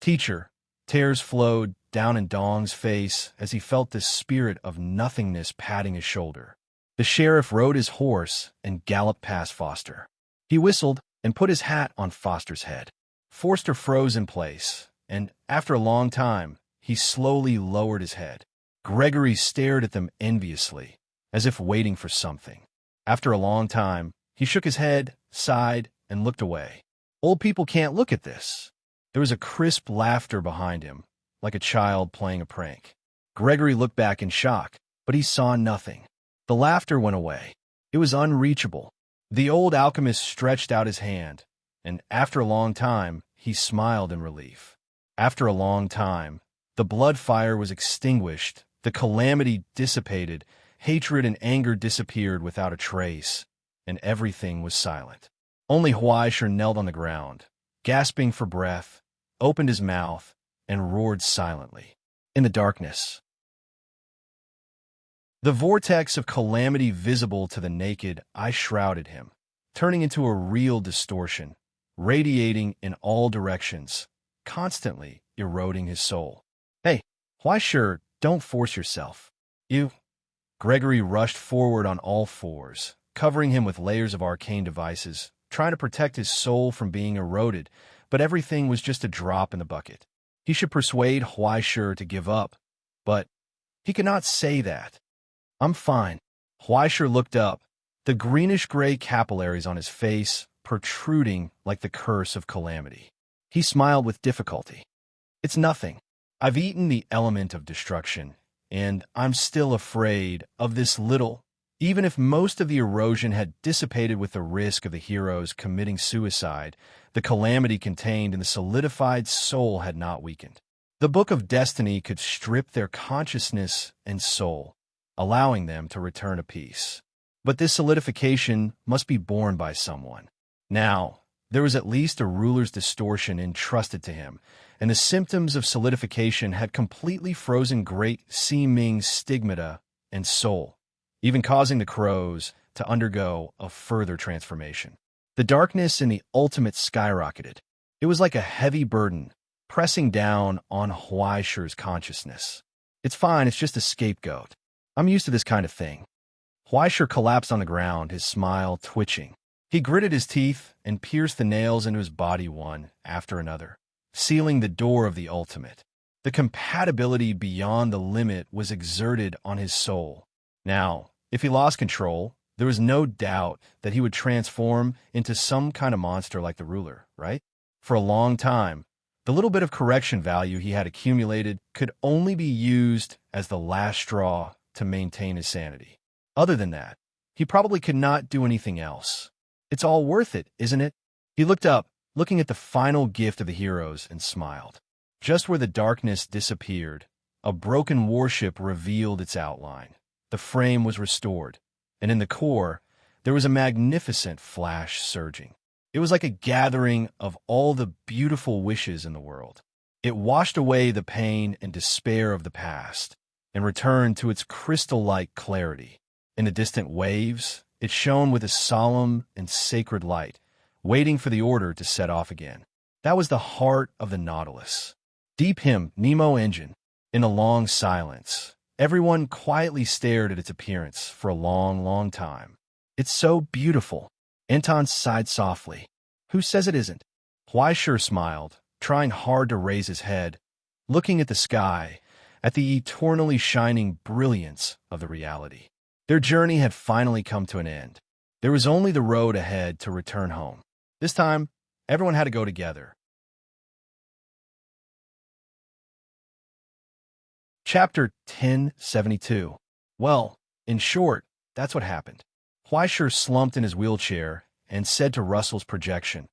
Teacher, tears flowed down in Dong's face as he felt the spirit of nothingness patting his shoulder. The sheriff rode his horse and galloped past Foster. He whistled and put his hat on Foster's head. Forster froze in place, and after a long time, he slowly lowered his head. Gregory stared at them enviously, as if waiting for something. After a long time, he shook his head, sighed, and looked away. Old people can't look at this. There was a crisp laughter behind him, like a child playing a prank. Gregory looked back in shock, but he saw nothing. The laughter went away. It was unreachable. The old alchemist stretched out his hand, and after a long time, he smiled in relief. After a long time, the blood fire was extinguished, the calamity dissipated, hatred and anger disappeared without a trace, and everything was silent. Only Huaishur knelt on the ground, gasping for breath, opened his mouth, and roared silently. In the darkness, the vortex of calamity visible to the naked eye shrouded him, turning into a real distortion, radiating in all directions, constantly eroding his soul. Hey, why sure, don't force yourself. You. Gregory rushed forward on all fours, covering him with layers of arcane devices, trying to protect his soul from being eroded, but everything was just a drop in the bucket. He should persuade Huaishur to give up, but he could not say that. I'm fine. Huaishur looked up, the greenish-gray capillaries on his face protruding like the curse of calamity. He smiled with difficulty. It's nothing. I've eaten the element of destruction, and I'm still afraid of this little. Even if most of the erosion had dissipated with the risk of the heroes committing suicide, the calamity contained in the solidified soul had not weakened. The Book of Destiny could strip their consciousness and soul, allowing them to return to peace. But this solidification must be borne by someone. Now, there was at least a ruler's distortion entrusted to him, and the symptoms of solidification had completely frozen great Ming's stigmata and soul, even causing the crows to undergo a further transformation. The darkness in the ultimate skyrocketed. It was like a heavy burden, pressing down on Huaishur's consciousness. It's fine, it's just a scapegoat. I'm used to this kind of thing. Huaishur collapsed on the ground, his smile twitching. He gritted his teeth and pierced the nails into his body one after another, sealing the door of the ultimate. The compatibility beyond the limit was exerted on his soul. Now, if he lost control, there was no doubt that he would transform into some kind of monster like the ruler, right? For a long time, the little bit of correction value he had accumulated could only be used as the last straw to maintain his sanity. Other than that, he probably could not do anything else. It's all worth it, isn't it? He looked up, looking at the final gift of the heroes, and smiled. Just where the darkness disappeared, a broken warship revealed its outline. The frame was restored, and in the core, there was a magnificent flash surging. It was like a gathering of all the beautiful wishes in the world. It washed away the pain and despair of the past, and returned to its crystal-like clarity. In the distant waves, it shone with a solemn and sacred light, waiting for the order to set off again. That was the heart of the Nautilus. Deep him, Nemo engine. In a long silence, everyone quietly stared at its appearance for a long, long time. It's so beautiful. Anton sighed softly. Who says it isn't? Huaishur smiled, trying hard to raise his head, looking at the sky, at the eternally shining brilliance of the reality. Their journey had finally come to an end. There was only the road ahead to return home. This time, everyone had to go together. Chapter 1072. Well, in short, that's what happened. Huaishur slumped in his wheelchair and said to Russell's projection,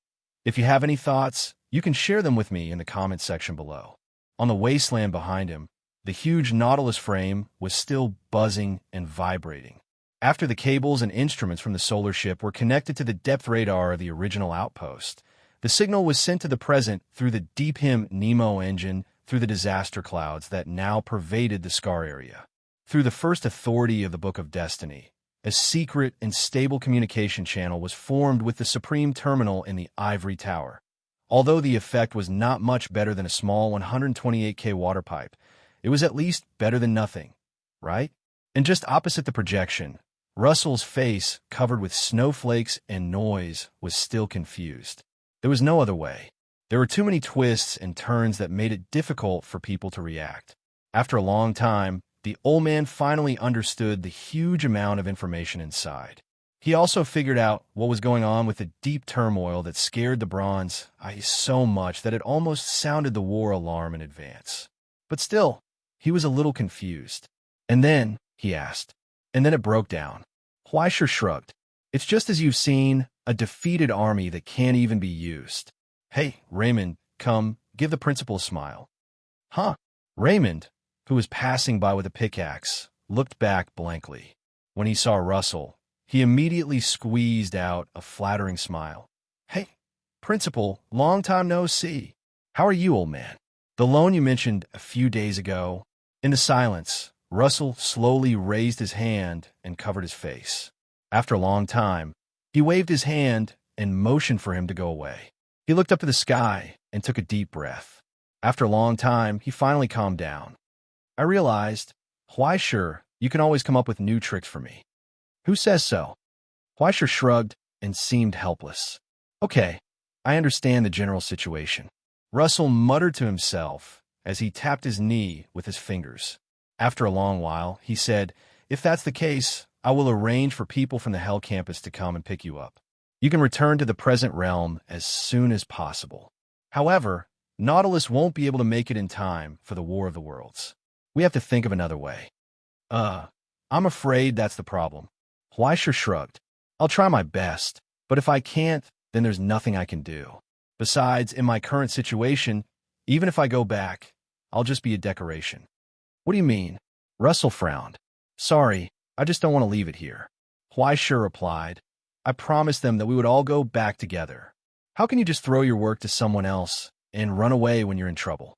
"If you have any thoughts, you can share them with me in the comments section below." On the wasteland behind him, the huge Nautilus frame was still buzzing and vibrating. After the cables and instruments from the solar ship were connected to the depth radar of the original outpost, the signal was sent to the present through the Deep Him Nemo engine through the disaster clouds that now pervaded the Scar area. Through the first authority of the Book of Destiny, a secret and stable communication channel was formed with the Supreme Terminal in the Ivory Tower. Although the effect was not much better than a small 128K water pipe, it was at least better than nothing, right? And just opposite the projection, Russell's face, covered with snowflakes and noise, was still confused. There was no other way. There were too many twists and turns that made it difficult for people to react. After a long time, the old man finally understood the huge amount of information inside. He also figured out what was going on with the deep turmoil that scared the bronze ice so much that it almost sounded the war alarm in advance. But still, he was a little confused. And then, he asked, and then it broke down. Huaishur shrugged. It's just as you've seen, a defeated army that can't even be used. Hey, Raymond, come, give the principal a smile. Huh? Raymond, who was passing by with a pickaxe, looked back blankly. When he saw Russell, he immediately squeezed out a flattering smile. Hey, Principal, long time no see. How are you, old man? The loan you mentioned a few days ago. In the silence, Russell slowly raised his hand and covered his face. After a long time, he waved his hand and motioned for him to go away. He looked up to the sky and took a deep breath. After a long time, he finally calmed down. I realized, why sure, you can always come up with new tricks for me. Who says so? Huaisher shrugged and seemed helpless. Okay, I understand the general situation. Russell muttered to himself as he tapped his knee with his fingers. After a long while, he said, if that's the case, I will arrange for people from the Hell campus to come and pick you up. You can return to the present realm as soon as possible. However, Nautilus won't be able to make it in time for the War of the Worlds. We have to think of another way. I'm afraid that's the problem. Huaisher shrugged. I'll try my best, but if I can't, then there's nothing I can do. Besides, in my current situation, even if I go back, I'll just be a decoration. What do you mean? Russell frowned. Sorry, I just don't want to leave it here. Huaisher replied. I promised them that we would all go back together. How can you just throw your work to someone else and run away when you're in trouble?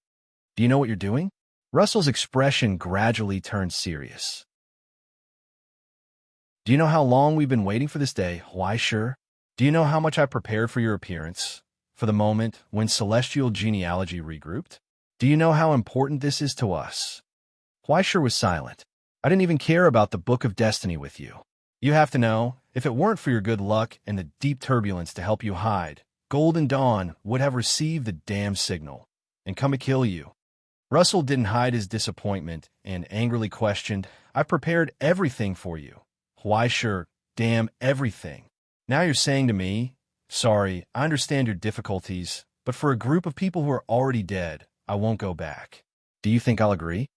Do you know what you're doing? Russell's expression gradually turned serious. Do you know how long we've been waiting for this day, Huaisher? Do you know how much I prepared for your appearance, for the moment when celestial genealogy regrouped? Do you know how important this is to us? Huaisher was silent. I didn't even care about the Book of Destiny with you. You have to know, if it weren't for your good luck and the deep turbulence to help you hide, Golden Dawn would have received the damn signal and come to kill you. Russell didn't hide his disappointment and angrily questioned, I prepared everything for you. Huaisher, damn everything. Now you're saying to me, sorry, I understand your difficulties, but for a group of people who are already dead, I won't go back. Do you think I'll agree?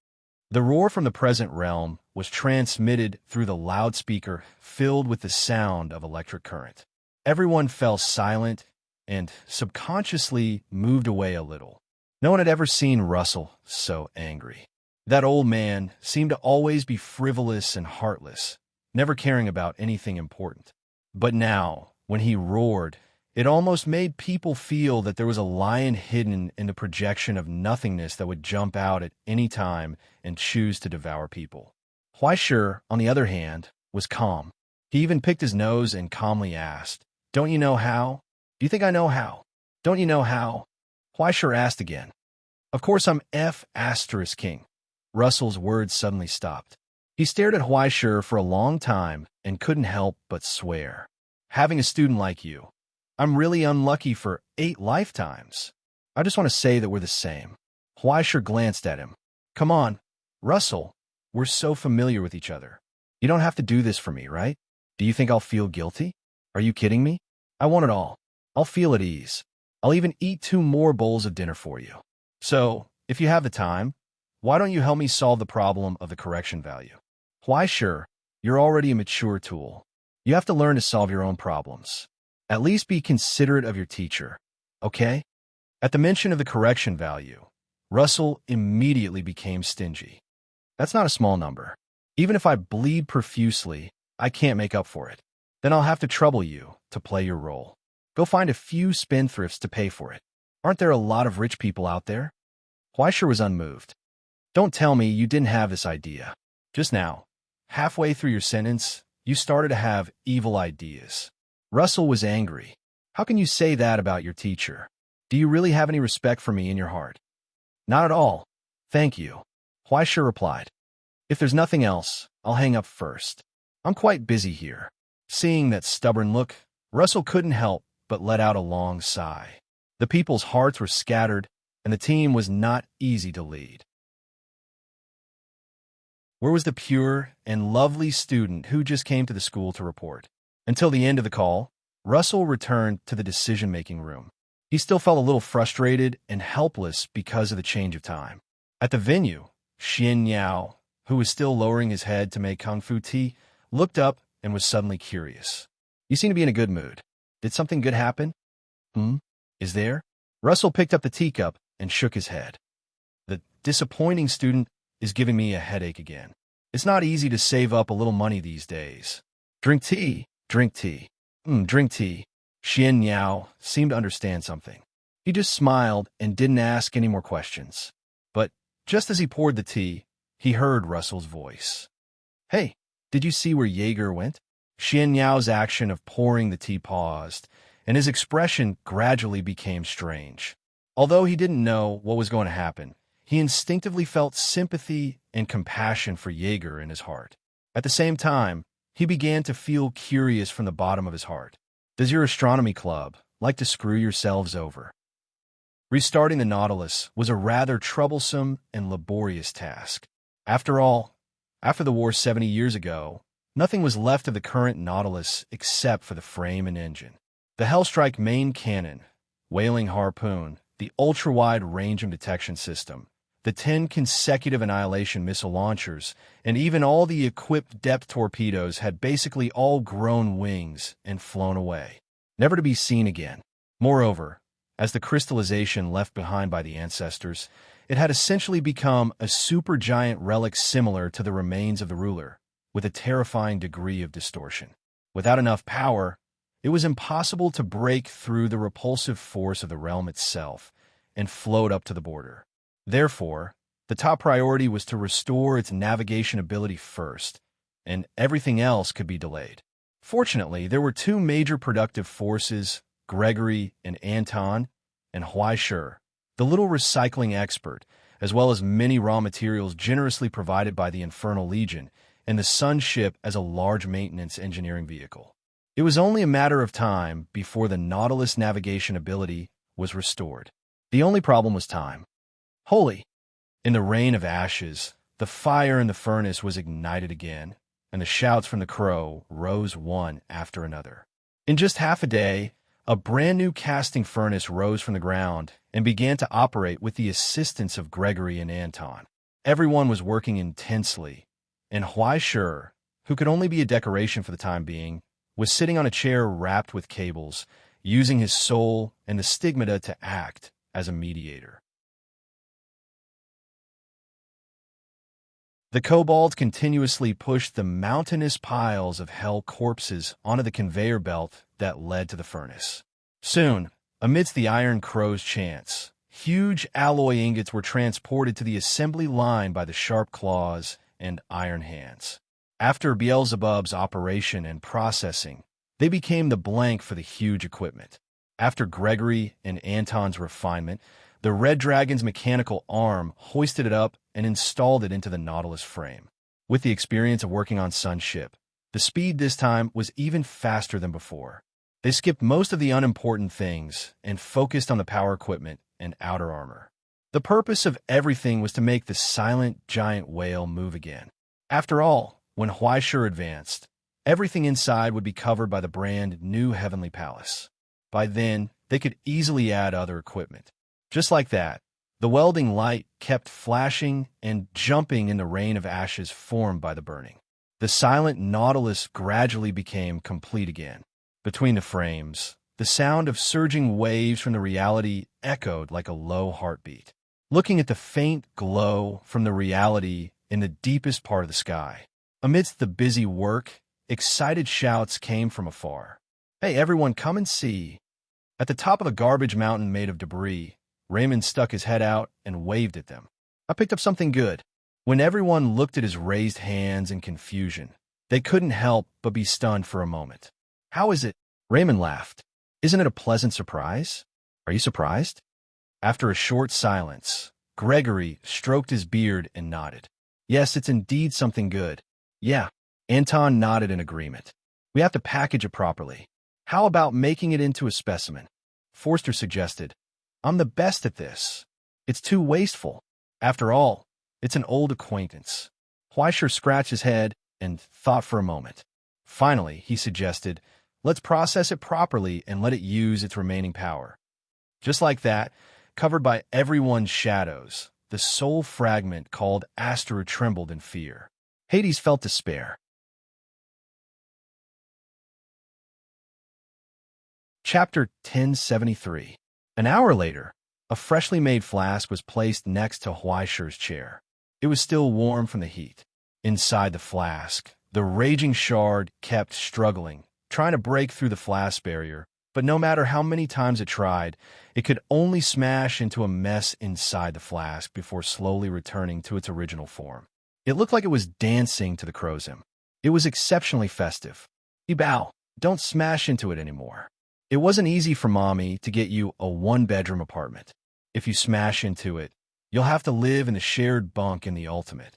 The roar from the present realm was transmitted through the loudspeaker filled with the sound of electric current. Everyone fell silent and subconsciously moved away a little. No one had ever seen Russell so angry. That old man seemed to always be frivolous and heartless, never caring about anything important. But now, when he roared, it almost made people feel that there was a lion hidden in the projection of nothingness that would jump out at any time and choose to devour people. Huaisher, on the other hand, was calm. He even picked his nose and calmly asked, Don't you know how? Do you think I know how? Don't you know how? Huaisher asked again. Of course I'm F***king. Russell's words suddenly stopped. He stared at Huaisher for a long time and couldn't help but swear. Having a student like you, I'm really unlucky for 8 lifetimes. I just want to say that we're the same. Huaisher glanced at him. Come on, Russell, we're so familiar with each other. You don't have to do this for me, right? Do you think I'll feel guilty? Are you kidding me? I want it all. I'll feel at ease. I'll even eat 2 more bowls of dinner for you. So, if you have the time, why don't you help me solve the problem of the correction value? Huaisher, you're already a mature tool. You have to learn to solve your own problems. At least be considerate of your teacher, okay? At the mention of the correction value, Russell immediately became stingy. That's not a small number. Even if I bleed profusely, I can't make up for it. Then I'll have to trouble you to play your role. Go find a few spendthrifts to pay for it. Aren't there a lot of rich people out there? Huaisher was unmoved. Don't tell me you didn't have this idea. Just now, halfway through your sentence, you started to have evil ideas. Russell was angry. How can you say that about your teacher? Do you really have any respect for me in your heart? Not at all. Thank you. Huaisher replied. If there's nothing else, I'll hang up first. I'm quite busy here. Seeing that stubborn look, Russell couldn't help but let out a long sigh. The people's hearts were scattered, and the team was not easy to lead. Where was the pure and lovely student who just came to the school to report? Until the end of the call, Russell returned to the decision-making room. He still felt a little frustrated and helpless because of the change of time. At the venue, Xian Yao, who was still lowering his head to make kung fu tea, looked up and was suddenly curious. You seem to be in a good mood. Did something good happen? Is there? Russell picked up the teacup and shook his head. The disappointing student is giving me a headache again. It's not easy to save up a little money these days. Drink tea, drink tea. Drink tea. Xian Yao seemed to understand something. He just smiled and didn't ask any more questions. But just as he poured the tea, he heard Russell's voice. "Hey, did you see where Jaeger went?" Xian Yao's action of pouring the tea paused, and his expression gradually became strange. Although he didn't know what was going to happen, he instinctively felt sympathy and compassion for Jaeger in his heart. At the same time, he began to feel curious from the bottom of his heart. Does your astronomy club like to screw yourselves over? Restarting the Nautilus was a rather troublesome and laborious task. After all, after the war 70 years ago, nothing was left of the current Nautilus except for the frame and engine. The Hellstrike main cannon, Whaling Harpoon, the ultra-wide range detection system, the 10 consecutive Annihilation missile launchers, and even all the equipped depth torpedoes had basically all grown wings and flown away, never to be seen again. Moreover, as the crystallization left behind by the ancestors, it had essentially become a supergiant relic similar to the remains of the ruler, with a terrifying degree of distortion. Without enough power, it was impossible to break through the repulsive force of the realm itself and float up to the border. Therefore, the top priority was to restore its navigation ability first, and everything else could be delayed. Fortunately, there were two major productive forces, Gregory and Anton, and Huaishur, the little recycling expert, as well as many raw materials generously provided by the Infernal Legion, and the Sun ship as a large maintenance engineering vehicle. It was only a matter of time before the Nautilus navigation ability was restored. The only problem was time. Holy! In the rain of ashes, the fire in the furnace was ignited again, and the shouts from the crow rose one after another. In just half a day, a brand-new casting furnace rose from the ground and began to operate with the assistance of Gregory and Anton. Everyone was working intensely, and Huaishur, who could only be a decoration for the time being, was sitting on a chair wrapped with cables, using his soul and the stigmata to act as a mediator. The kobolds continuously pushed the mountainous piles of hell corpses onto the conveyor belt that led to the furnace. Soon, amidst the Iron Crow's chants, huge alloy ingots were transported to the assembly line by the sharp claws and iron hands. After Beelzebub's operation and processing, they became the blank for the huge equipment. After Gregory and Anton's refinement, the Red Dragon's mechanical arm hoisted it up and installed it into the Nautilus frame. With the experience of working on Sun's ship, the speed this time was even faster than before. They skipped most of the unimportant things and focused on the power equipment and outer armor. The purpose of everything was to make the silent giant whale move again. After all, when Huaishur advanced, everything inside would be covered by the brand new Heavenly Palace. By then, they could easily add other equipment. Just like that, the welding light kept flashing and jumping in the rain of ashes formed by the burning. The silent Nautilus gradually became complete again. Between the frames, the sound of surging waves from the reality echoed like a low heartbeat. Looking at the faint glow from the reality in the deepest part of the sky, amidst the busy work, excited shouts came from afar. "Hey, everyone, come and see." At the top of a garbage mountain made of debris, Raymond stuck his head out and waved at them. "I picked up something good." When everyone looked at his raised hands in confusion, they couldn't help but be stunned for a moment. "How is it?" Raymond laughed. "Isn't it a pleasant surprise? Are you surprised?" After a short silence, Gregory stroked his beard and nodded. "Yes, it's indeed something good." "Yeah." Anton nodded in agreement. "We have to package it properly. How about making it into a specimen?" Forster suggested. "I'm the best at this. It's too wasteful. After all, it's an old acquaintance." Huaishur scratched his head and thought for a moment. Finally, he suggested, "Let's process it properly and let it use its remaining power." Just like that, covered by everyone's shadows, the soul fragment called Astra trembled in fear. Hades felt despair. Chapter 1073. An hour later, a freshly made flask was placed next to Huaishur's chair. It was still warm from the heat. Inside the flask, the raging shard kept struggling, trying to break through the flask barrier, But no matter how many times it tried, it could only smash into a mess inside the flask before slowly returning to its original form. It looked like it was dancing to the crow's hymn. It was exceptionally festive. Bow, don't smash into it anymore. It wasn't easy for Mommy to get you a one-bedroom apartment. If you smash into it, you'll have to live in the shared bunk in the ultimate.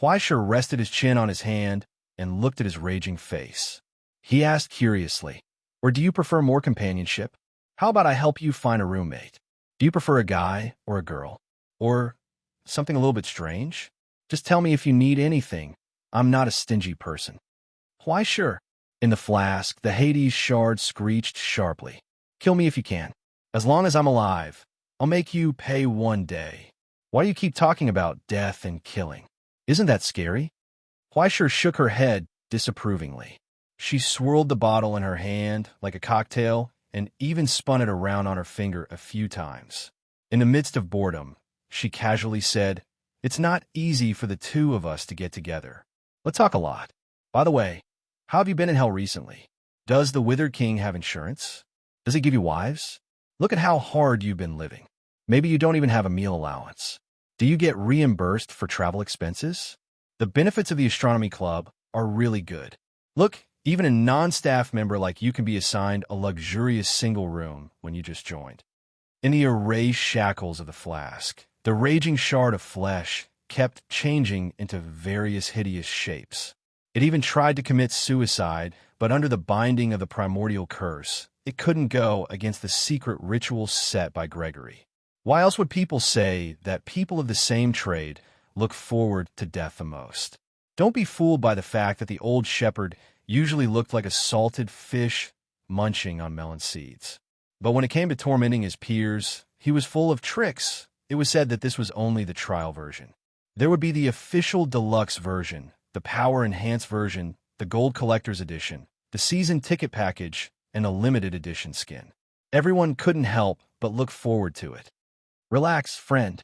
Huaisher rested his chin on his hand and looked at his raging face. He asked curiously, or do you prefer more companionship? How about I help you find a roommate? Do you prefer a guy or a girl? Or something a little bit strange? Just tell me if you need anything. I'm not a stingy person. Why, sure. In the flask, the Hades shard screeched sharply. Kill me if you can. As long as I'm alive, I'll make you pay one day. Why do you keep talking about death and killing? Isn't that scary? Huaisher shook her head disapprovingly. She swirled the bottle in her hand like a cocktail and even spun it around on her finger a few times. In the midst of boredom, she casually said, It's not easy for the two of us to get together. Let's talk a lot. By the way, how have you been in hell recently? Does the Withered King have insurance? Does he give you wives? Look at how hard you've been living. Maybe you don't even have a meal allowance. Do you get reimbursed for travel expenses? The benefits of the astronomy club are really good. Look, even a non-staff member like you can be assigned a luxurious single room when you just joined. In the erased shackles of the flask, the raging shard of flesh kept changing into various hideous shapes. It even tried to commit suicide, but under the binding of the primordial curse, it couldn't go against the secret ritual set by Gregory. Why else would people say that people of the same trade look forward to death the most? Don't be fooled by the fact that the old shepherd usually looked like a salted fish munching on melon seeds. But when it came to tormenting his peers, he was full of tricks. It was said that this was only the trial version. There would be the official deluxe version, the power-enhanced version, the gold collector's edition, the season ticket package, and a limited edition skin. Everyone couldn't help but look forward to it. Relax, friend.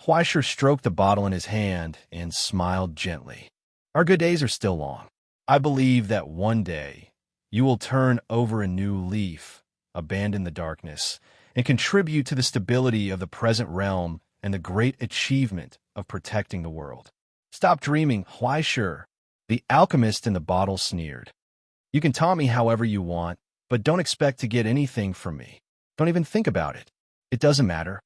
Huaisher stroked the bottle in his hand and smiled gently. Our good days are still long. I believe that one day you will turn over a new leaf, abandon the darkness, and contribute to the stability of the present realm and the great achievement of protecting the world. Stop dreaming, Huaisher. The alchemist in the bottle sneered. You can taunt me however you want, but don't expect to get anything from me. Don't even think about it. It doesn't matter.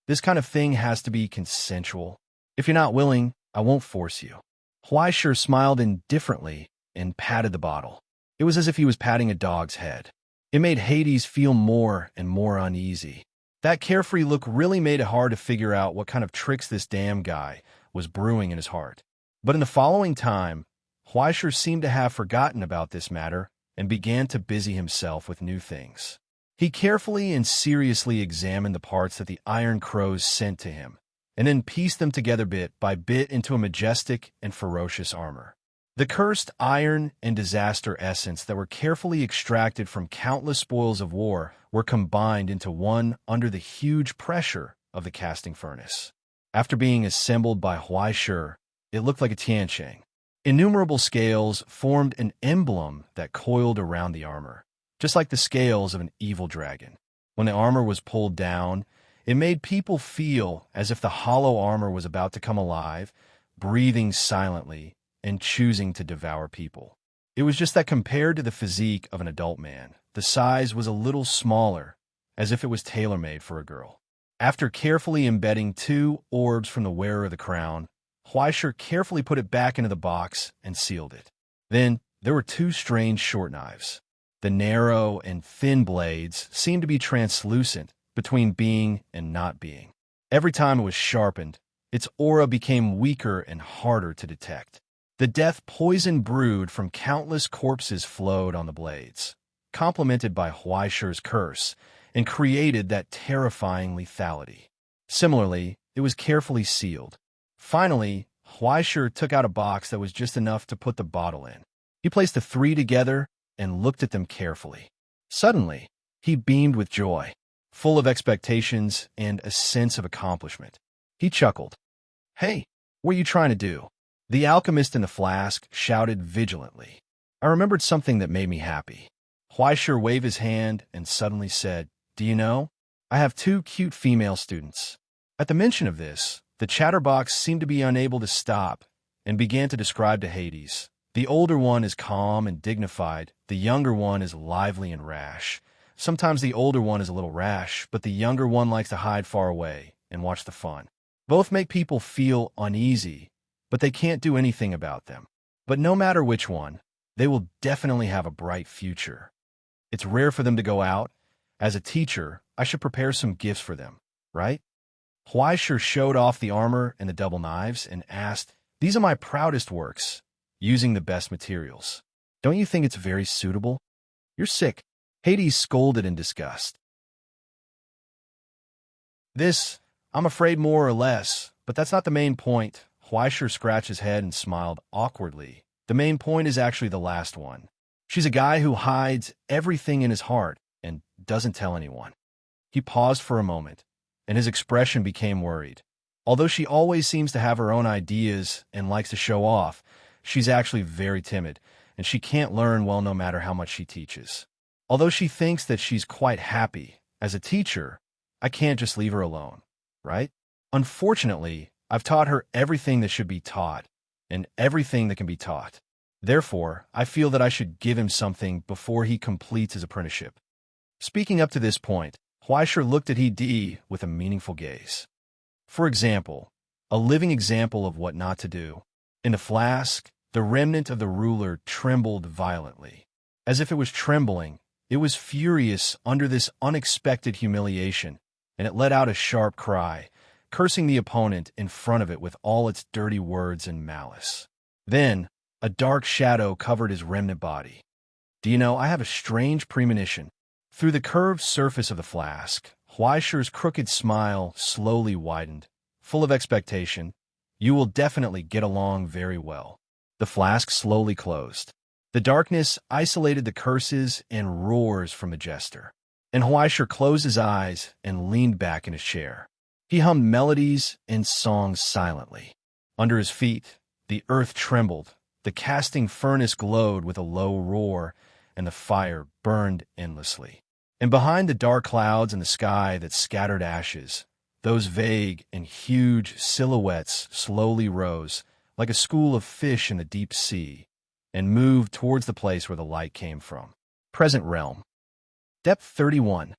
This kind of thing has to be consensual. If you're not willing, I won't force you. Huaisher smiled indifferently and patted the bottle. It was as if he was patting a dog's head. It made Hades feel more and more uneasy. That carefree look really made it hard to figure out what kind of tricks this damn guy was brewing in his heart. But in the following time, Huaisher seemed to have forgotten about this matter and began to busy himself with new things. He carefully and seriously examined the parts that the Iron Crows sent to him, and then pieced them together bit by bit into a majestic and ferocious armor. The cursed iron and disaster essence that were carefully extracted from countless spoils of war were combined into one under the huge pressure of the casting furnace. After being assembled by Huaisher, it looked like a tiansheng. Innumerable scales formed an emblem that coiled around the armor, just like the scales of an evil dragon. When the armor was pulled down, it made people feel as if the hollow armor was about to come alive, breathing silently and choosing to devour people. It was just that compared to the physique of an adult man, the size was a little smaller, as if it was tailor-made for a girl. After carefully embedding 2 orbs from the wearer of the crown, Huaisher carefully put it back into the box and sealed it. Then there were 2 strange short knives. The narrow and thin blades seemed to be translucent between being and not being. Every time it was sharpened, its aura became weaker and harder to detect. The death poison brewed from countless corpses flowed on the blades, complemented by Huaisher's curse, and created that terrifying lethality. Similarly, it was carefully sealed. Finally, Huaisher took out a box that was just enough to put the bottle in. He placed the 3 together and looked at them carefully. Suddenly, he beamed with joy, full of expectations and a sense of accomplishment. He chuckled. Hey, what are you trying to do? The alchemist in the flask shouted vigilantly. I remembered something that made me happy. Huaishir waved his hand and suddenly said, "Do you know? I have two cute female students." At the mention of this, the chatterbox seemed to be unable to stop and began to describe to Hades. The older one is calm and dignified. The younger one is lively and rash. Sometimes the older one is a little rash, but the younger one likes to hide far away and watch the fun. Both make people feel uneasy, but they can't do anything about them. But no matter which one, they will definitely have a bright future. It's rare for them to go out. As a teacher, I should prepare some gifts for them, right? Huaishir showed off the armor and the double knives and asked, "These are my proudest works, using the best materials. Don't you think it's very suitable?" "You're sick," Hades scolded in disgust. "This, I'm afraid more or less, but that's not the main point." Huaishir scratched his head and smiled awkwardly. "The main point is actually the last one. She's a guy who hides everything in his heart and doesn't tell anyone." He paused for a moment, and his expression became worried. Although she always seems to have her own ideas and likes to show off, she's actually very timid, and she can't learn well no matter how much she teaches. Although she thinks that she's quite happy, as a teacher, I can't just leave her alone, right? Unfortunately, I've taught her everything that should be taught, and everything that can be taught. Therefore, I feel that I should give him something before he completes his apprenticeship. Speaking up to this point, Huaishir looked at Hedi with a meaningful gaze. For example, a living example of what not to do. In the flask, the remnant of the ruler trembled violently. As if it was trembling, it was furious under this unexpected humiliation, and it let out a sharp cry, cursing the opponent in front of it with all its dirty words and malice. Then, a dark shadow covered his remnant body. "Do you know, I have a strange premonition." Through the curved surface of the flask, Huaishir's crooked smile slowly widened, full of expectation. "You will definitely get along very well." The flask slowly closed. The darkness isolated the curses and roars from the jester, and Huaishir closed his eyes and leaned back in his chair. He hummed melodies and songs silently. Under his feet, the earth trembled, the casting furnace glowed with a low roar, and the fire burned endlessly. And behind the dark clouds in the sky that scattered ashes, those vague and huge silhouettes slowly rose, like a school of fish in the deep sea, and moved towards the place where the light came from. Present realm. Depth 31.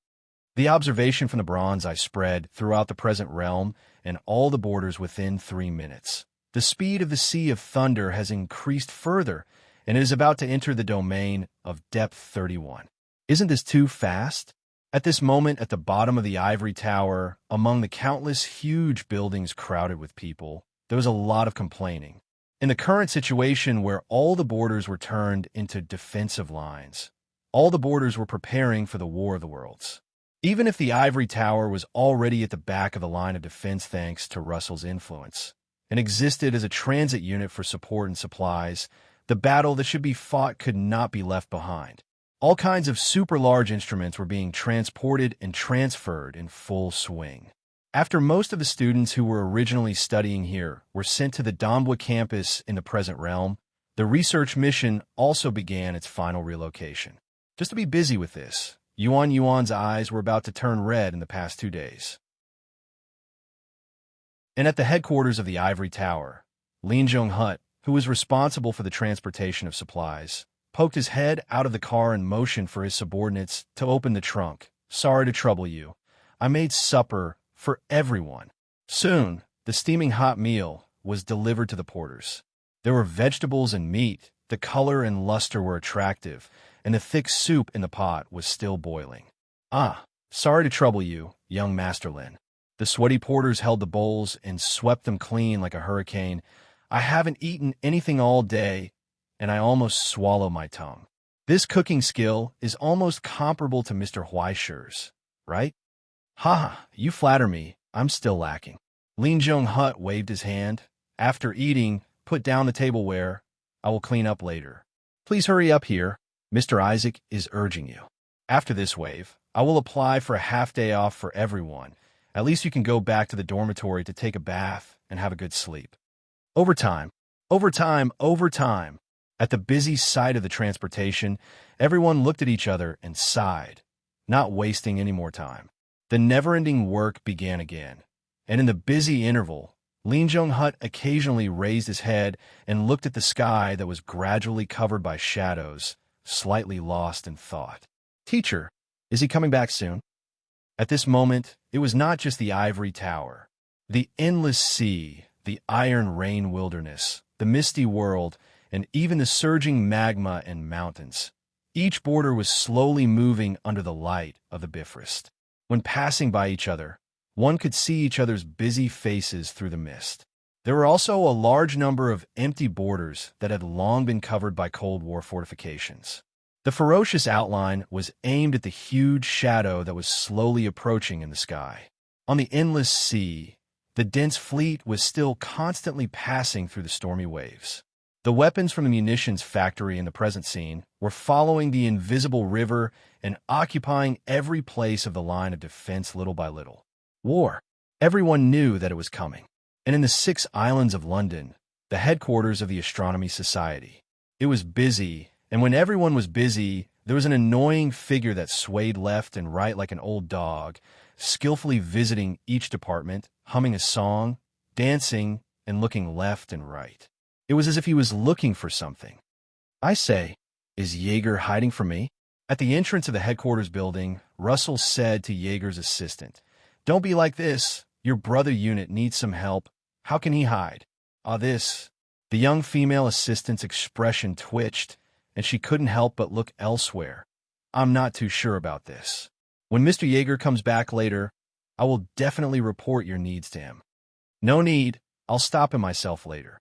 The observation from the bronze eye spread throughout the present realm and all the borders within 3 minutes. The speed of the Sea of Thunder has increased further, and it is about to enter the domain of Depth 31. Isn't this too fast? At this moment, at the bottom of the ivory tower, among the countless huge buildings crowded with people, there was a lot of complaining. In the current situation where all the borders were turned into defensive lines, all the borders were preparing for the War of the Worlds. Even if the ivory tower was already at the back of the line of defense thanks to Russell's influence, and existed as a transit unit for support and supplies, the battle that should be fought could not be left behind. All kinds of super-large instruments were being transported and transferred in full swing. After most of the students who were originally studying here were sent to the Doomsday campus in the present realm, the research mission also began its final relocation. Just to be busy with this, Yuan's eyes were about to turn red in the past 2 days. And at the headquarters of the Ivory Tower, Lin Zhonghut, who was responsible for the transportation of supplies, poked his head out of the car and motioned for his subordinates to open the trunk. "Sorry to trouble you. I made supper for everyone." Soon, the steaming hot meal was delivered to the porters. There were vegetables and meat. The color and luster were attractive, and the thick soup in the pot was still boiling. "Ah, sorry to trouble you, young Master Lin." The sweaty porters held the bowls and swept them clean like a hurricane. "I haven't eaten anything all day, and I almost swallow my tongue." This cooking skill is almost comparable to Mr. Huaishir's, right? "Ha, you flatter me. I'm still lacking." Lin Zhonghut waved his hand. "After eating, put down the tableware. I will clean up later. Please hurry up here. Mr. Isaac is urging you." After this wave, I will apply for a half-day off for everyone. At least you can go back to the dormitory to take a bath and have a good sleep. Overtime, overtime, overtime. At the busy sight of the transportation, everyone looked at each other and sighed, not wasting any more time. The never-ending work began again, and in the busy interval, Lin Jong-hut occasionally raised his head and looked at the sky that was gradually covered by shadows, slightly lost in thought. "Teacher, is he coming back soon?" At this moment, it was not just the ivory tower. The endless sea, the iron rain wilderness, the misty world, and even the surging magma and mountains. Each border was slowly moving under the light of the Bifrost. When passing by each other, one could see each other's busy faces through the mist. There were also a large number of empty borders that had long been covered by Cold War fortifications. The ferocious outline was aimed at the huge shadow that was slowly approaching in the sky. On the endless sea, the dense fleet was still constantly passing through the stormy waves. The weapons from the munitions factory in the present scene were following the invisible river and occupying every place of the line of defense little by little. War. Everyone knew that it was coming. And in the 6 islands of London, the headquarters of the Astronomy Society, it was busy, and when everyone was busy, there was an annoying figure that swayed left and right like an old dog, skillfully visiting each department, humming a song, dancing, and looking left and right. It was as if he was looking for something. "I say, is Jaeger hiding from me?" At the entrance of the headquarters building, Russell said to Jaeger's assistant, "Don't be like this. Your brother unit needs some help. How can he hide?" This. The young female assistant's expression twitched, and she couldn't help but look elsewhere. "I'm not too sure about this. When Mr. Jaeger comes back later, I will definitely report your needs to him." "No need. I'll stop him myself later."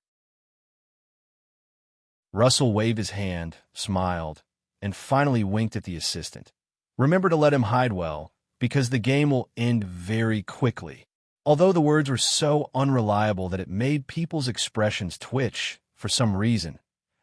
Russell waved his hand, smiled, and finally winked at the assistant. "Remember to let him hide well, because the game will end very quickly." Although the words were so unreliable that it made people's expressions twitch for some reason,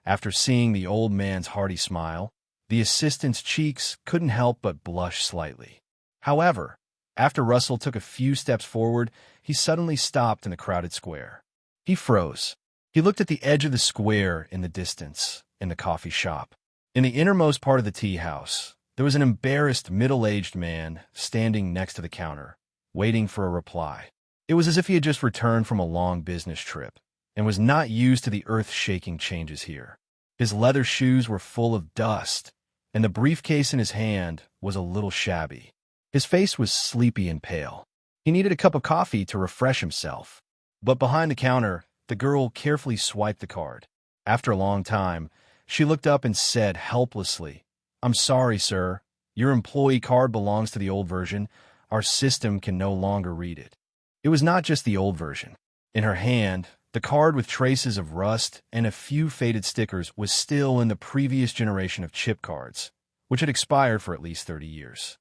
after seeing the old man's hearty smile, the assistant's cheeks couldn't help but blush slightly. However, after Russell took a few steps forward, he suddenly stopped in the crowded square. He froze. He looked at the edge of the square in the distance, in the coffee shop. In the innermost part of the tea house, there was an embarrassed middle-aged man standing next to the counter, waiting for a reply. It was as if he had just returned from a long business trip and was not used to the earth-shaking changes here. His leather shoes were full of dust, and the briefcase in his hand was a little shabby. His face was sleepy and pale. He needed a cup of coffee to refresh himself. But behind the counter, the girl carefully swiped the card. After a long time, she looked up and said helplessly, "I'm sorry, sir. Your employee card belongs to the old version. Our system can no longer read it." It was not just the old version. In her hand, the card with traces of rust and a few faded stickers was still in the previous generation of chip cards, which had expired for at least 30 years.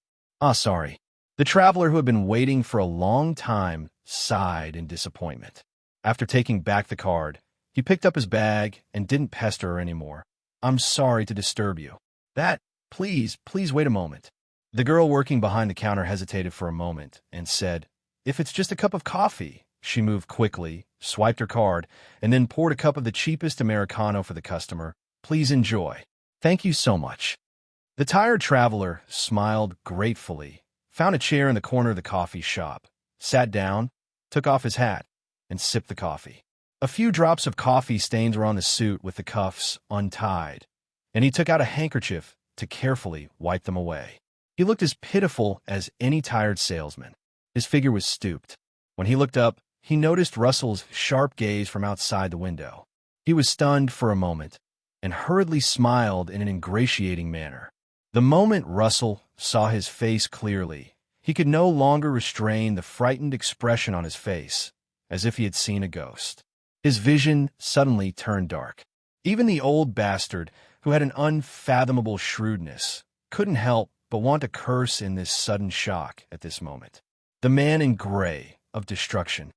Sorry. The traveler who had been waiting for a long time sighed in disappointment. After taking back the card, he picked up his bag and didn't pester her anymore. "I'm sorry to disturb you." Please wait a moment." The girl working behind the counter hesitated for a moment and said, "If it's just a cup of coffee." She moved quickly, swiped her card, and then poured a cup of the cheapest Americano for the customer. "Please enjoy." "Thank you so much." The tired traveler smiled gratefully, found a chair in the corner of the coffee shop, sat down, took off his hat, and sipped the coffee. A few drops of coffee stains were on the suit with the cuffs untied, and he took out a handkerchief to carefully wipe them away. He looked as pitiful as any tired salesman. His figure was stooped. When he looked up, he noticed Russell's sharp gaze from outside the window. He was stunned for a moment, and hurriedly smiled in an ingratiating manner. The moment Russell saw his face clearly, he could no longer restrain the frightened expression on his face, as if he had seen a ghost. His vision suddenly turned dark. Even the old bastard, who had an unfathomable shrewdness, couldn't help but want to curse in this sudden shock at this moment. The man in gray of destruction.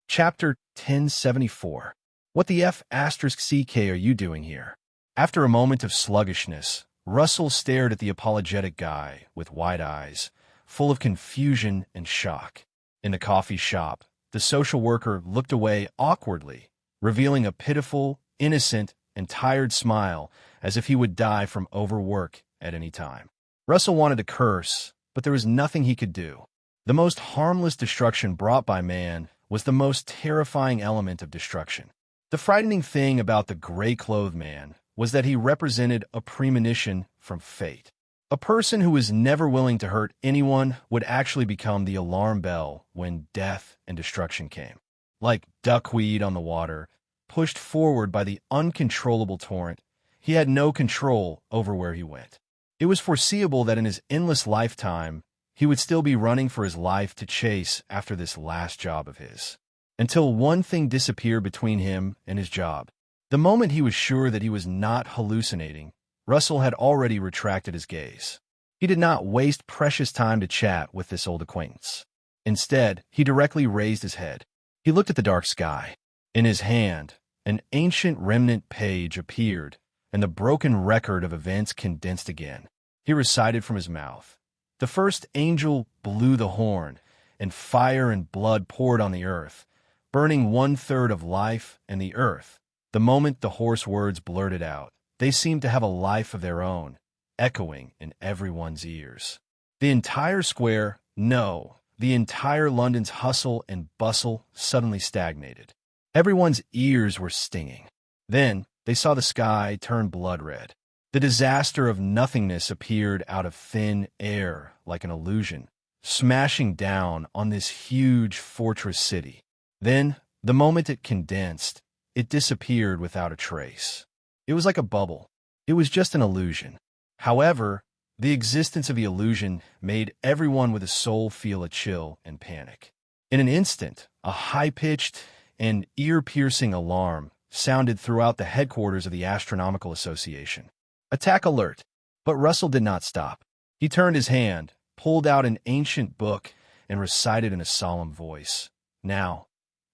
Chapter 1074. What the F***CK are you doing here? After a moment of sluggishness, Russell stared at the apologetic guy with wide eyes, full of confusion and shock. In the coffee shop, The social worker looked away awkwardly, revealing a pitiful, innocent, and tired smile as if he would die from overwork at any time. Russell wanted to curse, but there was nothing he could do. The most harmless destruction brought by man was the most terrifying element of destruction. The frightening thing about the gray-clothed man was that he represented a premonition from fate. A person who was never willing to hurt anyone would actually become the alarm bell when death and destruction came. Like duckweed on the water, pushed forward by the uncontrollable torrent, he had no control over where he went. It was foreseeable that in his endless lifetime, he would still be running for his life to chase after this last job of his. Until one thing disappeared between him and his job. The moment he was sure that he was not hallucinating, Russell had already retracted his gaze. He did not waste precious time to chat with this old acquaintance. Instead, he directly raised his head. He looked at the dark sky. In his hand, an ancient remnant page appeared, and the broken record of events condensed again. He recited from his mouth. The first angel blew the horn, and fire and blood poured on the earth, burning 1/3 of life and the earth. The moment the hoarse words blurted out, they seemed to have a life of their own, echoing in everyone's ears. The entire square, no, the entire London's hustle and bustle suddenly stagnated. Everyone's ears were stinging. Then they saw the sky turn blood red. The disaster of nothingness appeared out of thin air like an illusion, smashing down on this huge fortress city. Then, the moment it condensed, it disappeared without a trace. It was like a bubble. It was just an illusion. However, the existence of the illusion made everyone with a soul feel a chill and panic. In an instant, a high-pitched and ear-piercing alarm sounded throughout the headquarters of the Astronomical Association. Attack alert! But Russell did not stop. He turned his hand, pulled out an ancient book, and recited in a solemn voice, "Now,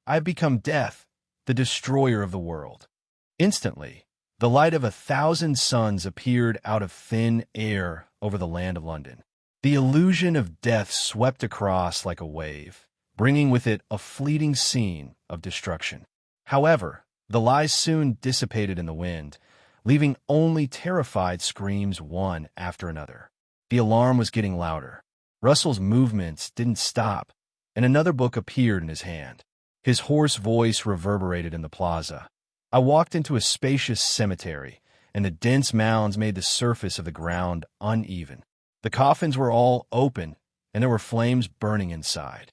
I have become death, the destroyer of the world." Instantly, the light of 1,000 suns appeared out of thin air over the land of London. The illusion of death swept across like a wave, bringing with it a fleeting scene of destruction. However, the lies soon dissipated in the wind, leaving only terrified screams one after another. The alarm was getting louder. Russell's movements didn't stop, and another book appeared in his hand. His hoarse voice reverberated in the plaza. I walked into a spacious cemetery, and the dense mounds made the surface of the ground uneven. The coffins were all open, and there were flames burning inside.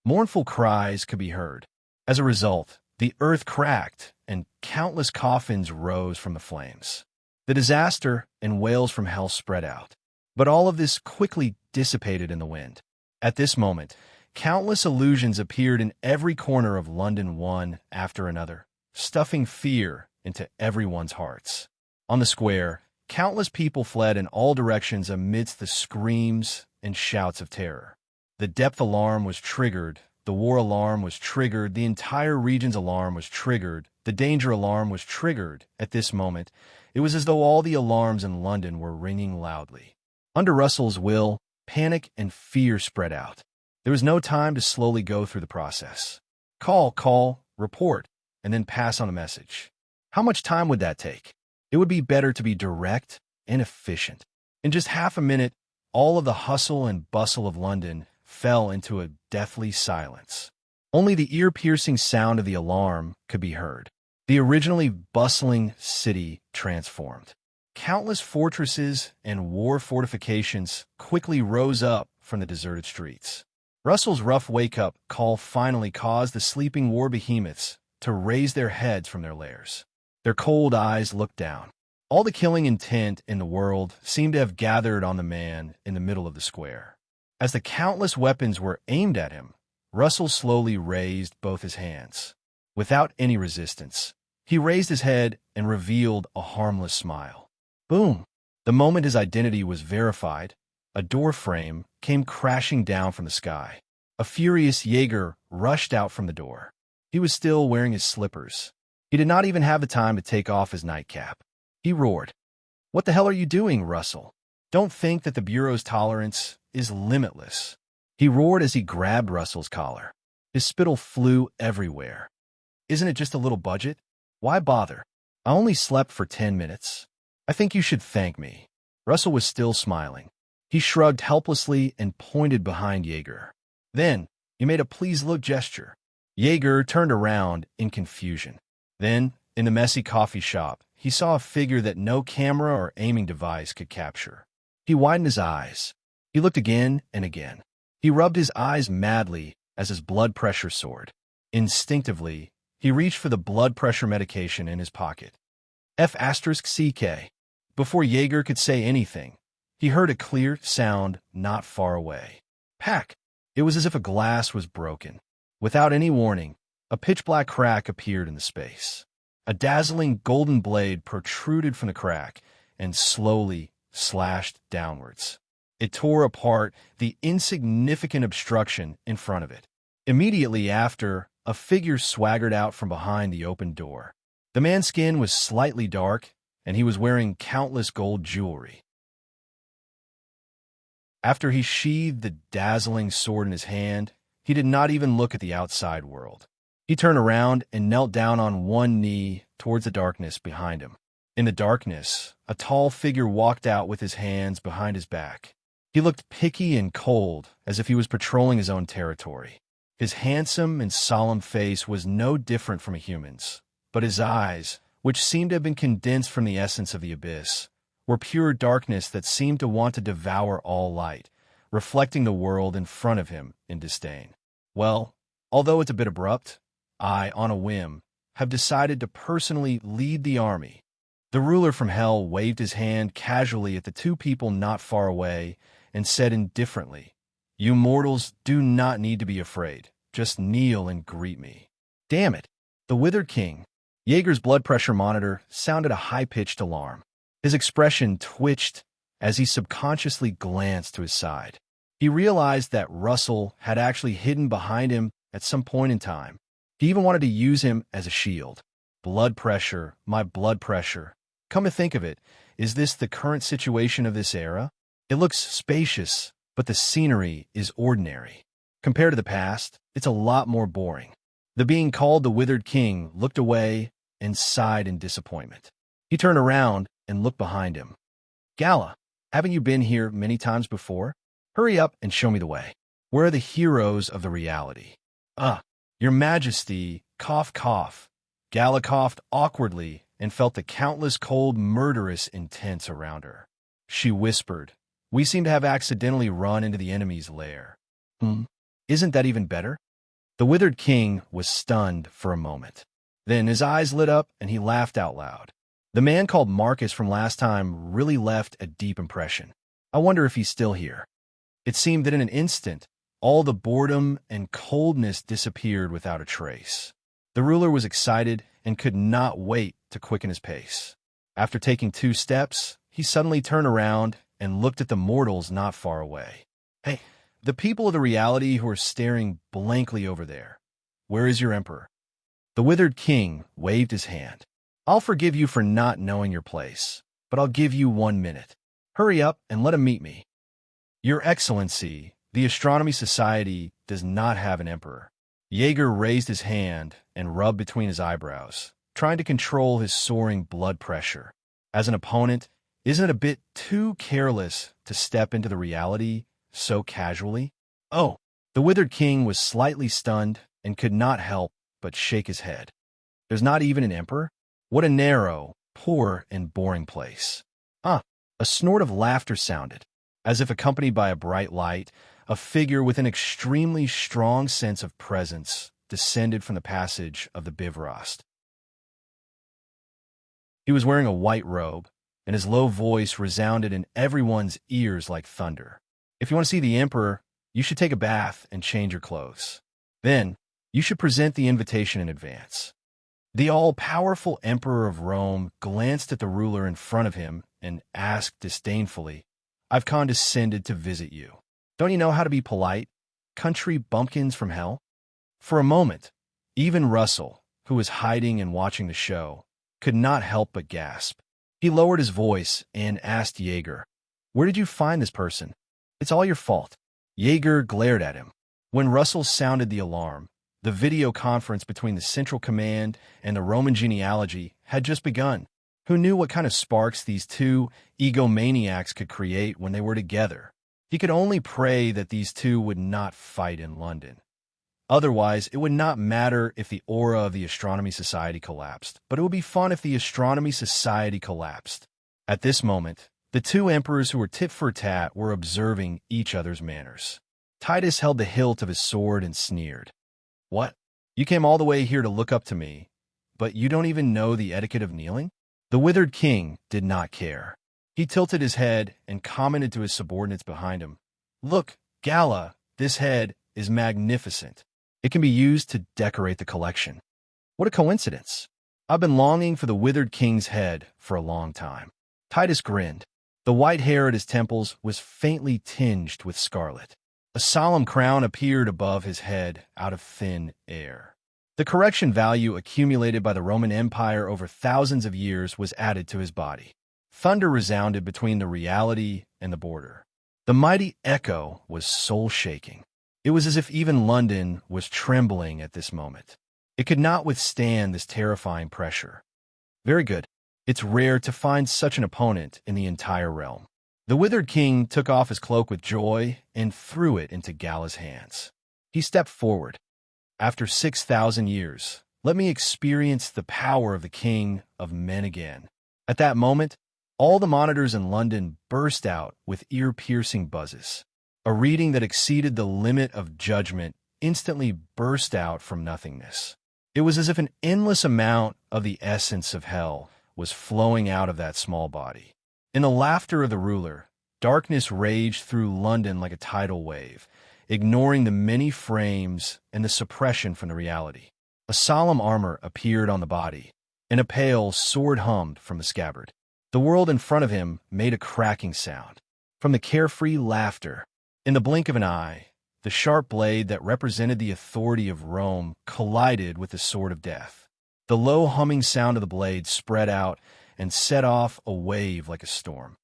Mournful cries could be heard. As a result, the earth cracked, and countless coffins rose from the flames. The disaster and wails from hell spread out. But all of this quickly dissipated in the wind. At this moment, countless illusions appeared in every corner of London one after another, stuffing fear into everyone's hearts. On the square, countless people fled in all directions amidst the screams and shouts of terror. The depth alarm was triggered, the war alarm was triggered, the entire region's alarm was triggered, the danger alarm was triggered. At this moment, it was as though all the alarms in London were ringing loudly. Under Russell's will, panic and fear spread out. There was no time to slowly go through the process. Call, report, and then pass on a message. How much time would that take? It would be better to be direct and efficient. In just half a minute, all of the hustle and bustle of London fell into a deathly silence. Only the ear-piercing sound of the alarm could be heard. The originally bustling city transformed. Countless fortresses and war fortifications quickly rose up from the deserted streets. Russell's rough wake-up call finally caused the sleeping war behemoths to raise their heads from their lairs. Their cold eyes looked down. All the killing intent in the world seemed to have gathered on the man in the middle of the square. As the countless weapons were aimed at him, Russell slowly raised both his hands. Without any resistance, he raised his head and revealed a harmless smile. Boom! The moment his identity was verified, a door frame came crashing down from the sky. A furious Jaeger rushed out from the door. He was still wearing his slippers. He did not even have the time to take off his nightcap. He roared, "What the hell are you doing, Russell? Don't think that the Bureau's tolerance is limitless. He roared as he grabbed Russell's collar. His spittle flew everywhere. Isn't it just a little budget? Why bother? I only slept for 10 minutes. I think you should thank me. Russell was still smiling. He shrugged helplessly and pointed behind Jaeger. Then, he made a please-look gesture. Jaeger turned around in confusion. Then, in the messy coffee shop, he saw a figure that no camera or aiming device could capture. He widened his eyes. He looked again and again. He rubbed his eyes madly as his blood pressure soared. Instinctively, he reached for the blood pressure medication in his pocket. F***CK. Before Jaeger could say anything, he heard a clear sound not far away. Pack! It was as if a glass was broken. Without any warning, a pitch-black crack appeared in the space. A dazzling golden blade protruded from the crack and slowly slashed downwards. It tore apart the insignificant obstruction in front of it. Immediately after, a figure swaggered out from behind the open door. The man's skin was slightly dark, and he was wearing countless gold jewelry. After he sheathed the dazzling sword in his hand, he did not even look at the outside world. He turned around and knelt down on one knee towards the darkness behind him. In the darkness, a tall figure walked out with his hands behind his back. He looked picky and cold, as if he was patrolling his own territory. His handsome and solemn face was no different from a human's, but his eyes, which seemed to have been condensed from the essence of the abyss, were pure darkness that seemed to want to devour all light, reflecting the world in front of him in disdain. Well, although it's a bit abrupt, I, on a whim, have decided to personally lead the army. The ruler from hell waved his hand casually at the two people not far away and said indifferently, "You mortals do not need to be afraid. Just kneel and greet me." Damn it! The Withered King. Jaeger's blood pressure monitor sounded a high-pitched alarm. His expression twitched as he subconsciously glanced to his side. He realized that Russell had actually hidden behind him at some point in time. He even wanted to use him as a shield. Blood pressure, my blood pressure. Come to think of it, is this the current situation of this era? It looks spacious, but the scenery is ordinary. Compared to the past, it's a lot more boring. The being called the Withered King looked away and sighed in disappointment. He turned around and looked behind him. "Gala, haven't you been here many times before? Hurry up and show me the way. Where are the heroes of the reality?" Your Majesty, cough, cough. Gala coughed awkwardly and felt the countless cold, murderous intents around her. She whispered, "We seem to have accidentally run into the enemy's lair." Isn't that even better? The Withered King was stunned for a moment. Then his eyes lit up and he laughed out loud. The man called Marcus from last time really left a deep impression. I wonder if he's still here. It seemed that in an instant, all the boredom and coldness disappeared without a trace. The ruler was excited and could not wait to quicken his pace. After taking 2 steps, he suddenly turned around and looked at the mortals not far away. "Hey, the people of the reality who are staring blankly over there. Where is your emperor?" The Withered King waved his hand. "I'll forgive you for not knowing your place, but I'll give you 1 minute. Hurry up and let him meet me." "Your Excellency, the Astronomy Society does not have an emperor." Jaeger raised his hand and rubbed between his eyebrows, trying to control his soaring blood pressure. As an opponent, isn't it a bit too careless to step into the reality so casually? Oh, the Withered King was slightly stunned and could not help but shake his head. There's not even an emperor? What a narrow, poor, and boring place. A snort of laughter sounded. As if accompanied by a bright light, a figure with an extremely strong sense of presence descended from the passage of the Bifrost. He was wearing a white robe, and his low voice resounded in everyone's ears like thunder. "If you want to see the emperor, you should take a bath and change your clothes. Then, you should present the invitation in advance." The all-powerful Emperor of Rome glanced at the ruler in front of him and asked disdainfully, "I've condescended to visit you. Don't you know how to be polite? Country bumpkins from hell?" For a moment, even Russell, who was hiding and watching the show, could not help but gasp. He lowered his voice and asked Jaeger, "Where did you find this person? It's all your fault." Jaeger glared at him. When Russell sounded the alarm, the video conference between the Central Command and the Roman genealogy had just begun. Who knew what kind of sparks these two egomaniacs could create when they were together? He could only pray that these two would not fight in London. Otherwise, it would not matter if the aura of the Astronomy Society collapsed, but it would be fun if the Astronomy Society collapsed. At this moment, the two emperors who were tit for tat were observing each other's manners. Titus held the hilt of his sword and sneered. "What? You came all the way here to look up to me, but you don't even know the etiquette of kneeling?" The withered king did not care. He tilted his head and commented to his subordinates behind him, "Look, Gala, this head is magnificent. It can be used to decorate the collection." What a coincidence. I've been longing for the withered king's head for a long time. Titus grinned. The white hair at his temples was faintly tinged with scarlet. A solemn crown appeared above his head out of thin air. The correction value accumulated by the Roman Empire over thousands of years was added to his body. Thunder resounded between the reality and the border. The mighty echo was soul-shaking. It was as if even London was trembling at this moment. It could not withstand this terrifying pressure. Very good. It's rare to find such an opponent in the entire realm. The withered king took off his cloak with joy and threw it into Gala's hands. He stepped forward. "After 6,000 years, let me experience the power of the king of men again." At that moment, all the monitors in London burst out with ear-piercing buzzes. A reading that exceeded the limit of judgment instantly burst out from nothingness. It was as if an endless amount of the essence of hell was flowing out of that small body. In the laughter of the ruler, darkness raged through London like a tidal wave, ignoring the many frames and the suppression from the reality. A solemn armor appeared on the body, and a pale sword hummed from the scabbard. The world in front of him made a cracking sound. From the carefree laughter, in the blink of an eye, the sharp blade that represented the authority of Rome collided with the sword of death. The low humming sound of the blade spread out and set off a wave like a storm.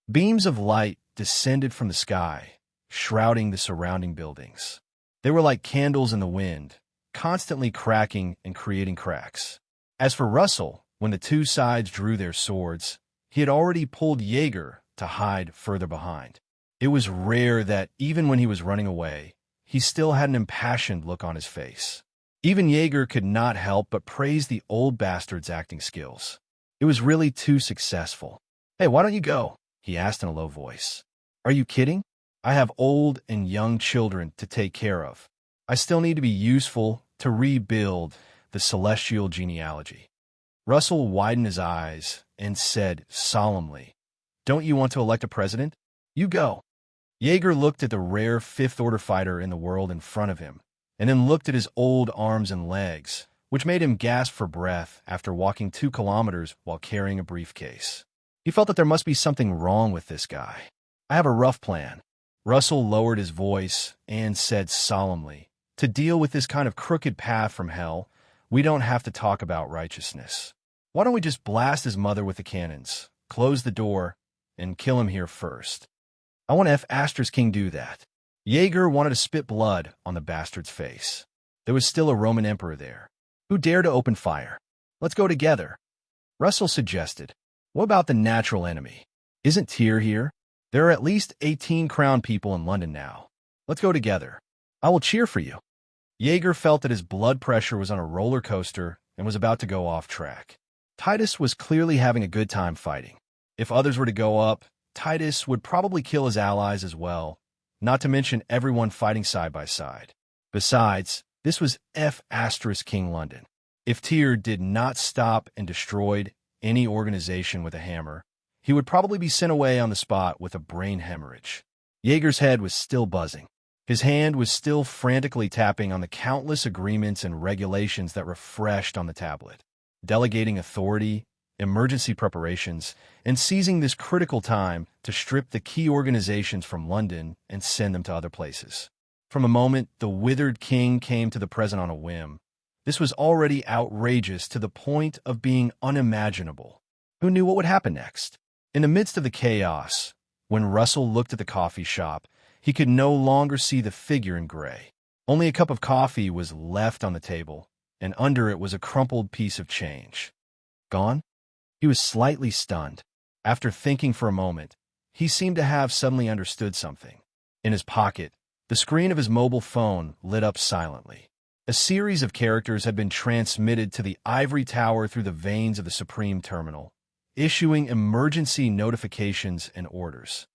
Beams of light descended from the sky, shrouding the surrounding buildings. They were like candles in the wind, constantly cracking and creating cracks. As for Russell, when the two sides drew their swords, he had already pulled Jaeger to hide further behind. It was rare that, even when he was running away, he still had an impassioned look on his face. Even Jaeger could not help but praise the old bastard's acting skills. It was really too successful. "Hey, why don't you go?" he asked in a low voice. "Are you kidding? I have old and young children to take care of. I still need to be useful to rebuild the celestial genealogy." Russell widened his eyes and said solemnly, "Don't you want to elect a president? You go." Jaeger looked at the rare fifth-order fighter in the world in front of him, and then looked at his old arms and legs, which made him gasp for breath after walking 2 kilometers while carrying a briefcase. He felt that there must be something wrong with this guy. "I have a rough plan." Russell lowered his voice and said solemnly, "To deal with this kind of crooked path from hell, we don't have to talk about righteousness. Why don't we just blast his mother with the cannons, close the door, and kill him here first? I want to have Astra's king do that." Jaeger wanted to spit blood on the bastard's face. There was still a Roman emperor there. Who dared to open fire? "Let's go together." Russell suggested. "What about the natural enemy? Isn't Tyr here? There are at least 18 crowned people in London now. Let's go together. I will cheer for you." Jaeger felt that his blood pressure was on a roller coaster and was about to go off track. Titus was clearly having a good time fighting. If others were to go up, Titus would probably kill his allies as well, not to mention everyone fighting side by side. Besides, this was King London. If Tyr did not stop and destroyed any organization with a hammer, he would probably be sent away on the spot with a brain hemorrhage. Jaeger's head was still buzzing. His hand was still frantically tapping on the countless agreements and regulations that refreshed on the tablet, delegating authority, emergency preparations, and seizing this critical time to strip the key organizations from London and send them to other places. From a moment the withered king came to the present on a whim, this was already outrageous to the point of being unimaginable. Who knew what would happen next? In the midst of the chaos, When Russell looked at the coffee shop, he could no longer see the figure in gray. Only a cup of coffee was left on the table, and under it was a crumpled piece of change. Gone? He was slightly stunned. After thinking for a moment, he seemed to have suddenly understood something. In his pocket, the screen of his mobile phone lit up silently. A series of characters had been transmitted to the ivory tower through the veins of the Supreme Terminal, issuing emergency notifications and orders.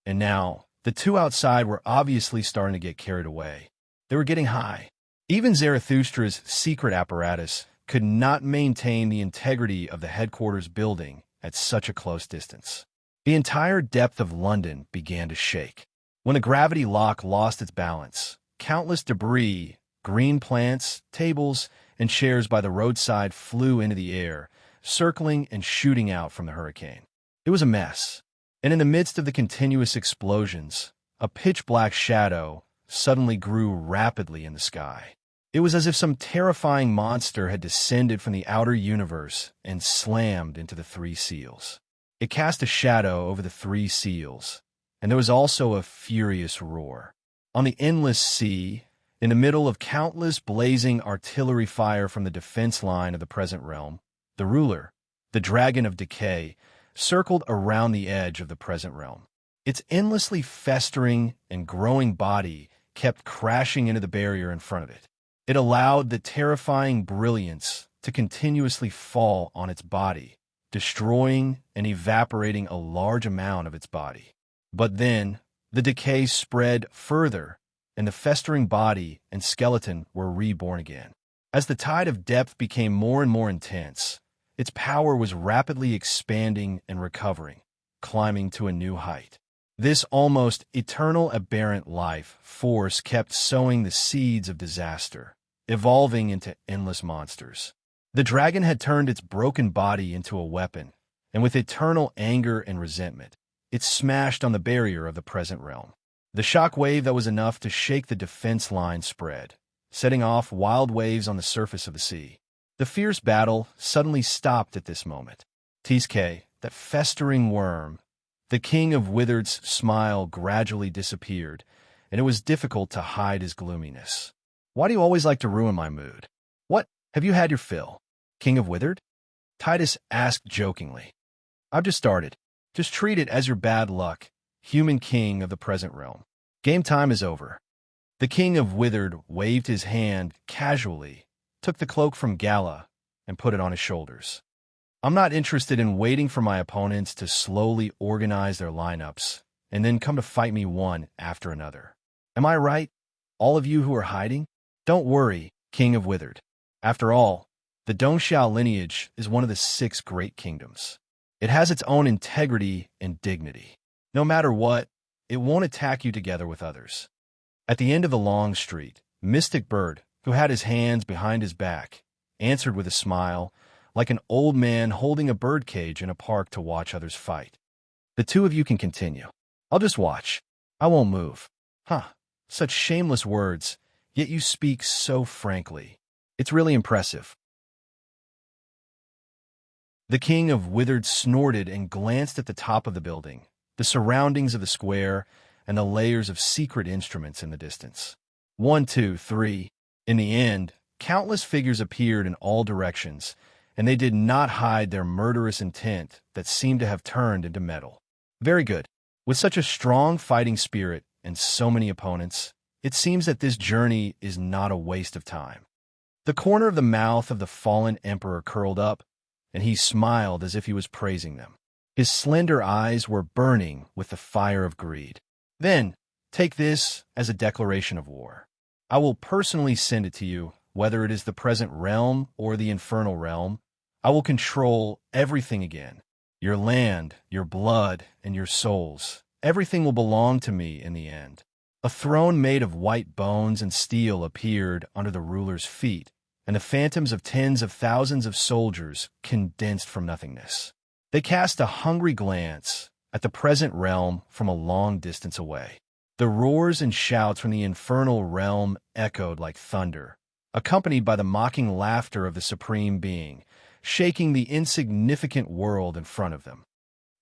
And now, the two outside were obviously starting to get carried away. They were getting high. Even Zarathustra's secret apparatus could not maintain the integrity of the headquarters building at such a close distance. The entire depth of London began to shake. When the gravity lock lost its balance, countless debris, green plants, tables, and chairs by the roadside flew into the air, circling and shooting out from the hurricane. It was a mess, and in the midst of the continuous explosions, a pitch-black shadow suddenly grew rapidly in the sky. It was as if some terrifying monster had descended from the outer universe and slammed into the Three Seals. It cast a shadow over the Three Seals, and there was also a furious roar. On the endless sea, in the middle of countless blazing artillery fire from the defense line of the present realm, the ruler, the Dragon of Decay, circled around the edge of the present realm. Its endlessly festering and growing body kept crashing into the barrier in front of it. It allowed the terrifying brilliance to continuously fall on its body, destroying and evaporating a large amount of its body. But then, the decay spread further, and the festering body and skeleton were reborn again. As the tide of depth became more and more intense, its power was rapidly expanding and recovering, climbing to a new height. This almost eternal aberrant life force kept sowing the seeds of disaster, evolving into endless monsters. The dragon had turned its broken body into a weapon, and with eternal anger and resentment, it smashed on the barrier of the present realm. The shock wave that was enough to shake the defense line spread, setting off wild waves on the surface of the sea. The fierce battle suddenly stopped at this moment. Tiske, that festering worm, the king of Withered's smile gradually disappeared, and it was difficult to hide his gloominess. Why do you always like to ruin my mood? What, have you had your fill, King of Withered? Titus asked jokingly. I've just started. Just treat it as your bad luck, human king of the present realm. Game time is over. The king of Withered waved his hand casually, took the cloak from Gala, and put it on his shoulders. I'm not interested in waiting for my opponents to slowly organize their lineups and then come to fight me one after another. Am I right, all of you who are hiding? Don't worry, King of Withered. After all, the Dongxiao lineage is one of the 6 great kingdoms. It has its own integrity and dignity. No matter what, it won't attack you together with others. At the end of the long street, Mystic Bird, who had his hands behind his back, answered with a smile, like an old man holding a birdcage in a park to watch others fight. The two of you can continue. I'll just watch. I won't move. Huh, such shameless words, yet you speak so frankly. It's really impressive. The king of Withered snorted and glanced at the top of the building, the surroundings of the square, and the layers of secret instruments in the distance. 1, 2, 3. In the end, countless figures appeared in all directions, and they did not hide their murderous intent that seemed to have turned into metal. Very good. With such a strong fighting spirit and so many opponents, it seems that this journey is not a waste of time. The corner of the mouth of the fallen emperor curled up, and he smiled as if he was praising them. His slender eyes were burning with the fire of greed. Then, take this as a declaration of war. I will personally send it to you, whether it is the present realm or the infernal realm. I will control everything again. Your land, your blood, and your souls. Everything will belong to me in the end. A throne made of white bones and steel appeared under the ruler's feet, and the phantoms of tens of thousands of soldiers condensed from nothingness. They cast a hungry glance at the present realm from a long distance away. The roars and shouts from the infernal realm echoed like thunder, accompanied by the mocking laughter of the Supreme Being, shaking the insignificant world in front of them.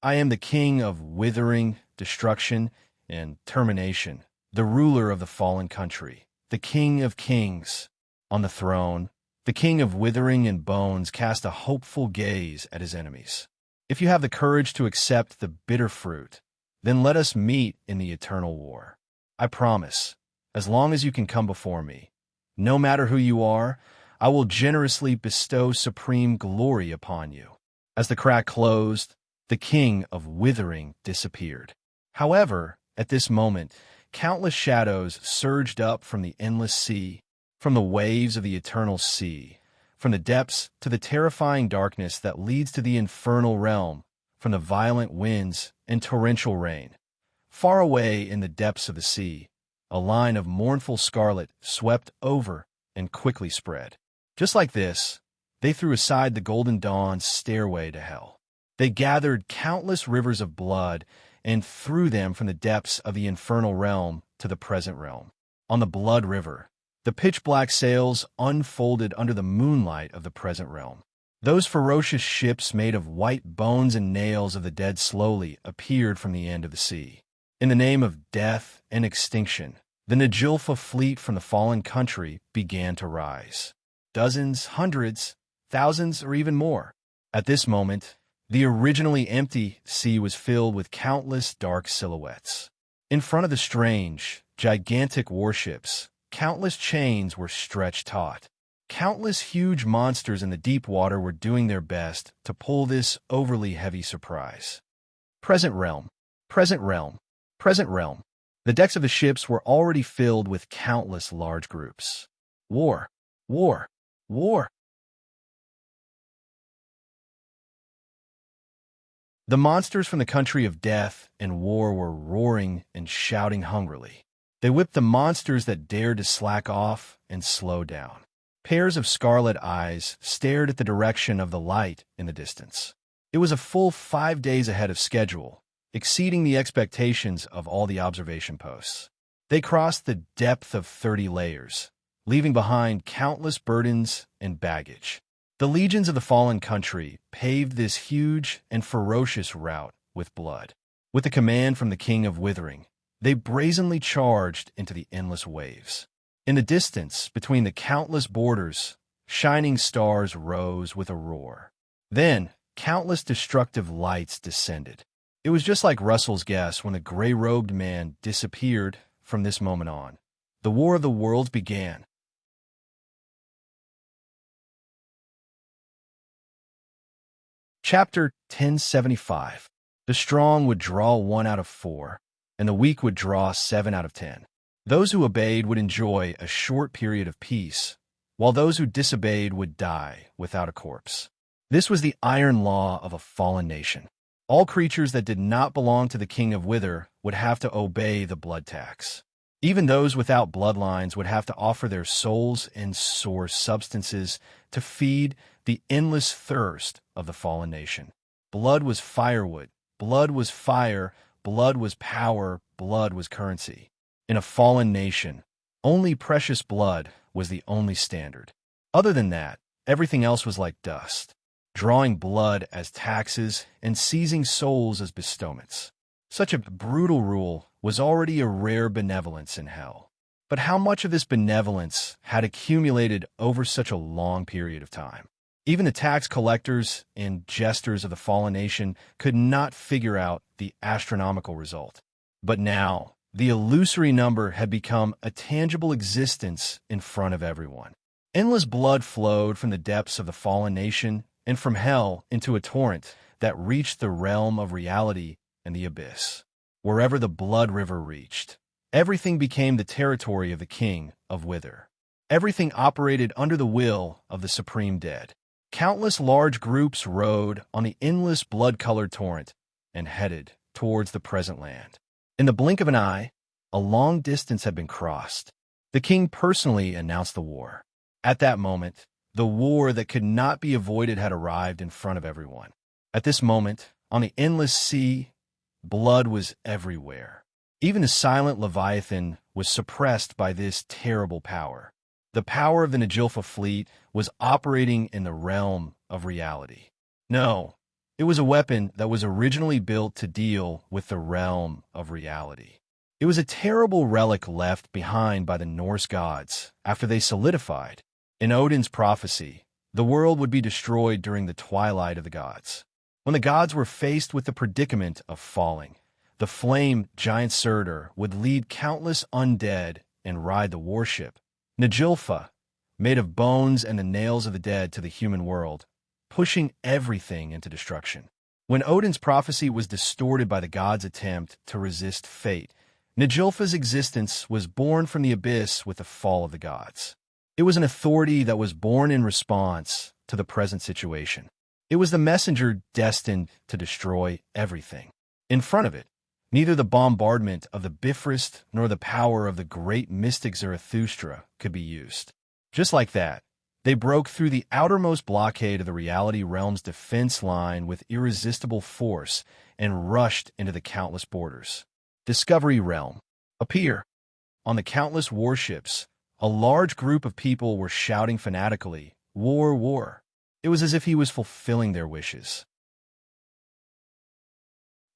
I am the king of withering, destruction, and termination, the ruler of the fallen country, the king of kings. On the throne, the king of withering and bones cast a hopeful gaze at his enemies. If you have the courage to accept the bitter fruit, then let us meet in the eternal war. I promise, as long as you can come before me, no matter who you are, I will generously bestow supreme glory upon you. As the crack closed, the king of withering disappeared. However, at this moment, countless shadows surged up from the endless sea, from the waves of the eternal sea, from the depths to the terrifying darkness that leads to the infernal realm, from the violent winds and torrential rain. Far away in the depths of the sea, a line of mournful scarlet swept over and quickly spread. Just like this, they threw aside the golden dawn's stairway to hell. They gathered countless rivers of blood and threw them from the depths of the infernal realm to the present realm. On the blood river, the pitch-black sails unfolded under the moonlight of the present realm. Those ferocious ships made of white bones and nails of the dead slowly appeared from the end of the sea. In the name of death and extinction, the Najilfa fleet from the fallen country began to rise. Dozens, hundreds, thousands, or even more. At this moment, the originally empty sea was filled with countless dark silhouettes. In front of the strange, gigantic warships, countless chains were stretched taut. Countless huge monsters in the deep water were doing their best to pull this overly heavy surprise. Present realm, present realm, present realm. The decks of the ships were already filled with countless large groups. War, war, war. The monsters from the country of death and war were roaring and shouting hungrily. They whipped the monsters that dared to slack off and slow down. Pairs of scarlet eyes stared at the direction of the light in the distance. It was a full 5 days ahead of schedule, exceeding the expectations of all the observation posts. They crossed the depth of 30 layers, leaving behind countless burdens and baggage. The legions of the fallen country paved this huge and ferocious route with blood. With the command from the King of Withering, they brazenly charged into the endless waves. In the distance, between the countless borders, shining stars rose with a roar. Then, countless destructive lights descended. It was just like Russell's guess when the gray-robed man disappeared. From this moment on, the War of the Worlds began. Chapter 1075. The strong would draw 1 out of 4, and the weak would draw 7 out of 10. Those who obeyed would enjoy a short period of peace, while those who disobeyed would die without a corpse. This was the iron law of a fallen nation. All creatures that did not belong to the King of Wither would have to obey the blood tax. Even those without bloodlines would have to offer their souls and source substances to feed the endless thirst of the fallen nation. Blood was firewood, blood was fire, blood was power, blood was currency. In a fallen nation, only precious blood was the only standard. Other than that, everything else was like dust, drawing blood as taxes and seizing souls as bestowments. Such a brutal rule was already a rare benevolence in hell. But how much of this benevolence had accumulated over such a long period of time? Even the tax collectors and jesters of the fallen nation could not figure out the astronomical result. But now, the illusory number had become a tangible existence in front of everyone. Endless blood flowed from the depths of the fallen nation and from hell into a torrent that reached the realm of reality and the abyss. Wherever the blood river reached, everything became the territory of the King of Wither. Everything operated under the will of the supreme dead. Countless large groups rode on the endless blood-colored torrent and headed towards the present land. In the blink of an eye, a long distance had been crossed. The king personally announced the war. At that moment, the war that could not be avoided had arrived in front of everyone. At this moment, on the endless sea, blood was everywhere. Even the silent Leviathan was suppressed by this terrible power. The power of the Najilfa fleet was operating in the realm of reality. No, It was a weapon that was originally built to deal with the realm of reality. It was a terrible relic left behind by the Norse gods after they solidified. In Odin's prophecy, the world would be destroyed during the twilight of the gods. When the gods were faced with the predicament of falling, the flame giant Surtur would lead countless undead and ride the warship Njilfa, made of bones and the nails of the dead, to the human world, pushing everything into destruction. When Odin's prophecy was distorted by the gods' attempt to resist fate, Njilfa's existence was born from the abyss with the fall of the gods. It was an authority that was born in response to the present situation. It was the messenger destined to destroy everything. In front of it, neither the bombardment of the Bifrost nor the power of the great mystic Zarathustra could be used. Just like that, they broke through the outermost blockade of the reality realm's defense line with irresistible force and rushed into the countless borders. Discovery Realm. Appear. On the countless warships, a large group of people were shouting fanatically, "War, war." It was as if he was fulfilling their wishes.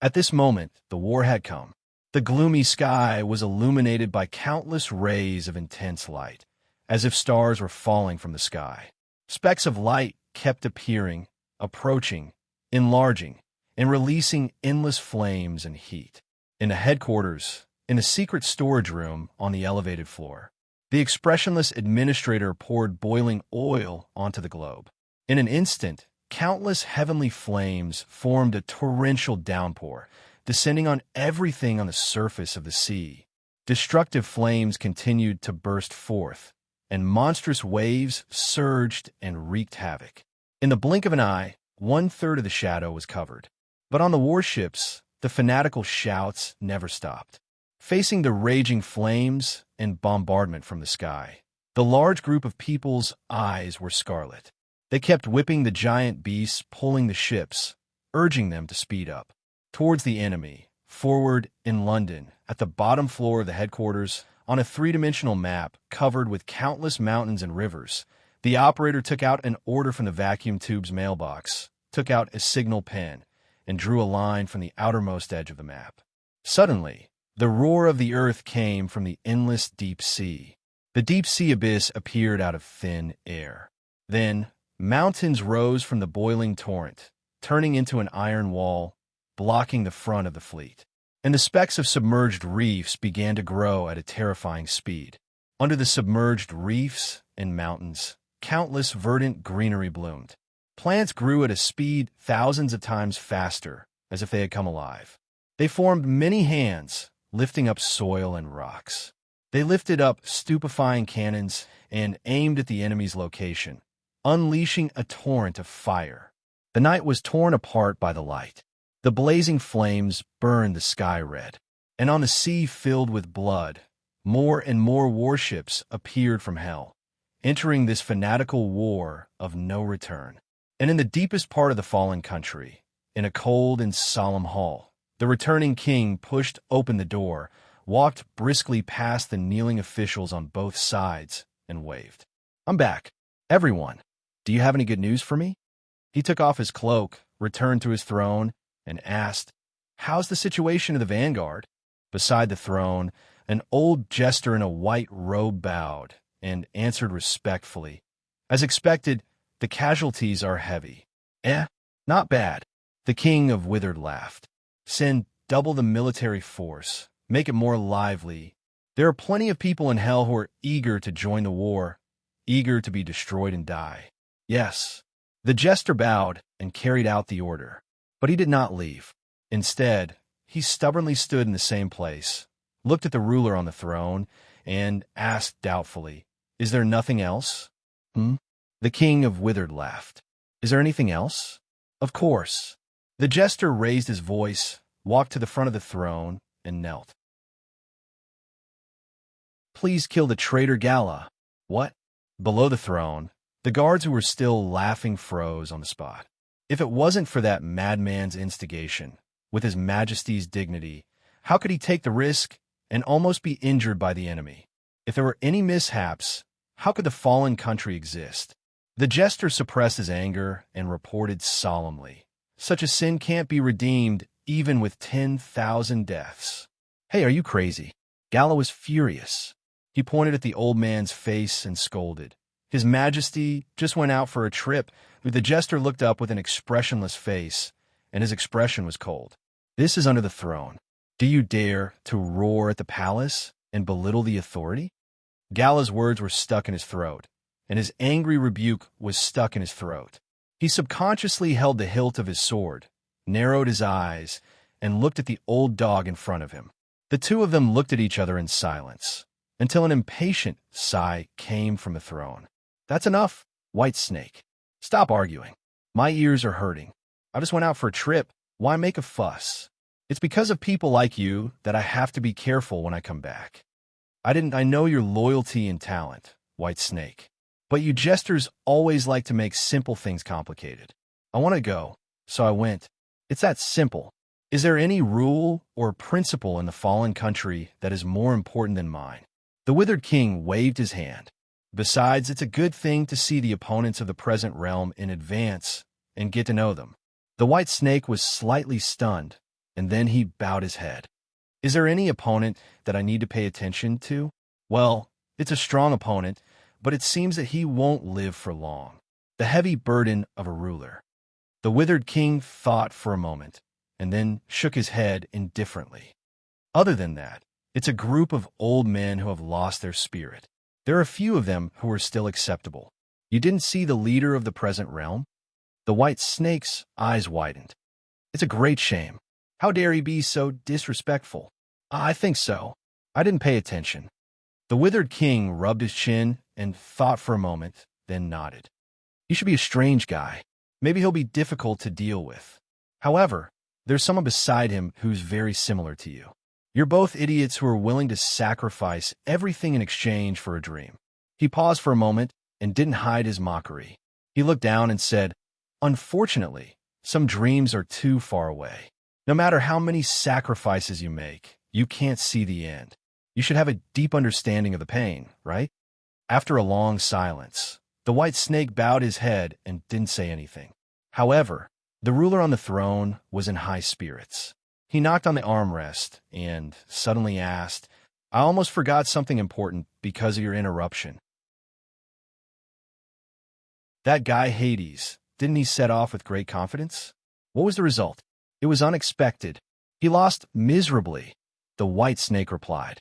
At this moment, the war had come. The gloomy sky was illuminated by countless rays of intense light, as if stars were falling from the sky. Specks of light kept appearing, approaching, enlarging, and releasing endless flames and heat. In the headquarters, in the secret storage room on the elevated floor, the expressionless administrator poured boiling oil onto the globe. In an instant, countless heavenly flames formed a torrential downpour, descending on everything on the surface of the sea. Destructive flames continued to burst forth, and monstrous waves surged and wreaked havoc. In the blink of an eye, 1/3 of the shadow was covered. But on the warships, the fanatical shouts never stopped. Facing the raging flames and bombardment from the sky, the large group of people's eyes were scarlet. They kept whipping the giant beasts, pulling the ships, urging them to speed up. Towards the enemy, forward in London, at the bottom floor of the headquarters, on a three-dimensional map covered with countless mountains and rivers, the operator took out an order from the vacuum tube's mailbox, took out a signal pen, and drew a line from the outermost edge of the map. Suddenly, the roar of the earth came from the endless deep sea. The deep sea abyss appeared out of thin air. Then, mountains rose from the boiling torrent, turning into an iron wall, blocking the front of the fleet. And the specks of submerged reefs began to grow at a terrifying speed. Under the submerged reefs and mountains, countless verdant greenery bloomed. Plants grew at a speed thousands of times faster, as if they had come alive. They formed many hands, lifting up soil and rocks. They lifted up stupefying cannons and aimed at the enemy's location, unleashing a torrent of fire. The night was torn apart by the light. The blazing flames burned the sky red, and on the sea filled with blood, more and more warships appeared from hell, entering this fanatical war of no return. And in the deepest part of the fallen country, in a cold and solemn hall, the returning king pushed open the door, walked briskly past the kneeling officials on both sides, and waved. "I'm back. Everyone, do you have any good news for me?" He took off his cloak, returned to his throne, and asked, "How's the situation of the vanguard?" Beside the throne, an old jester in a white robe bowed and answered respectfully, "As expected, the casualties are heavy." Not bad." The king of Withered laughed. "Send double the military force. Make it more lively. There are plenty of people in hell who are eager to join the war, eager to be destroyed and die." "Yes." The jester bowed and carried out the order. But he did not leave. Instead, he stubbornly stood in the same place, looked at the ruler on the throne, and asked doubtfully, "Is there nothing else?" The king of Withered laughed. "Is there anything else?" "Of course." The jester raised his voice, walked to the front of the throne, and knelt. "Please kill the traitor Gala." "What?" Below the throne, the guards who were still laughing froze on the spot. If it wasn't for that madman's instigation, with his majesty's dignity, how could he take the risk and almost be injured by the enemy? If there were any mishaps, how could the fallen country exist? The jester suppressed his anger and reported solemnly, Such a sin can't be redeemed even with 10,000 deaths. Hey, are you crazy? Gala was furious. He pointed at the old man's face and scolded. His Majesty just went out for a trip. The jester looked up with an expressionless face, and his expression was cold. This is under the throne. Do you dare to roar at the palace and belittle the authority? Gala's words were stuck in his throat, and his angry rebuke was stuck in his throat. He subconsciously held the hilt of his sword, narrowed his eyes, and looked at the old dog in front of him. The two of them looked at each other in silence, until an impatient sigh came from the throne. That's enough, White Snake. Stop arguing. My ears are hurting. I just went out for a trip. Why make a fuss? It's because of people like you that I have to be careful when I come back. I know your loyalty and talent, White Snake. But you jesters always like to make simple things complicated. I want to go, so I went. It's that simple. Is there any rule or principle in the fallen country that is more important than mine? The Withered King waved his hand. Besides, it's a good thing to see the opponents of the present realm in advance and get to know them. The White Snake was slightly stunned, and then he bowed his head. Is there any opponent that I need to pay attention to? Well, it's a strong opponent, but it seems that he won't live for long. The heavy burden of a ruler. The Withered King thought for a moment, and then shook his head indifferently. Other than that, it's a group of old men who have lost their spirit. There are a few of them who are still acceptable. You didn't see the leader of the present realm? The White Snake's eyes widened. It's a great shame. How dare he be so disrespectful? I think so. I didn't pay attention. The Withered King rubbed his chin and thought for a moment, then nodded. He should be a strange guy. Maybe he'll be difficult to deal with. However, there's someone beside him who's very similar to you. You're both idiots who are willing to sacrifice everything in exchange for a dream. He paused for a moment and didn't hide his mockery. He looked down and said, Unfortunately, some dreams are too far away. No matter how many sacrifices you make, you can't see the end. You should have a deep understanding of the pain, right? After a long silence, the White Snake bowed his head and didn't say anything. However, the ruler on the throne was in high spirits. He knocked on the armrest and suddenly asked, I almost forgot something important because of your interruption. That guy Hades, didn't he set off with great confidence? What was the result? It was unexpected. He lost miserably, the White Snake replied.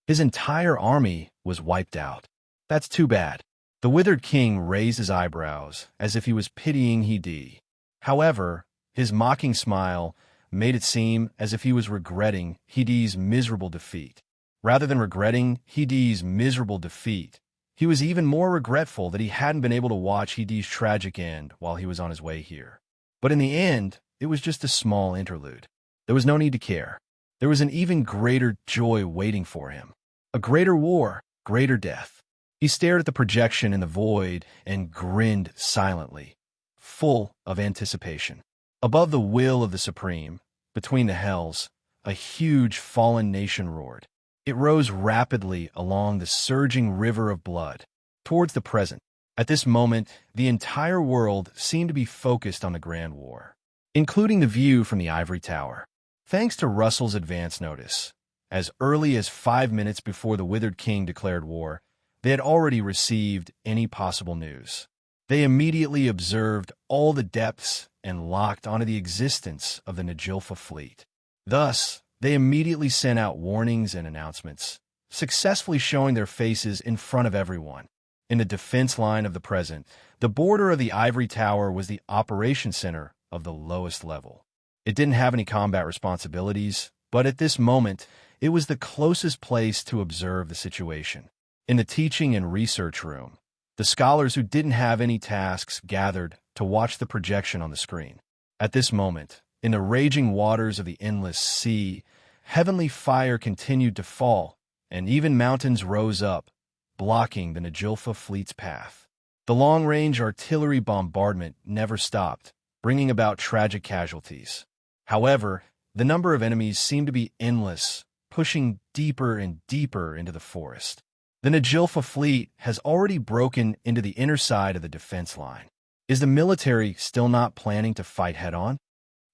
His entire army was wiped out. That's too bad. The Withered King raised his eyebrows as if he was pitying Hades. However, his mocking smile made it seem as if he was regretting Hades' miserable defeat. Rather than regretting Hades' miserable defeat, he was even more regretful that he hadn't been able to watch Hades' tragic end while he was on his way here. But in the end, it was just a small interlude. There was no need to care. There was an even greater joy waiting for him. A greater war, greater death. He stared at the projection in the void and grinned silently, full of anticipation. Above the will of the Supreme, between the hells, a huge fallen nation roared. It rose rapidly along the surging river of blood, towards the present. At this moment, the entire world seemed to be focused on the Grand War, including the view from the ivory tower. Thanks to Russell's advance notice, as early as 5 minutes before the Withered King declared war, they had already received any possible news. They immediately observed all the depths and locked onto the existence of the Najilfa fleet. Thus, they immediately sent out warnings and announcements, successfully showing their faces in front of everyone. In the defense line of the present, the border of the ivory tower was the operation center of the lowest level. It didn't have any combat responsibilities, but at this moment, it was the closest place to observe the situation. In the teaching and research room, the scholars who didn't have any tasks gathered to watch the projection on the screen. At this moment, in the raging waters of the endless sea, heavenly fire continued to fall, and even mountains rose up, blocking the Najilfa fleet's path. The long-range artillery bombardment never stopped, bringing about tragic casualties. However, the number of enemies seemed to be endless, pushing deeper and deeper into the forest. The Najilfa fleet has already broken into the inner side of the defense line. Is the military still not planning to fight head-on?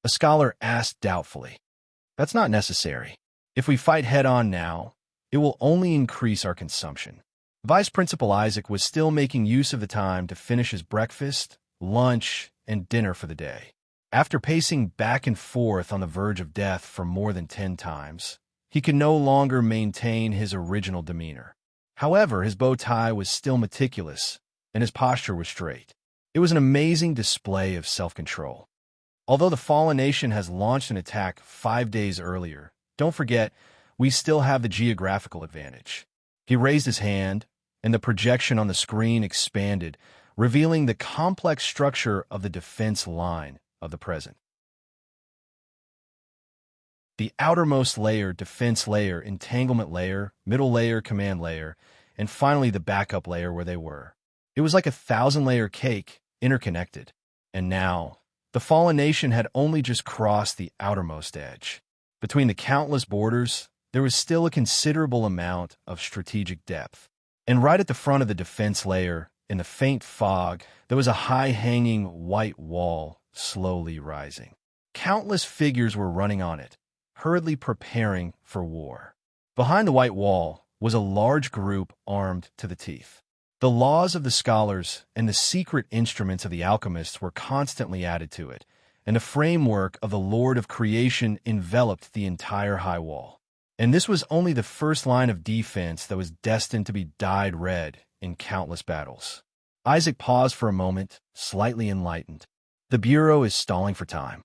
A scholar asked doubtfully. That's not necessary. If we fight head-on now, it will only increase our consumption. Vice Principal Isaac was still making use of the time to finish his breakfast, lunch, and dinner for the day. After pacing back and forth on the verge of death for more than 10 times, he could no longer maintain his original demeanor. However, his bow tie was still meticulous, and his posture was straight. It was an amazing display of self-control. Although the fallen nation has launched an attack 5 days earlier, don't forget, we still have the geographical advantage. He raised his hand, and the projection on the screen expanded, revealing the complex structure of the defense line of the present. The outermost layer, defense layer, entanglement layer, middle layer, command layer, and finally the backup layer where they were. It was like a 1,000-layer cake, interconnected. And now, the fallen nation had only just crossed the outermost edge. Between the countless borders, there was still a considerable amount of strategic depth. And right at the front of the defense layer, in the faint fog, there was a high-hanging white wall slowly rising. Countless figures were running on it, hurriedly preparing for war. Behind the white wall was a large group armed to the teeth. The laws of the scholars and the secret instruments of the alchemists were constantly added to it, and the framework of the Lord of Creation enveloped the entire high wall. And this was only the first line of defense that was destined to be dyed red in countless battles. Isaac paused for a moment, slightly enlightened. The Bureau is stalling for time.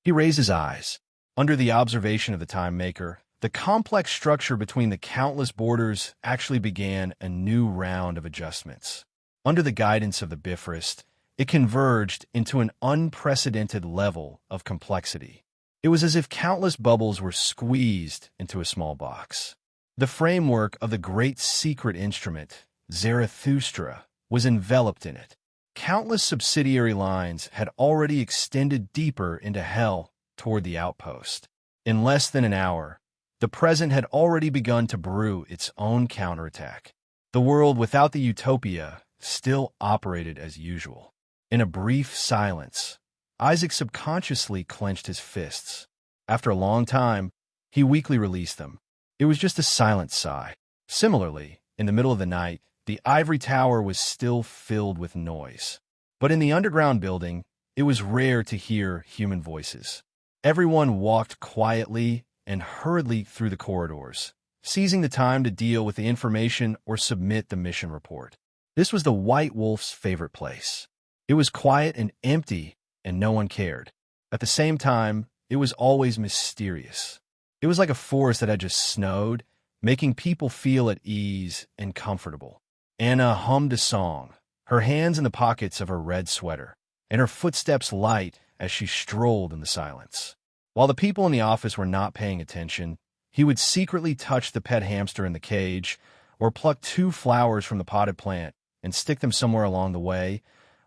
He raised his eyes. Under the observation of the time maker, the complex structure between the countless borders actually began a new round of adjustments. Under the guidance of the Bifrost, it converged into an unprecedented level of complexity. It was as if countless bubbles were squeezed into a small box. The framework of the great secret instrument, Zarathustra, was enveloped in it. Countless subsidiary lines had already extended deeper into hell toward the outpost. In less than an hour, the present had already begun to brew its own counterattack. The world without the utopia still operated as usual. In a brief silence, Isaac subconsciously clenched his fists. After a long time, he weakly released them. It was just a silent sigh. Similarly, in the middle of the night, the ivory tower was still filled with noise. But in the underground building, it was rare to hear human voices. Everyone walked quietly and hurriedly through the corridors, seizing the time to deal with the information or submit the mission report. This was the White Wolf's favorite place. It was quiet and empty, and no one cared. At the same time, it was always mysterious. It was like a forest that had just snowed, making people feel at ease and comfortable. Anna hummed a song, her hands in the pockets of her red sweater, and her footsteps light as she strolled in the silence. While the people in the office were not paying attention, he would secretly touch the pet hamster in the cage, or pluck 2 flowers from the potted plant and stick them somewhere along the way,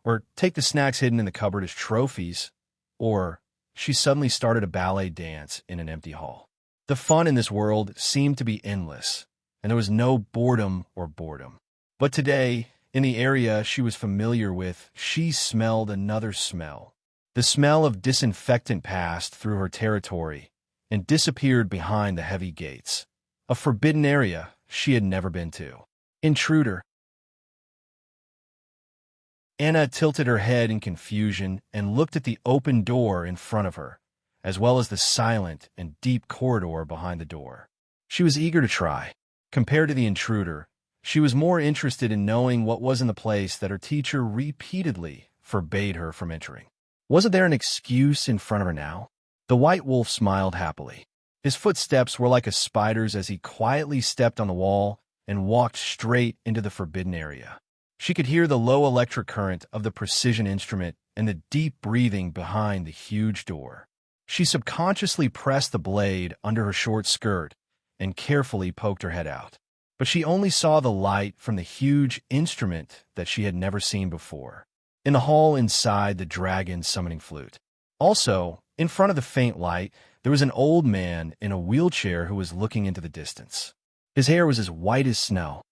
or take the snacks hidden in the cupboard as trophies, or she suddenly started a ballet dance in an empty hall. The fun in this world seemed to be endless, and there was no boredom or boredom. But today, in the area she was familiar with, she smelled another smell. The smell of disinfectant passed through her territory and disappeared behind the heavy gates. A forbidden area she had never been to. Intruder. Anna tilted her head in confusion and looked at the open door in front of her, as well as the silent and deep corridor behind the door. She was eager to try. Compared to the intruder, she was more interested in knowing what was in the place that her teacher repeatedly forbade her from entering. Wasn't there an excuse in front of her now? The White Wolf smiled happily. His footsteps were like a spider's as he quietly stepped on the wall and walked straight into the forbidden area. She could hear the low electric current of the precision instrument and the deep breathing behind the huge door. She subconsciously pressed the blade under her short skirt and carefully poked her head out. But she only saw the light from the huge instrument that she had never seen before, in the hall inside the dragon summoning flute. Also, in front of the faint light, there was an old man in a wheelchair who was looking into the distance. His hair was as white as snow.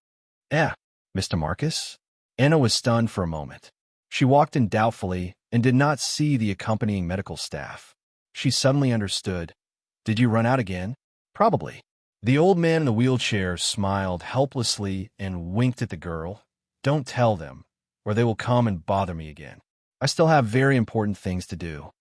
Mr. Marcus? Anna was stunned for a moment. She walked in doubtfully and did not see the accompanying medical staff. She suddenly understood. Did you run out again? Probably. The old man in the wheelchair smiled helplessly and winked at the girl. Don't tell them, or they will come and bother me again. I still have very important things to do.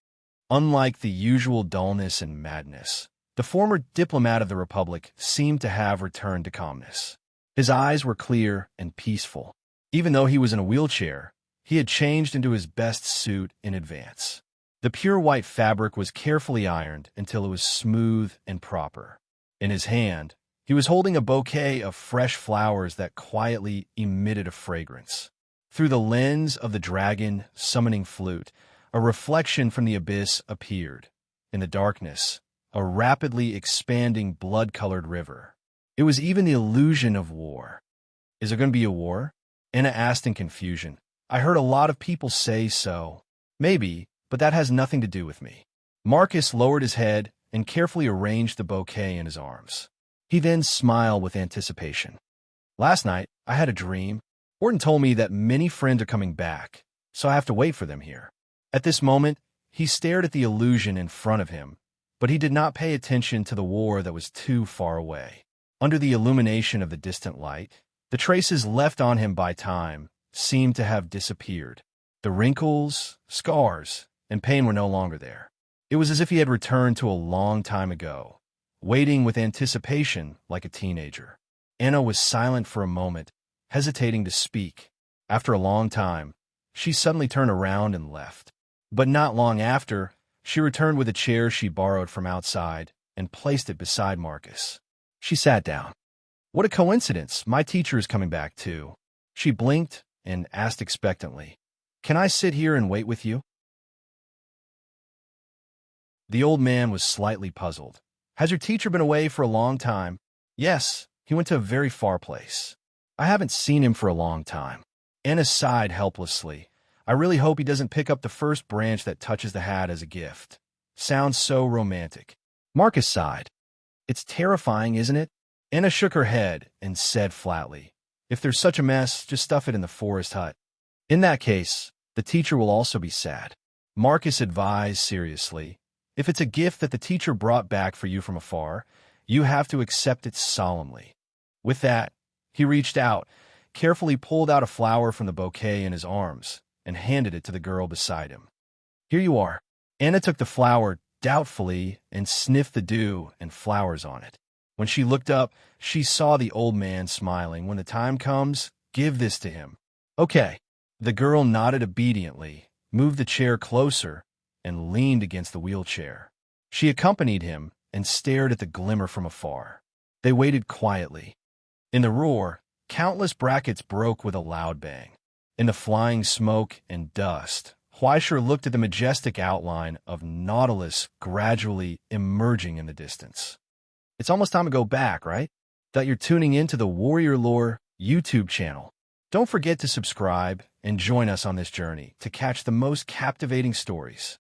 Unlike the usual dullness and madness, the former diplomat of the Republic seemed to have returned to calmness. His eyes were clear and peaceful. Even though he was in a wheelchair, he had changed into his best suit in advance. The pure white fabric was carefully ironed until it was smooth and proper. In his hand, he was holding a bouquet of fresh flowers that quietly emitted a fragrance. Through the lens of the dragon summoning flute, a reflection from the abyss appeared. In the darkness, a rapidly expanding blood-colored river. It was even the illusion of war. Is there going to be a war? Anna asked in confusion. I heard a lot of people say so. Maybe, but that has nothing to do with me. Marcus lowered his head and carefully arranged the bouquet in his arms. He then smiled with anticipation. Last night, I had a dream. Orton told me that many friends are coming back, so I have to wait for them here. At this moment, he stared at the illusion in front of him, but he did not pay attention to the war that was too far away. Under the illumination of the distant light, the traces left on him by time seemed to have disappeared. The wrinkles, scars, and pain were no longer there. It was as if he had returned to a long time ago, waiting with anticipation like a teenager. Anna was silent for a moment, hesitating to speak. After a long time, she suddenly turned around and left. But not long after, she returned with a chair she borrowed from outside and placed it beside Marcus. She sat down. What a coincidence, my teacher is coming back too. She blinked and asked expectantly, Can I sit here and wait with you? The old man was slightly puzzled. Has your teacher been away for a long time? Yes, he went to a very far place. I haven't seen him for a long time. Anna sighed helplessly. I really hope he doesn't pick up the first branch that touches the hat as a gift. Sounds so romantic. Marcus sighed. It's terrifying, isn't it? Anna shook her head and said flatly, If there's such a mess, just stuff it in the forest hut. In that case, the teacher will also be sad. Marcus advised seriously, If it's a gift that the teacher brought back for you from afar, you have to accept it solemnly. With that, he reached out, carefully pulled out a flower from the bouquet in his arms, and handed it to the girl beside him. Here you are. Anna took the flower doubtfully and sniffed the dew and flowers on it. When she looked up, she saw the old man smiling. When the time comes, give this to him. Okay. The girl nodded obediently, moved the chair closer, and leaned against the wheelchair. She accompanied him and stared at the glimmer from afar. They waited quietly. In the roar, countless brackets broke with a loud bang. In the flying smoke and dust, Huaisher looked at the majestic outline of Nautilus gradually emerging in the distance. It's almost time to go back, right? That you're tuning into the Warrior Lore YouTube channel. Don't forget to subscribe and join us on this journey to catch the most captivating stories.